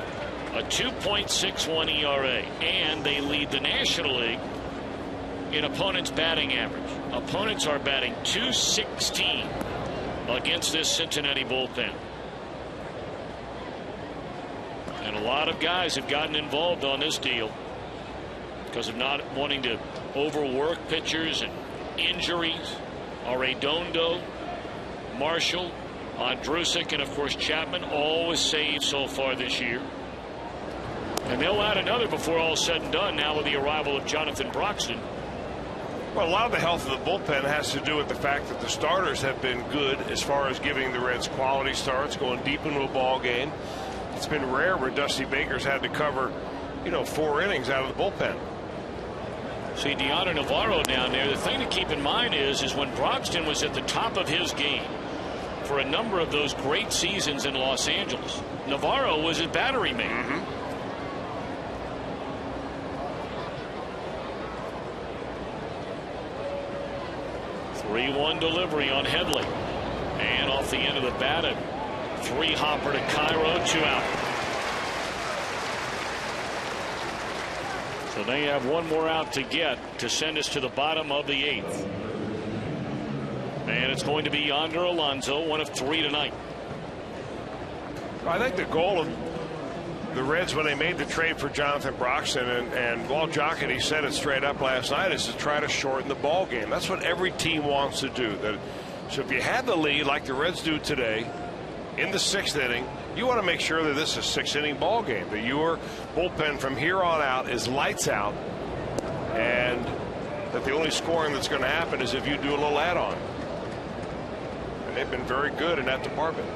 a 2.61 ERA, and they lead the National League in opponents' batting average. Opponents are batting .216 against this Cincinnati bullpen. And a lot of guys have gotten involved on this deal because of not wanting to overwork pitchers and injuries. Arredondo, Marshall, Ondrusek, and of course Chapman, all with saves so far this year. And they'll add another before all said and done now with the arrival of Jonathan Broxton. Well, a lot of the health of the bullpen has to do with the fact that the starters have been good as far as giving the Reds quality starts, going deep into a ball game. It's been rare where Dusty Baker's had to cover, 4 innings out of the bullpen. See Deontay Navarro down there. The thing to keep in mind is when Broxton was at the top of his game for a number of those great seasons in Los Angeles, Navarro was his battery man. 3-1 delivery on Headley, and off the end of the bat, a 3-hopper to Cairo, 2 out. So they have 1 more out to get to send us to the bottom of the 8th. And it's going to be Yonder Alonso, 1 of 3 tonight. I think the goal of the Reds when they made the trade for Jonathan Broxton, and Walt Jocketty said it straight up last night, is to try to shorten the ball game. That's what every team wants to do. So if you had the lead like the Reds do today in the 6th inning, you want to make sure that this is a 6-inning ball game, that your bullpen from here on out is lights out, and that the only scoring that's going to happen is if you do a little add-on. And they've been very good in that department.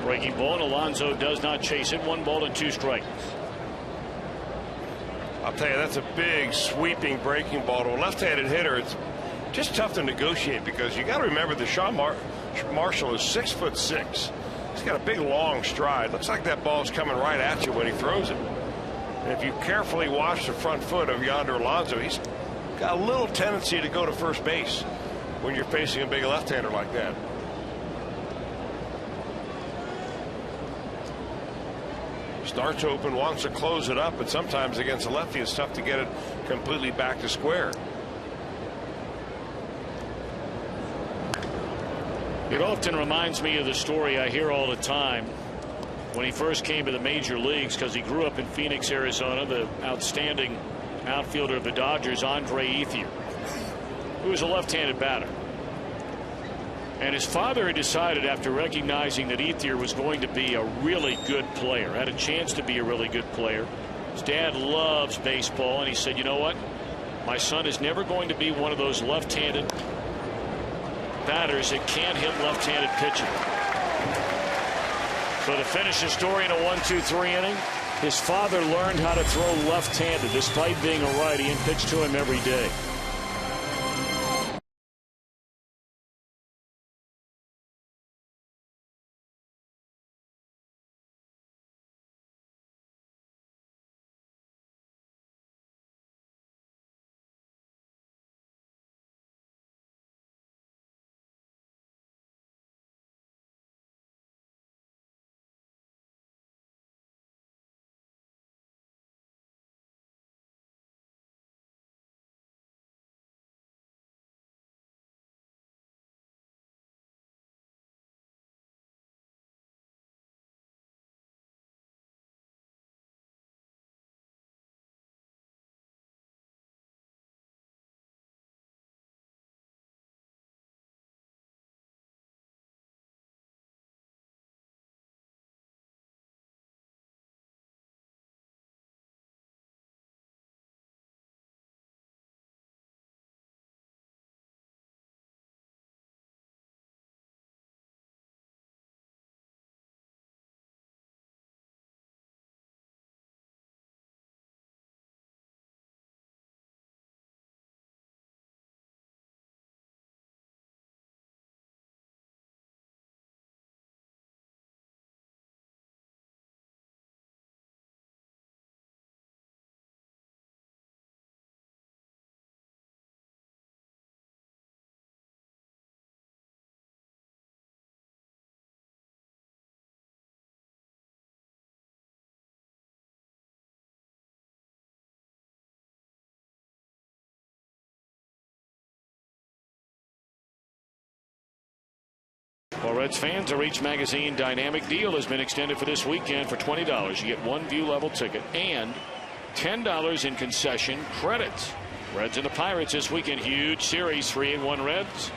Breaking ball, and Alonso does not chase it. 1 ball and 2 strikes. I'll tell you, that's a big sweeping breaking ball to a left-handed hitter. It's just tough to negotiate because you got to remember that Sean Marshall is 6'6". He's got a big long stride. Looks like that ball's coming right at you when he throws it. And if you carefully watch the front foot of Yonder Alonso, he's got a little tendency to go to first base when you're facing a big left-hander like that. Starts open, wants to close it up, but sometimes against a lefty it's tough to get it completely back to square. It often reminds me of the story I hear all the time when he first came to the major leagues, because he grew up in Phoenix, Arizona. The outstanding outfielder of the Dodgers, Andre Ethier, who was a left-handed batter. And his father had decided, after recognizing that Ethier was going to be a really good player, had a chance to be a really good player. His dad loves baseball, and he said, you know what? My son is never going to be one of those left-handed batters that can't hit left-handed pitching. So to finish his story in a 1-2-3 inning, his father learned how to throw left-handed despite being a righty and pitched to him every day. Well, Reds fans, a Reach Magazine dynamic deal has been extended for this weekend for $20. You get one view level ticket and $10 in concession credits. Reds and the Pirates this weekend. Huge series, 3-1 Reds.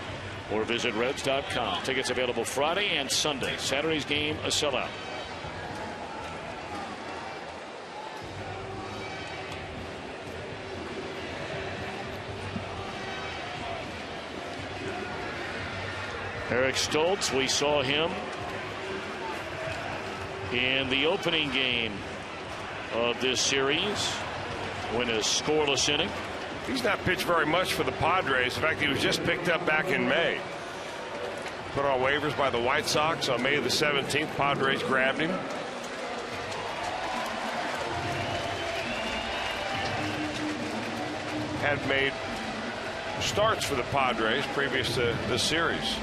Or visit Reds.com. Tickets available Friday and Sunday. Saturday's game a sellout. Eric Stoltz, we saw him in the opening game of this series, win a scoreless inning. He's not pitched very much for the Padres. In fact, he was just picked up back in May. Put on waivers by the White Sox on May the 17th. Padres grabbed him. Had made starts for the Padres previous to this series.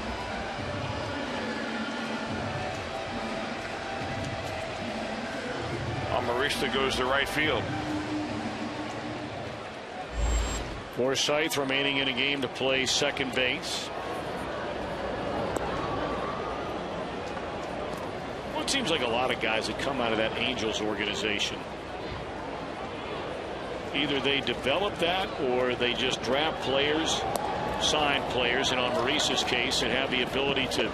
Marista goes to right field. Forsythe remaining in a game to play second base. Well, it seems like a lot of guys that come out of that Angels organization, either they develop that or they just draft players, sign players, and on Maurice's case, and have the ability to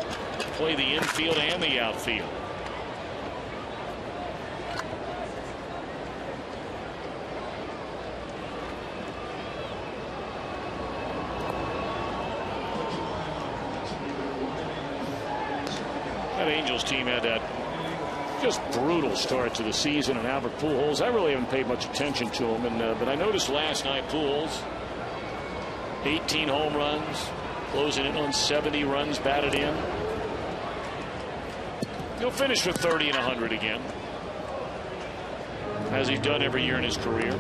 play the infield and the outfield. Angels team had that just brutal start to the season, and Albert Pujols, I really haven't paid much attention to him, but I noticed last night Pujols 18 home runs, closing in on 70 runs batted in. He'll finish with 30 and 100 again, as he's done every year in his career.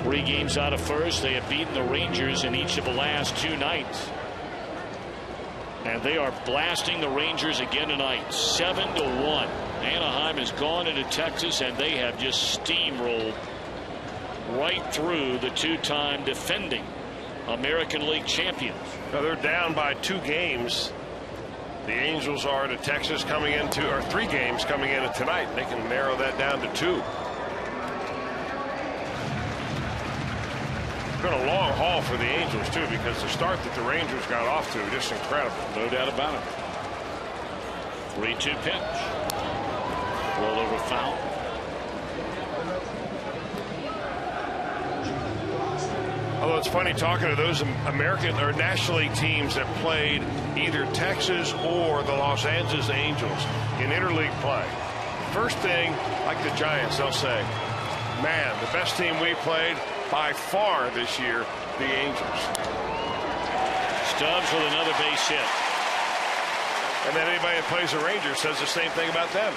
3 games out of first. They have beaten the Rangers in each of the last 2 nights. And they are blasting the Rangers again tonight, 7-1. Anaheim has gone into Texas, and they have just steamrolled right through the 2-time defending American League champions. Now they're down by 2 games. The Angels are to Texas coming into, or 3 games coming into tonight. They can narrow that down to 2. It's been a long haul for the Angels too, because the start that the Rangers got off to, just incredible. No doubt about it. 3-2 pitch. Roll over foul. Although it's funny talking to those American or National League teams that played either Texas or the Los Angeles Angels in interleague play. First thing, like the Giants, they'll say, man, the best team we played by far this year, the Angels. Stubbs with another base hit. And then anybody that plays the Rangers says the same thing about them.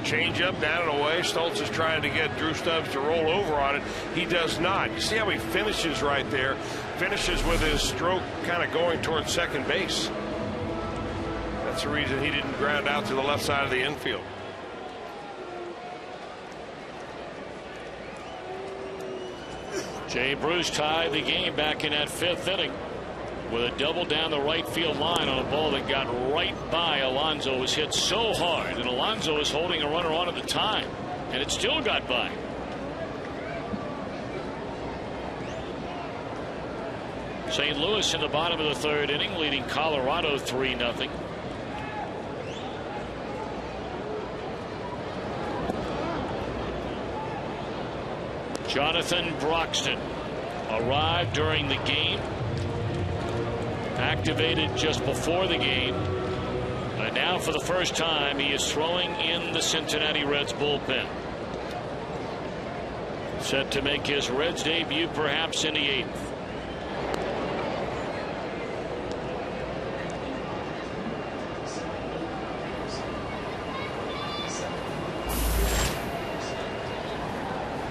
Change up, down and away. Stoltz is trying to get Drew Stubbs to roll over on it. He does not. You see how he finishes right there? Finishes with his stroke kind of going towards second base. That's the reason he didn't ground out to the left side of the infield. Jay Bruce tied the game back in that 5th inning with a double down the right field line on a ball that got right by Alonso. It was hit so hard, and Alonso was holding a runner on at the time, and it still got by. St. Louis in the bottom of the 3rd inning, leading Colorado 3-0. Jonathan Broxton arrived during the game. Activated just before the game, and now for the first time he is throwing in the Cincinnati Reds bullpen. Set to make his Reds debut perhaps in the 8th.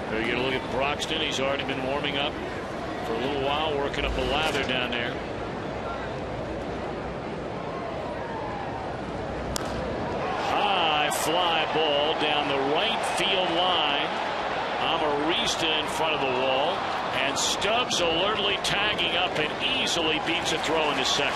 There you get a look at Broxton. He's already been warming up for a little while, working up a lather down there. Fly ball down the right field line. Amarista in front of the wall, and Stubbs alertly tagging up and easily beats a throw into second.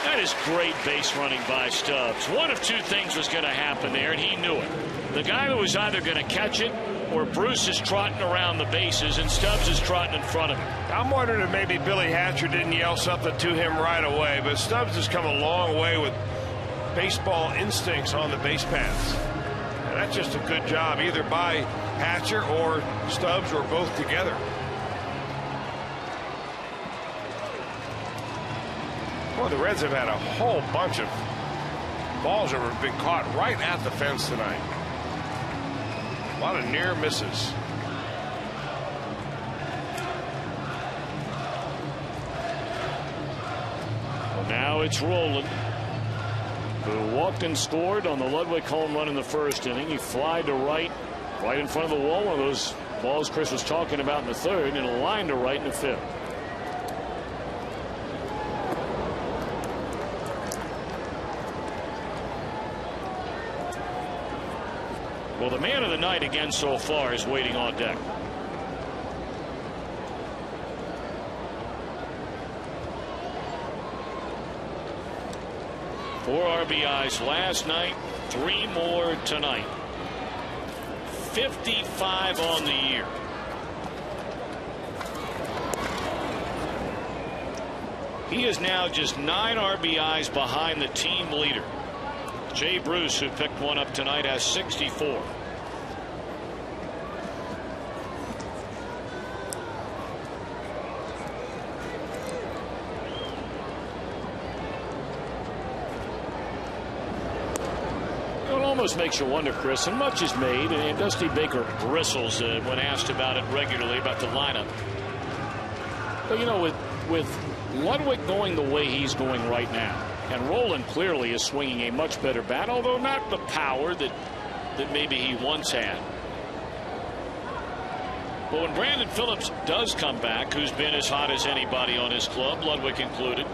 That is great base running by Stubbs. One of 2 things was going to happen there, and he knew it. The guy that was either going to catch it, or Bruce is trotting around the bases and Stubbs is trotting in front of him. I'm wondering if maybe Billy Hatcher didn't yell something to him right away, but Stubbs has come a long way with baseball instincts on the base paths. And that's just a good job either by Hatcher or Stubbs or both together. Boy, the Reds have had a whole bunch of balls that have been caught right at the fence tonight. A lot of near misses. Well, now it's rolling. Who walked and scored on the Ludwig home run in the 1st inning. He flied to right in front of the wall. One of those balls Chris was talking about in the 3rd, and a line to right in the 5th. Well, the man of the night again so far is waiting on deck. Four RBIs last night, 3 more tonight. 55 on the year. He is now just 9 RBIs behind the team leader. Jay Bruce, who picked one up tonight, has 64. It almost makes you wonder, Chris, and much is made, and Dusty Baker bristles when asked about it regularly, about the lineup. But, you know, with Ludwig going the way he's going right now, and Roland clearly is swinging a much better bat, although not the power that maybe he once had. But when Brandon Phillips does come back, who's been as hot as anybody on his club, Ludwig included,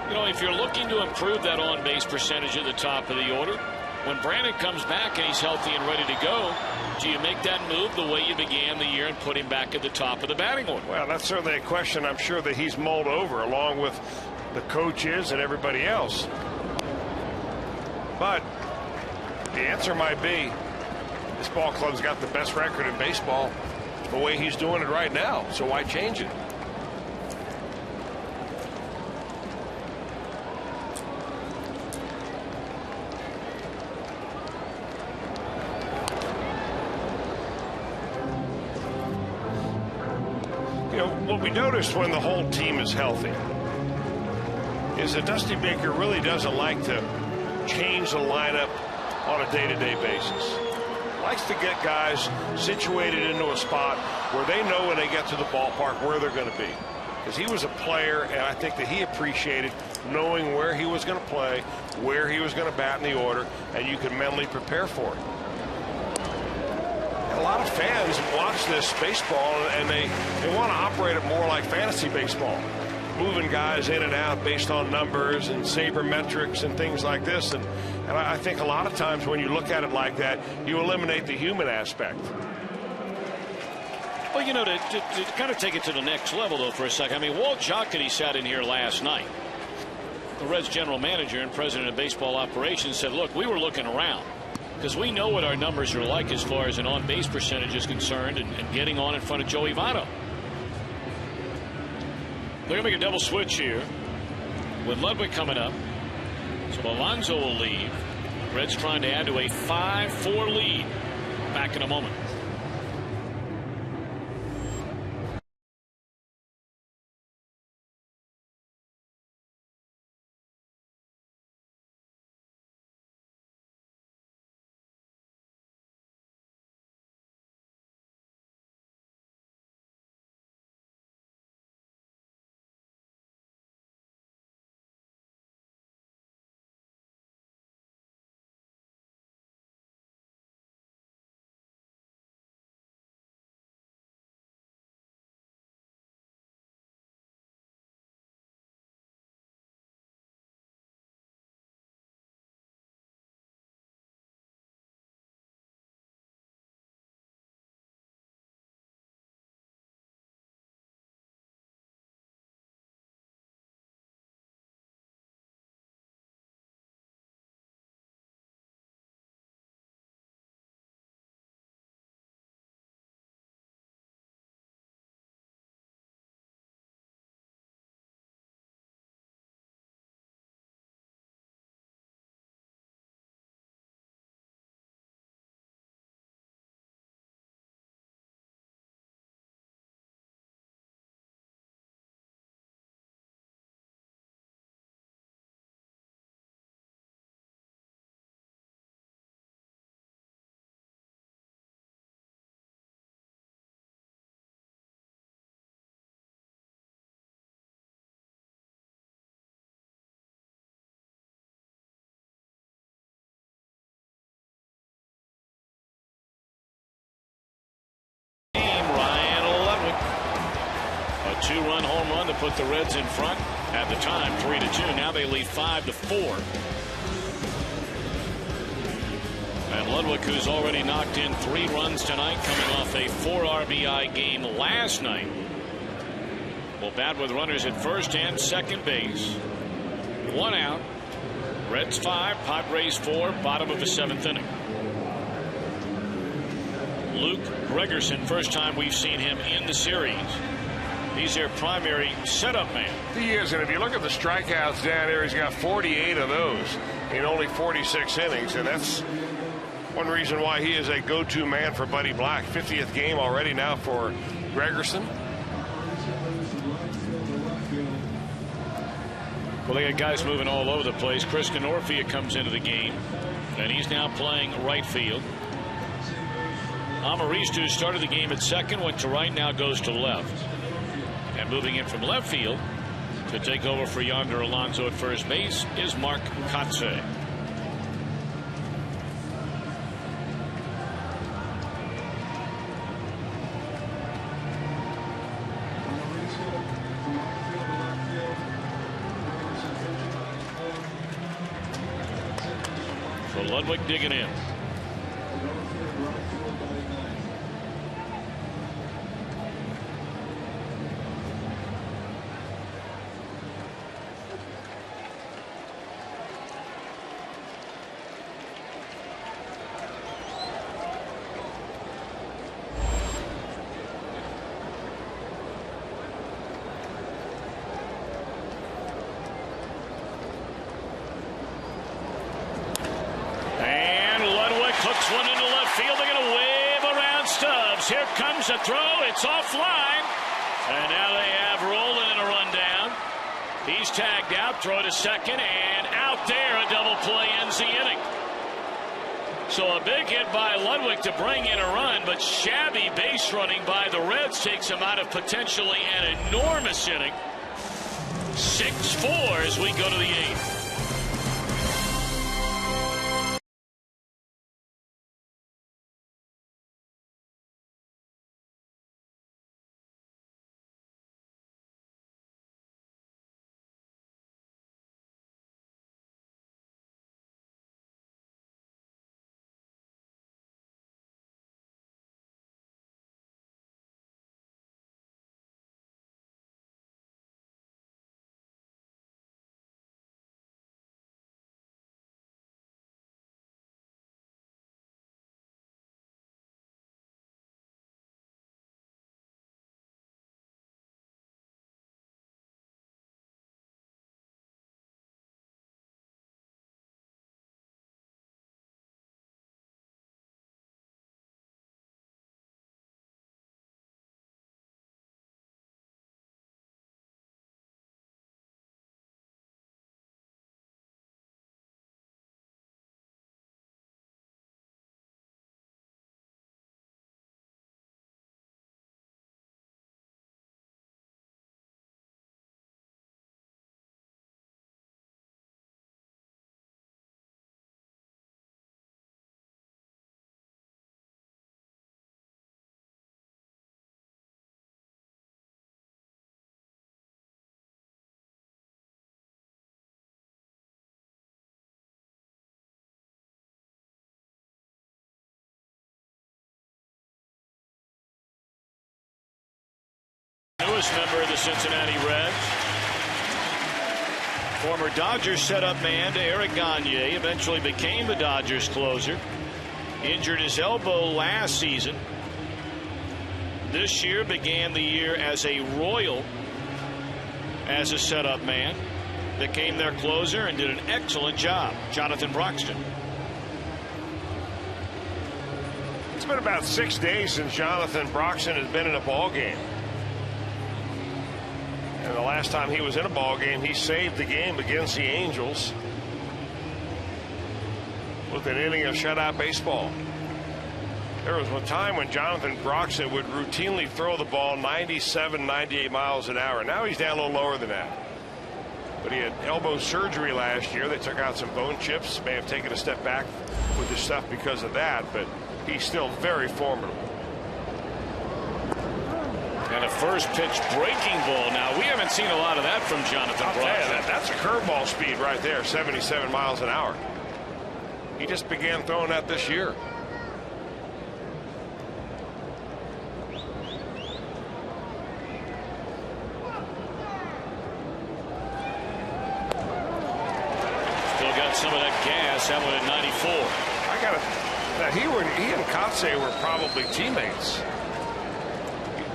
you know, if you're looking to improve that on-base percentage at the top of the order, when Brandon comes back and he's healthy and ready to go, do you make that move the way you began the year and put him back at the top of the batting order? Well, that's certainly a question I'm sure that he's mulled over, along with the coaches and everybody else. But the answer might be, this ball club's got the best record in baseball the way he's doing it right now, so why change it? You know, what we noticed when the whole team is healthy is that Dusty Baker really doesn't like to change the lineup on a day-to-day basis. Likes to get guys situated into a spot where they know when they get to the ballpark where they're going to be. Because he was a player, and I think that he appreciated knowing where he was going to play, where he was going to bat in the order, and you could mentally prepare for it. A lot of fans watch this baseball, and they want to operate it more like fantasy baseball, moving guys in and out based on numbers and sabermetrics and things like this. And I think a lot of times when you look at it like that, you eliminate the human aspect. Well, you know, to kind of take it to the next level, though, for a second, I mean, Walt Jocketty sat in here last night. The Reds general manager and president of baseball operations said, look, we were looking around because we know what our numbers are like as far as an on-base percentage is concerned and getting on in front of Joey Votto. They're going to make a double switch here with Ludwig coming up. So Alonso will leave. Reds trying to add to a 5-4 lead. Back in a moment. Two-run home run to put the Reds in front at the time, 3-2. Now they lead 5-4. And Ludwig, who's already knocked in 3 runs tonight, coming off a 4 RBI game last night, will bat with runners at first and second base. 1 out. Reds 5, Padres 4, bottom of the 7th inning. Luke Gregerson, first time we've seen him in the series. He's their primary setup man. He is, and if you look at the strikeouts down here, he's got 48 of those in only 46 innings, and that's one reason why he is a go-to man for Buddy Black. 50th game already now for Gregerson. Well, they got guys moving all over the place. Chris Canorfia comes into the game, and he's now playing right field. Amaristo started the game at second, went to right, now goes to left. And moving in from left field to take over for Yonder Alonso at first base is Mark Kotsay. So Ludwig digging in. Hooks one into left field. They're going to wave around Stubbs. Here comes a throw. It's offline. And now they have Rolen in a rundown. He's tagged out. Throw to second. And out there. A double play ends the inning. So a big hit by Ludwig to bring in a run. But shabby base running by the Reds takes him out of potentially an enormous inning. 6-4 as we go to the 8th. Newest member of the Cincinnati Reds. Former Dodgers setup man to Eric Gagne, eventually became the Dodgers closer. Injured his elbow last season. This year began the year as a Royal, as a setup man. Became their closer and did an excellent job. Jonathan Broxton. It's been about 6 days since Jonathan Broxton has been in a ball game. And the last time he was in a ball game, he saved the game against the Angels with an inning of shutout baseball. There was one time when Jonathan Broxton would routinely throw the ball 97, 98 miles an hour. Now he's down a little lower than that. But he had elbow surgery last year. They took out some bone chips. May have taken a step back with his stuff because of that, but he's still very formidable. And a first pitch breaking ball. Now, we haven't seen a lot of that from Jonathan Broxton. That's a curveball speed right there, 77 miles an hour. He just began throwing that this year. Still got some of that gas. That one at 94. He and Kotsay were probably teammates.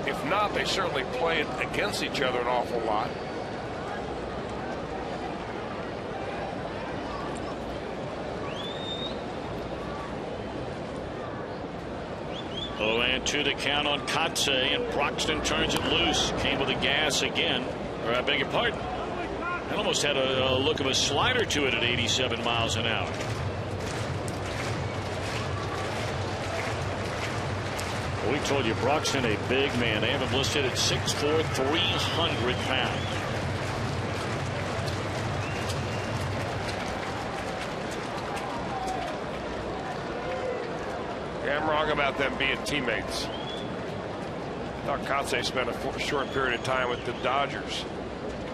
If not, they certainly played against each other an awful lot. Oh, and 2 to count on Kotsay, and Broxton turns it loose. Came with the gas again. Or I beg your pardon. That almost had a look of a slider to it at 87 miles an hour. We told you Broxton, a big man. They have him listed at 6'4", 300 pounds. Yeah, I'm wrong about them being teammates. I thought Kotze spent a short period of time with the Dodgers.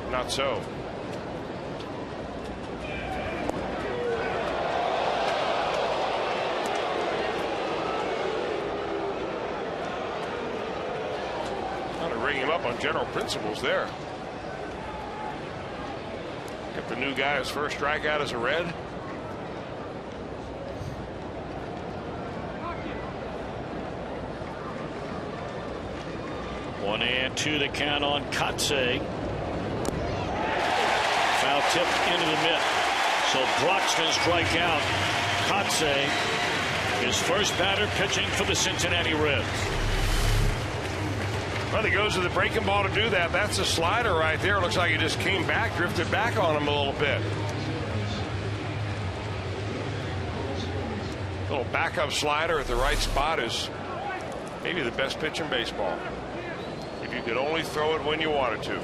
Not so. Ring him up on general principles there. Get the new guy his first strikeout as a Red. One and two to count on Kotze. Foul tip into the mitt. So Broxton strike out. Kotze, his first batter pitching for the Cincinnati Reds. Well, he goes to the breaking ball to do that. That's a slider right there. Looks like he just came back, drifted back on him a little bit. Little backup slider at the right spot is maybe the best pitch in baseball. If you could only throw it when you wanted to.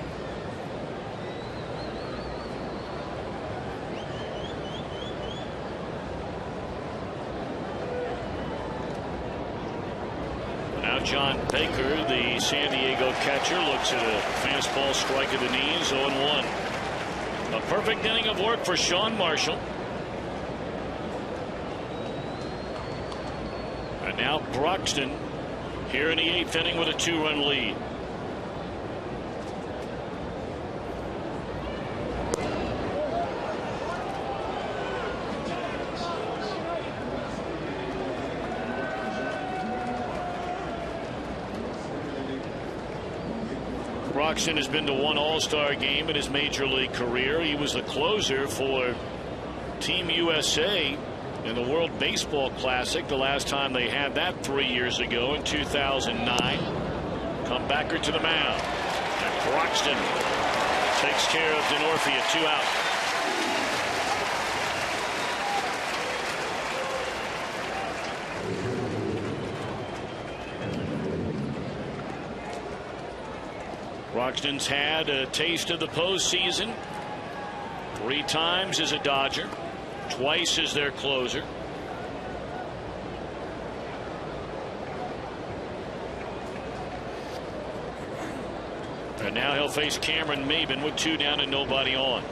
Now John Baker, the San Diego catcher, looks at a fastball strike at the knees, 0-1. A perfect inning of work for Sean Marshall. And now Broxton here in the 8th inning with a 2-run lead. Broxton has been to one All-Star game in his major league career. He was the closer for Team USA in the World Baseball Classic the last time they had that 3 years ago in 2009. Comebacker to the mound. And Broxton takes care of Denorfia, 2 out. Broxton's had a taste of the postseason. 3 times as a Dodger, twice as their closer. And now he'll face Cameron Maybin with 2 down and nobody on.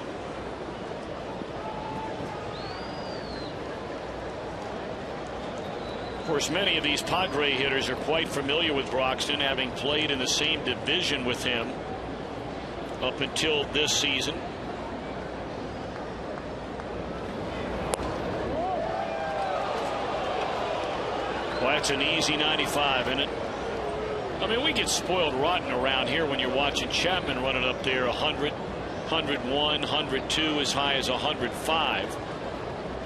Of course, many of these Padre hitters are quite familiar with Broxton, having played in the same division with him up until this season. Well, that's an easy 95, isn't it? I mean, we get spoiled rotten around here when you're watching Chapman running up there 100, 101, 102, as high as 105.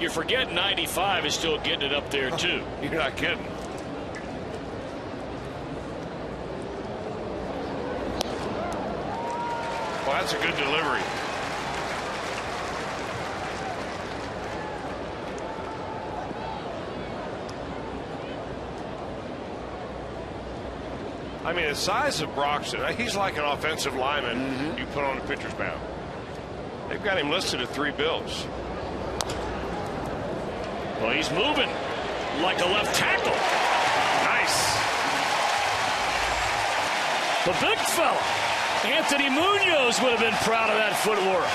You forget 95 is still getting it up there, too. You're not kidding. Well, that's a good delivery. I mean, the size of Broxton, he's like an offensive lineman you put on the pitcher's mound. They've got him listed at $3 bills. Well, he's moving like a left tackle. Nice. The big fella, Anthony Munoz, would have been proud of that footwork.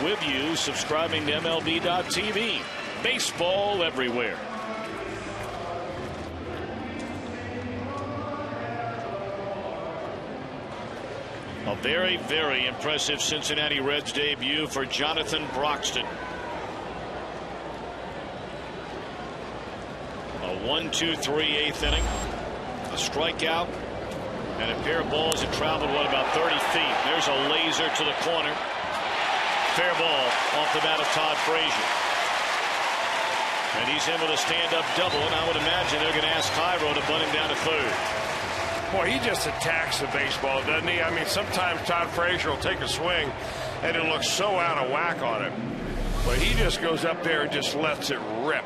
with you, subscribing to MLB.tv. Baseball everywhere. A very, very impressive Cincinnati Reds debut for Jonathan Broxton. A 1-2-3 eighth inning. A strikeout and a pair of balls that traveled, about 30 feet. There's a laser to the corner. Fair ball off the bat of Todd Frazier. And he's in with a stand-up double, and I would imagine they're going to ask Cairo to bunt him down to third. Boy, he just attacks the baseball, doesn't he? I mean, sometimes Todd Frazier will take a swing, and it looks so out of whack on him. But he just goes up there and just lets it rip.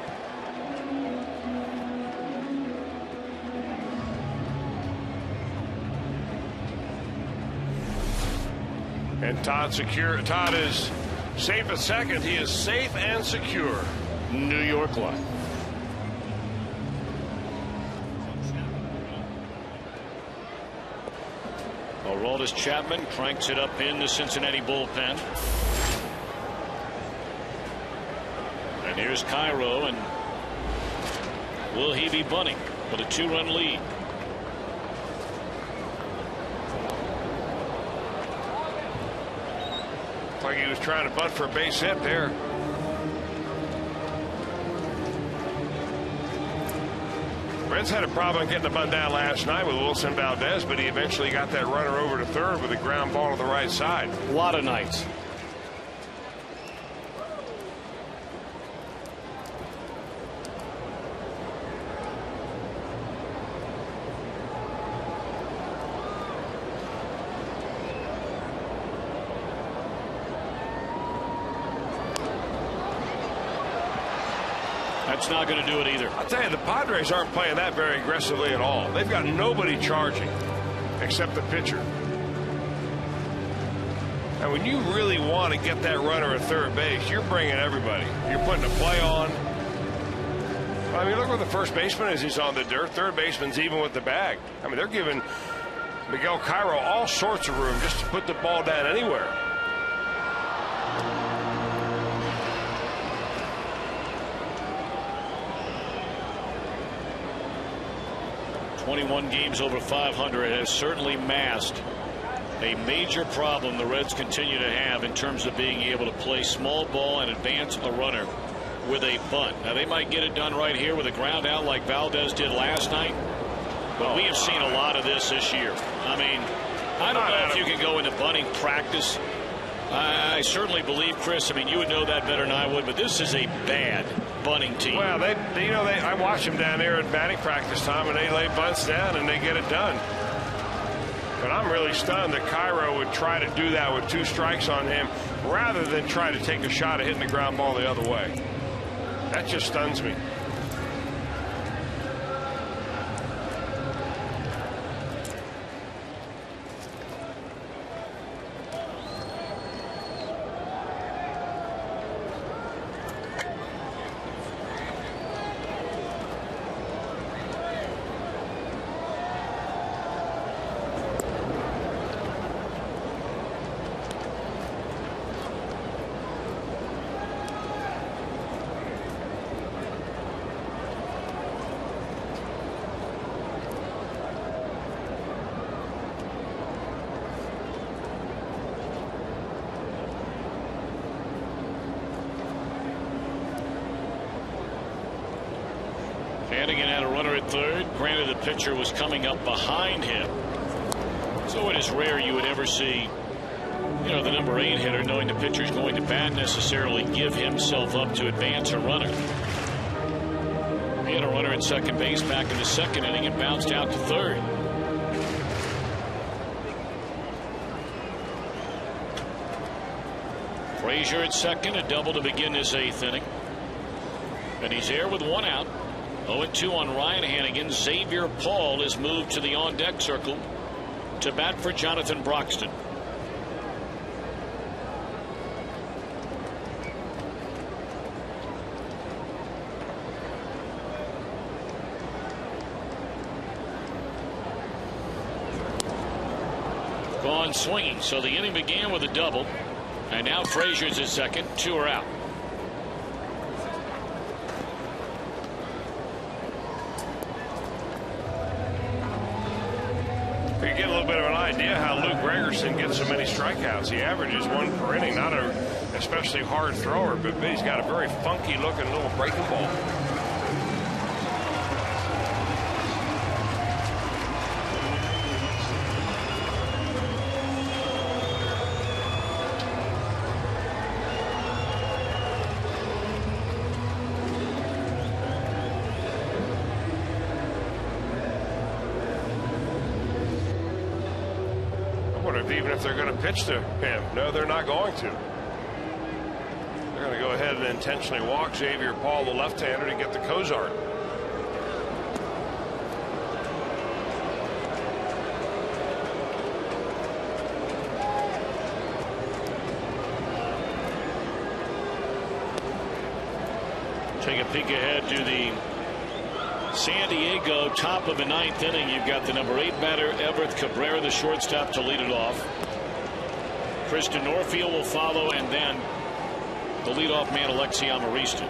And Todd is safe at second. He is safe and secure. New York line. Aroldis Chapman cranks it up in the Cincinnati bullpen. And here's Cairo, and will he be bunting with a 2-run lead? Like he was trying to bunt for a base hit there. Reds had a problem getting the bunt down last night with Wilson Valdez, but he eventually got that runner over to third with a ground ball to the right side. A lot of nights. That's not going to do it either. I'll tell you, the Padres aren't playing that very aggressively at all. They've got nobody charging except the pitcher. And when you really want to get that runner at third base, you're bringing everybody. You're putting a play on. I mean, look where the first baseman is. He's on the dirt. Third baseman's even with the bag. I mean, they're giving Miguel Cairo all sorts of room just to put the ball down anywhere. "21 games over 500 has certainly masked a major problem the Reds continue to have in terms of being able to play small ball and advance a runner with a bunt. Now, they might get it done right here with a ground out like Valdez did last night, but we have seen a lot of this year. I mean, I don't know if you can go into bunting practice. I certainly believe, Chris, I mean, you would know that better than I would, but this is a bad bunting team. Well, I watch them down there at batting practice time, and they lay bunts down and they get it done. But I'm really stunned that Cairo would try to do that with 2 strikes on him rather than try to take a shot at hitting the ground ball the other way. That just stuns me. Hannigan had a runner at third. Granted, the pitcher was coming up behind him. So it is rare you would ever see, the number 8 hitter, knowing the pitcher's going to bat, necessarily give himself up to advance a runner. He had a runner at second base back in the second inning and bounced out to third. Frazier at second, a double to begin this 8th inning. And he's there with 1 out. 0-2 on Ryan Hannigan. Xavier Paul is moved to the on-deck circle to bat for Jonathan Broxton. Gone swinging. So the inning began with a double, And now Frazier's at second. 2 are out. You get a little bit of an idea how Luke Gregerson gets so many strikeouts. He averages 1 per inning. Not a especially hard thrower, but he's got a very funky looking little breaking ball. Even if they're going to pitch to him. No, they're not going to. They're going to go ahead and intentionally walk Xavier Paul, the left-hander, to get the Cozart. Take a peek ahead to the San Diego top of the 9th inning. You've got the number 8 batter Everett Cabrera, the shortstop, to lead it off. Kristen Norfield will follow, and then the leadoff man Alexi Amarista.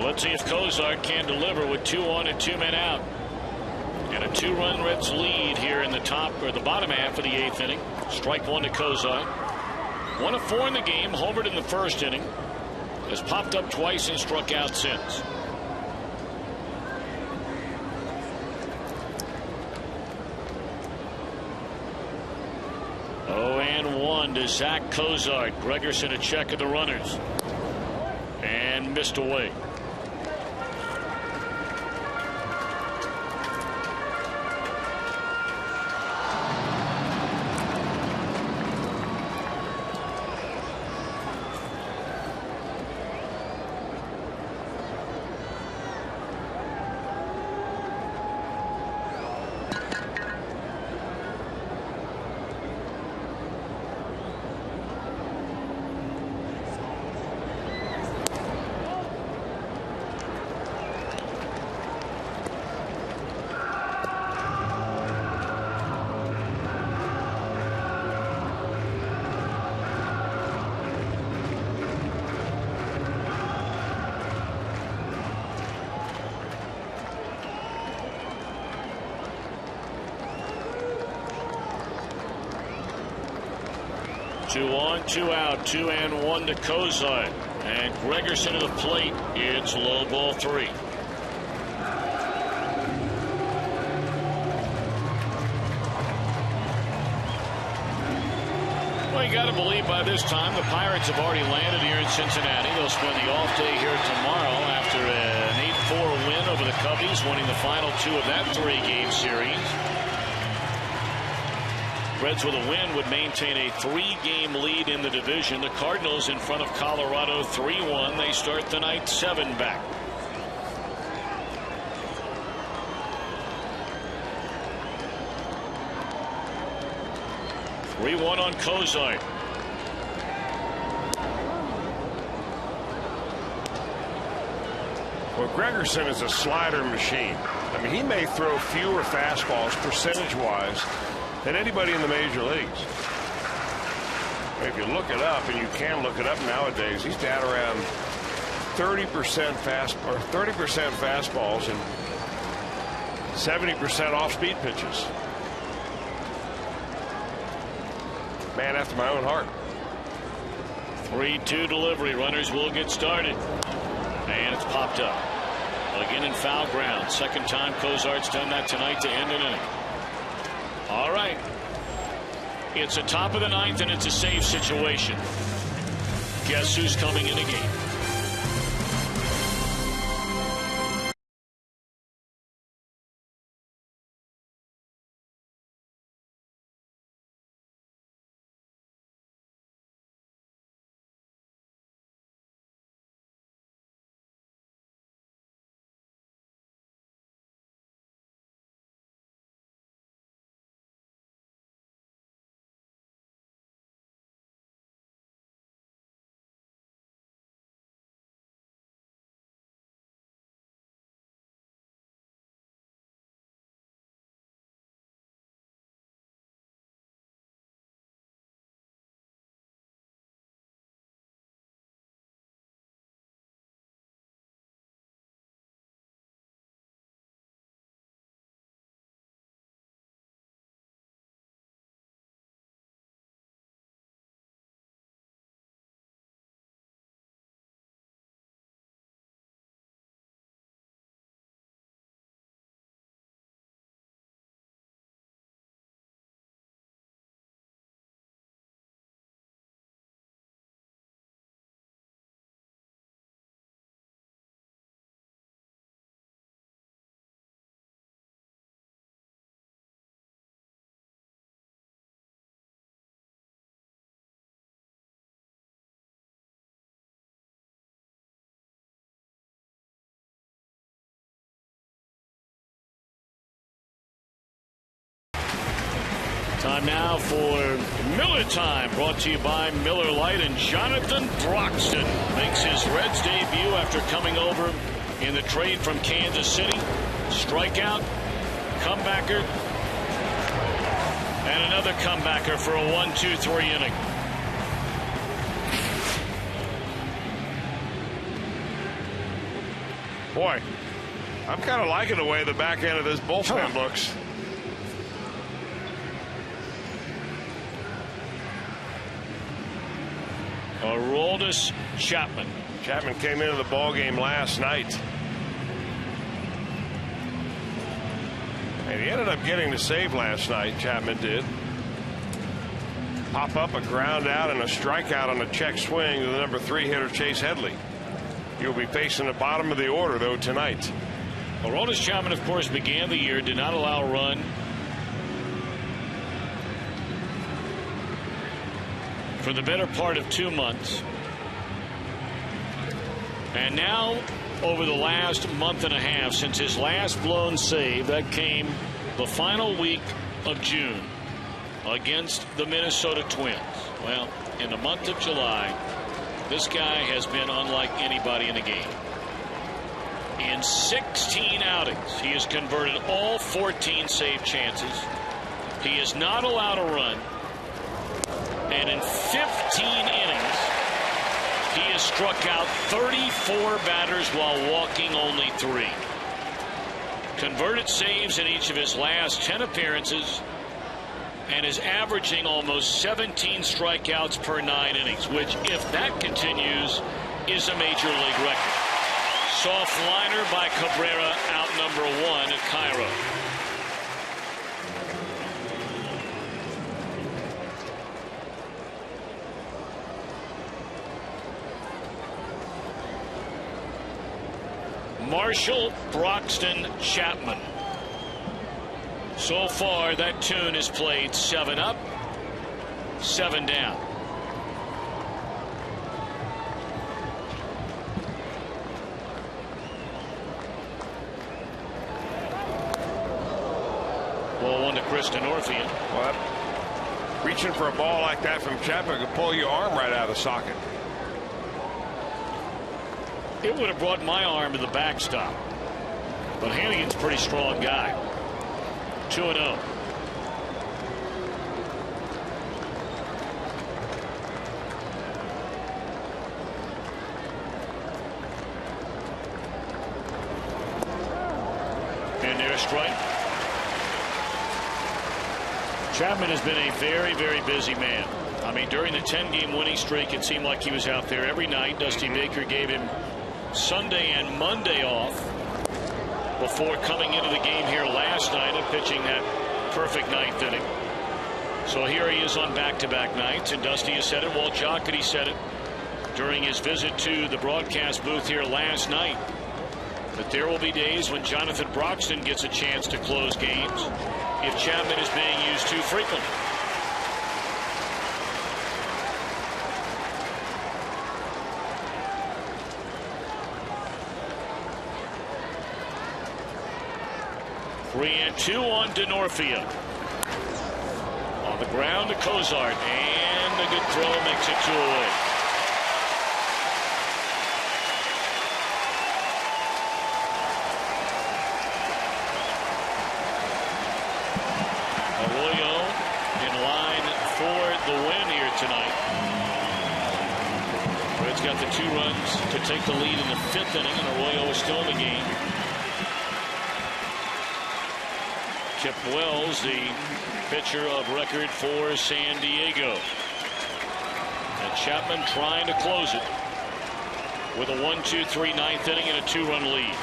Let's see if Cozart can deliver with 2 on and 2 men out. And a 2-run Reds lead here in the top or the bottom half of the 8th inning. Strike 1 to Cozart. 1 of 4 in the game. Homered in the 1st inning. Has popped up twice and struck out since. Oh, and 1 to Zach Cozart. Gregerson a check of the runners. And missed away. Two on, 2 out, 2 and 1 to Cozart. And Gregerson to the plate. It's low ball 3. Well, you got to believe by this time the Pirates have already landed here in Cincinnati. They'll spend the off day here tomorrow after an 8-4 win over the Cubbies, winning the final 2 of that 3-game series. Reds with a win would maintain a 3-game lead in the division. The Cardinals in front of Colorado 3-1. They start the night 7 back. Three-1 on Cozart. Well, Gregerson is a slider machine. I mean, he may throw fewer fastballs percentage-wise than anybody in the major leagues. If you look it up, and you can look it up nowadays, he's down around 30% fastballs and 70% off-speed pitches. Man after my own heart. 3-2 delivery. Runners will get started. And it's popped up. Again in foul ground. Second time Cozart's done that tonight to end an inning. All right. It's a top of the ninth, and it's a save situation. Guess who's coming in the game? Time now for Miller Time, brought to you by Miller Lite. And Jonathan Broxton makes his Reds debut after coming over in the trade from Kansas City. Strikeout, comebacker, and another comebacker for a 1-2-3 inning. Boy, I'm kind of liking the way the back end of this bullpen looks. Aroldis Chapman. Chapman came into the ball game last night, and he ended up getting the save last night. Chapman did. Pop up a ground out and a strikeout on a check swing to the number 3 hitter Chase Headley. He'll be facing the bottom of the order though tonight. Aroldis Chapman, of course, began the year, did not allow a run for the better part of 2 months. And now, over the last month and a half, since his last blown save, that came the final week of June against the Minnesota Twins. Well, in the month of July, this guy has been unlike anybody in the game. In 16 outings, he has converted all 14 save chances. He is not allowed a run. And in 15 innings, he has struck out 34 batters while walking only 3. Converted saves in each of his last 10 appearances, and is averaging almost 17 strikeouts per 9 innings, which, if that continues, is a major league record. Soft liner by Cabrera, out number 1 at Cairo. Marshall, Broxton, Chapman. So far, that tune is played 7 up, 7 down. Ball 1 to Kristen Orphean. Well, reaching for a ball like that from Chapman could pull your arm right out of the socket. It would have brought my arm to the backstop. But Hannigan's a pretty strong guy. 2-0. And there's a strike. Chapman has been a very, very busy man. I mean, during the 10-game winning streak, it seemed like he was out there every night. Dusty Baker gave him Sunday and Monday off before coming into the game here last night and pitching that perfect 9th inning. So here he is on back-to-back nights, and Dusty has said it. Walt Jocketty said it during his visit to the broadcast booth here last night, that there will be days when Jonathan Broxton gets a chance to close games if Chapman is being used too frequently. Three and two on Denorfia. On the ground to Cozart, and a good throw makes it 2 away. Arroyo in line for the win here tonight. Reds got the 2 runs to take the lead in the 5th inning, and Arroyo is still in the game. Chip Wells, the pitcher of record for San Diego. And Chapman trying to close it with a 1-2-3 9th inning and a 2-run lead.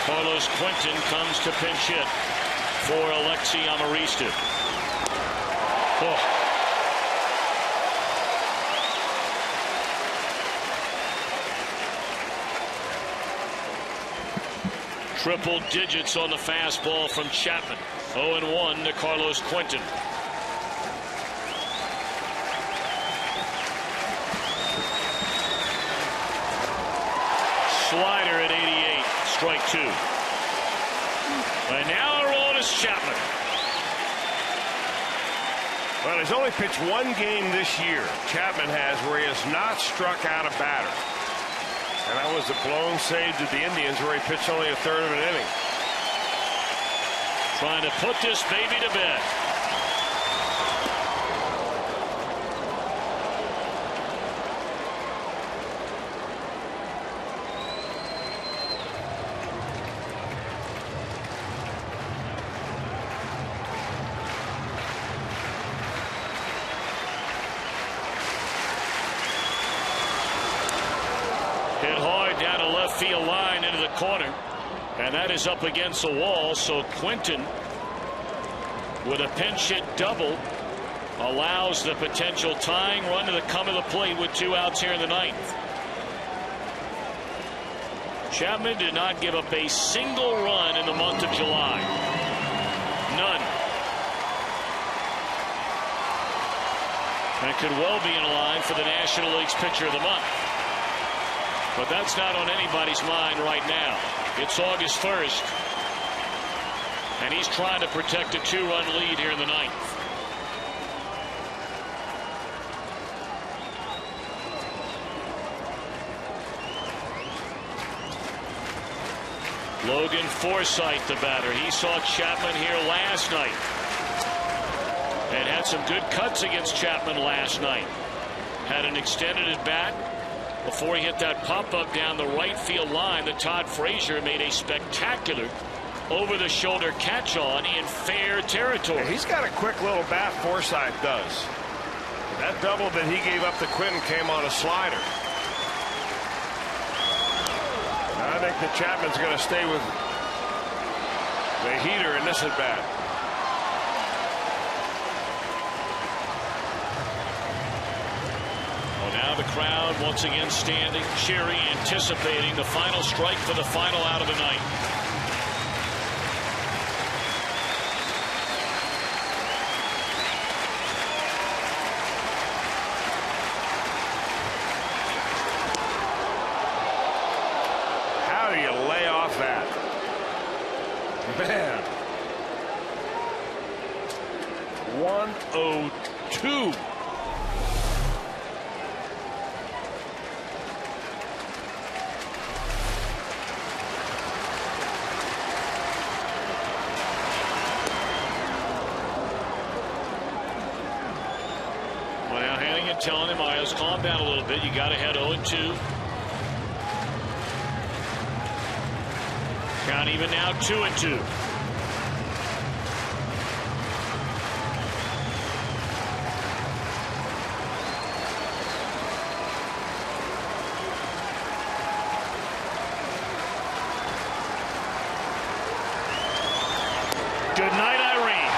Carlos Quentin comes to pinch hit for Alexi Amarista. Oh. Triple digits on the fastball from Chapman. 0-1 to Carlos Quentin. Slider at 88, strike 2. And now a roll is Chapman. Well, he's only pitched 1 game this year, Chapman has, where he has not struck out a batter. And that was the blown save to the Indians, where he pitched only a 1/3 of an inning. Trying to put this baby to bed. Hit hard down a left field line into the corner. And that is up against the wall. So Quentin, with a pinch hit double, allows the potential tying run to the come of the plate with 2 outs here in the 9th. Chapman did not give up a single run in the month of July. None. And could well be in line for the National League's Pitcher of the Month. But that's not on anybody's mind right now. It's August 1st. And he's trying to protect a 2-run lead here in the 9th. Logan Forsythe, the batter. He saw Chapman here last night. And had some good cuts against Chapman last night. Had an extended at bat before he hit that pop-up down the right field line that Todd Frazier made a spectacular over-the-shoulder catch-on in fair territory. Yeah, he's got a quick little bat, Forsythe does. That double that he gave up to Quentin came on a slider. I think that Chapman's going to stay with the heater in this at bat. Now the crowd once again standing, cheering, anticipating the final strike for the final out of the night. How do you lay off that? Man. 102. Telling him, Miles, calm down a little bit. You got to head 0-2. Count even now 2-2. Good night, Irene.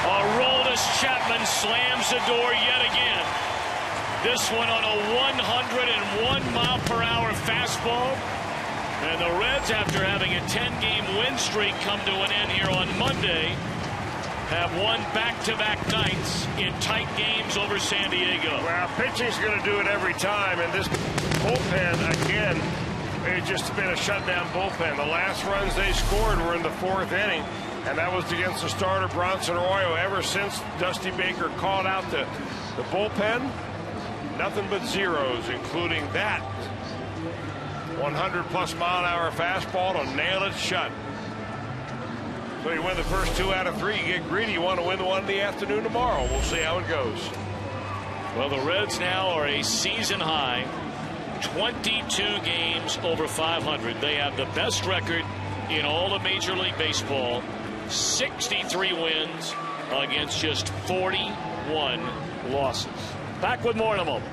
Aroldis Chapman slams the door yet again. This one on a 101-mile-per-hour fastball. And the Reds, after having a 10-game win streak come to an end here on Monday, have won back-to-back nights in tight games over San Diego. Well, pitching's going to do it every time, and this bullpen, again, it's just been a shutdown bullpen. The last runs they scored were in the 4th inning, and that was against the starter Bronson Arroyo. Ever since Dusty Baker called out the bullpen, nothing but zeros, including that 100-plus mile-an-hour fastball to nail it shut. So you win the first 2 out of 3. You get greedy. You want to win the one in the afternoon tomorrow. We'll see how it goes. Well, the Reds now are a season high 22 games over 500. They have the best record in all of Major League Baseball. 63 wins against just 41 losses. Back with more in a moment.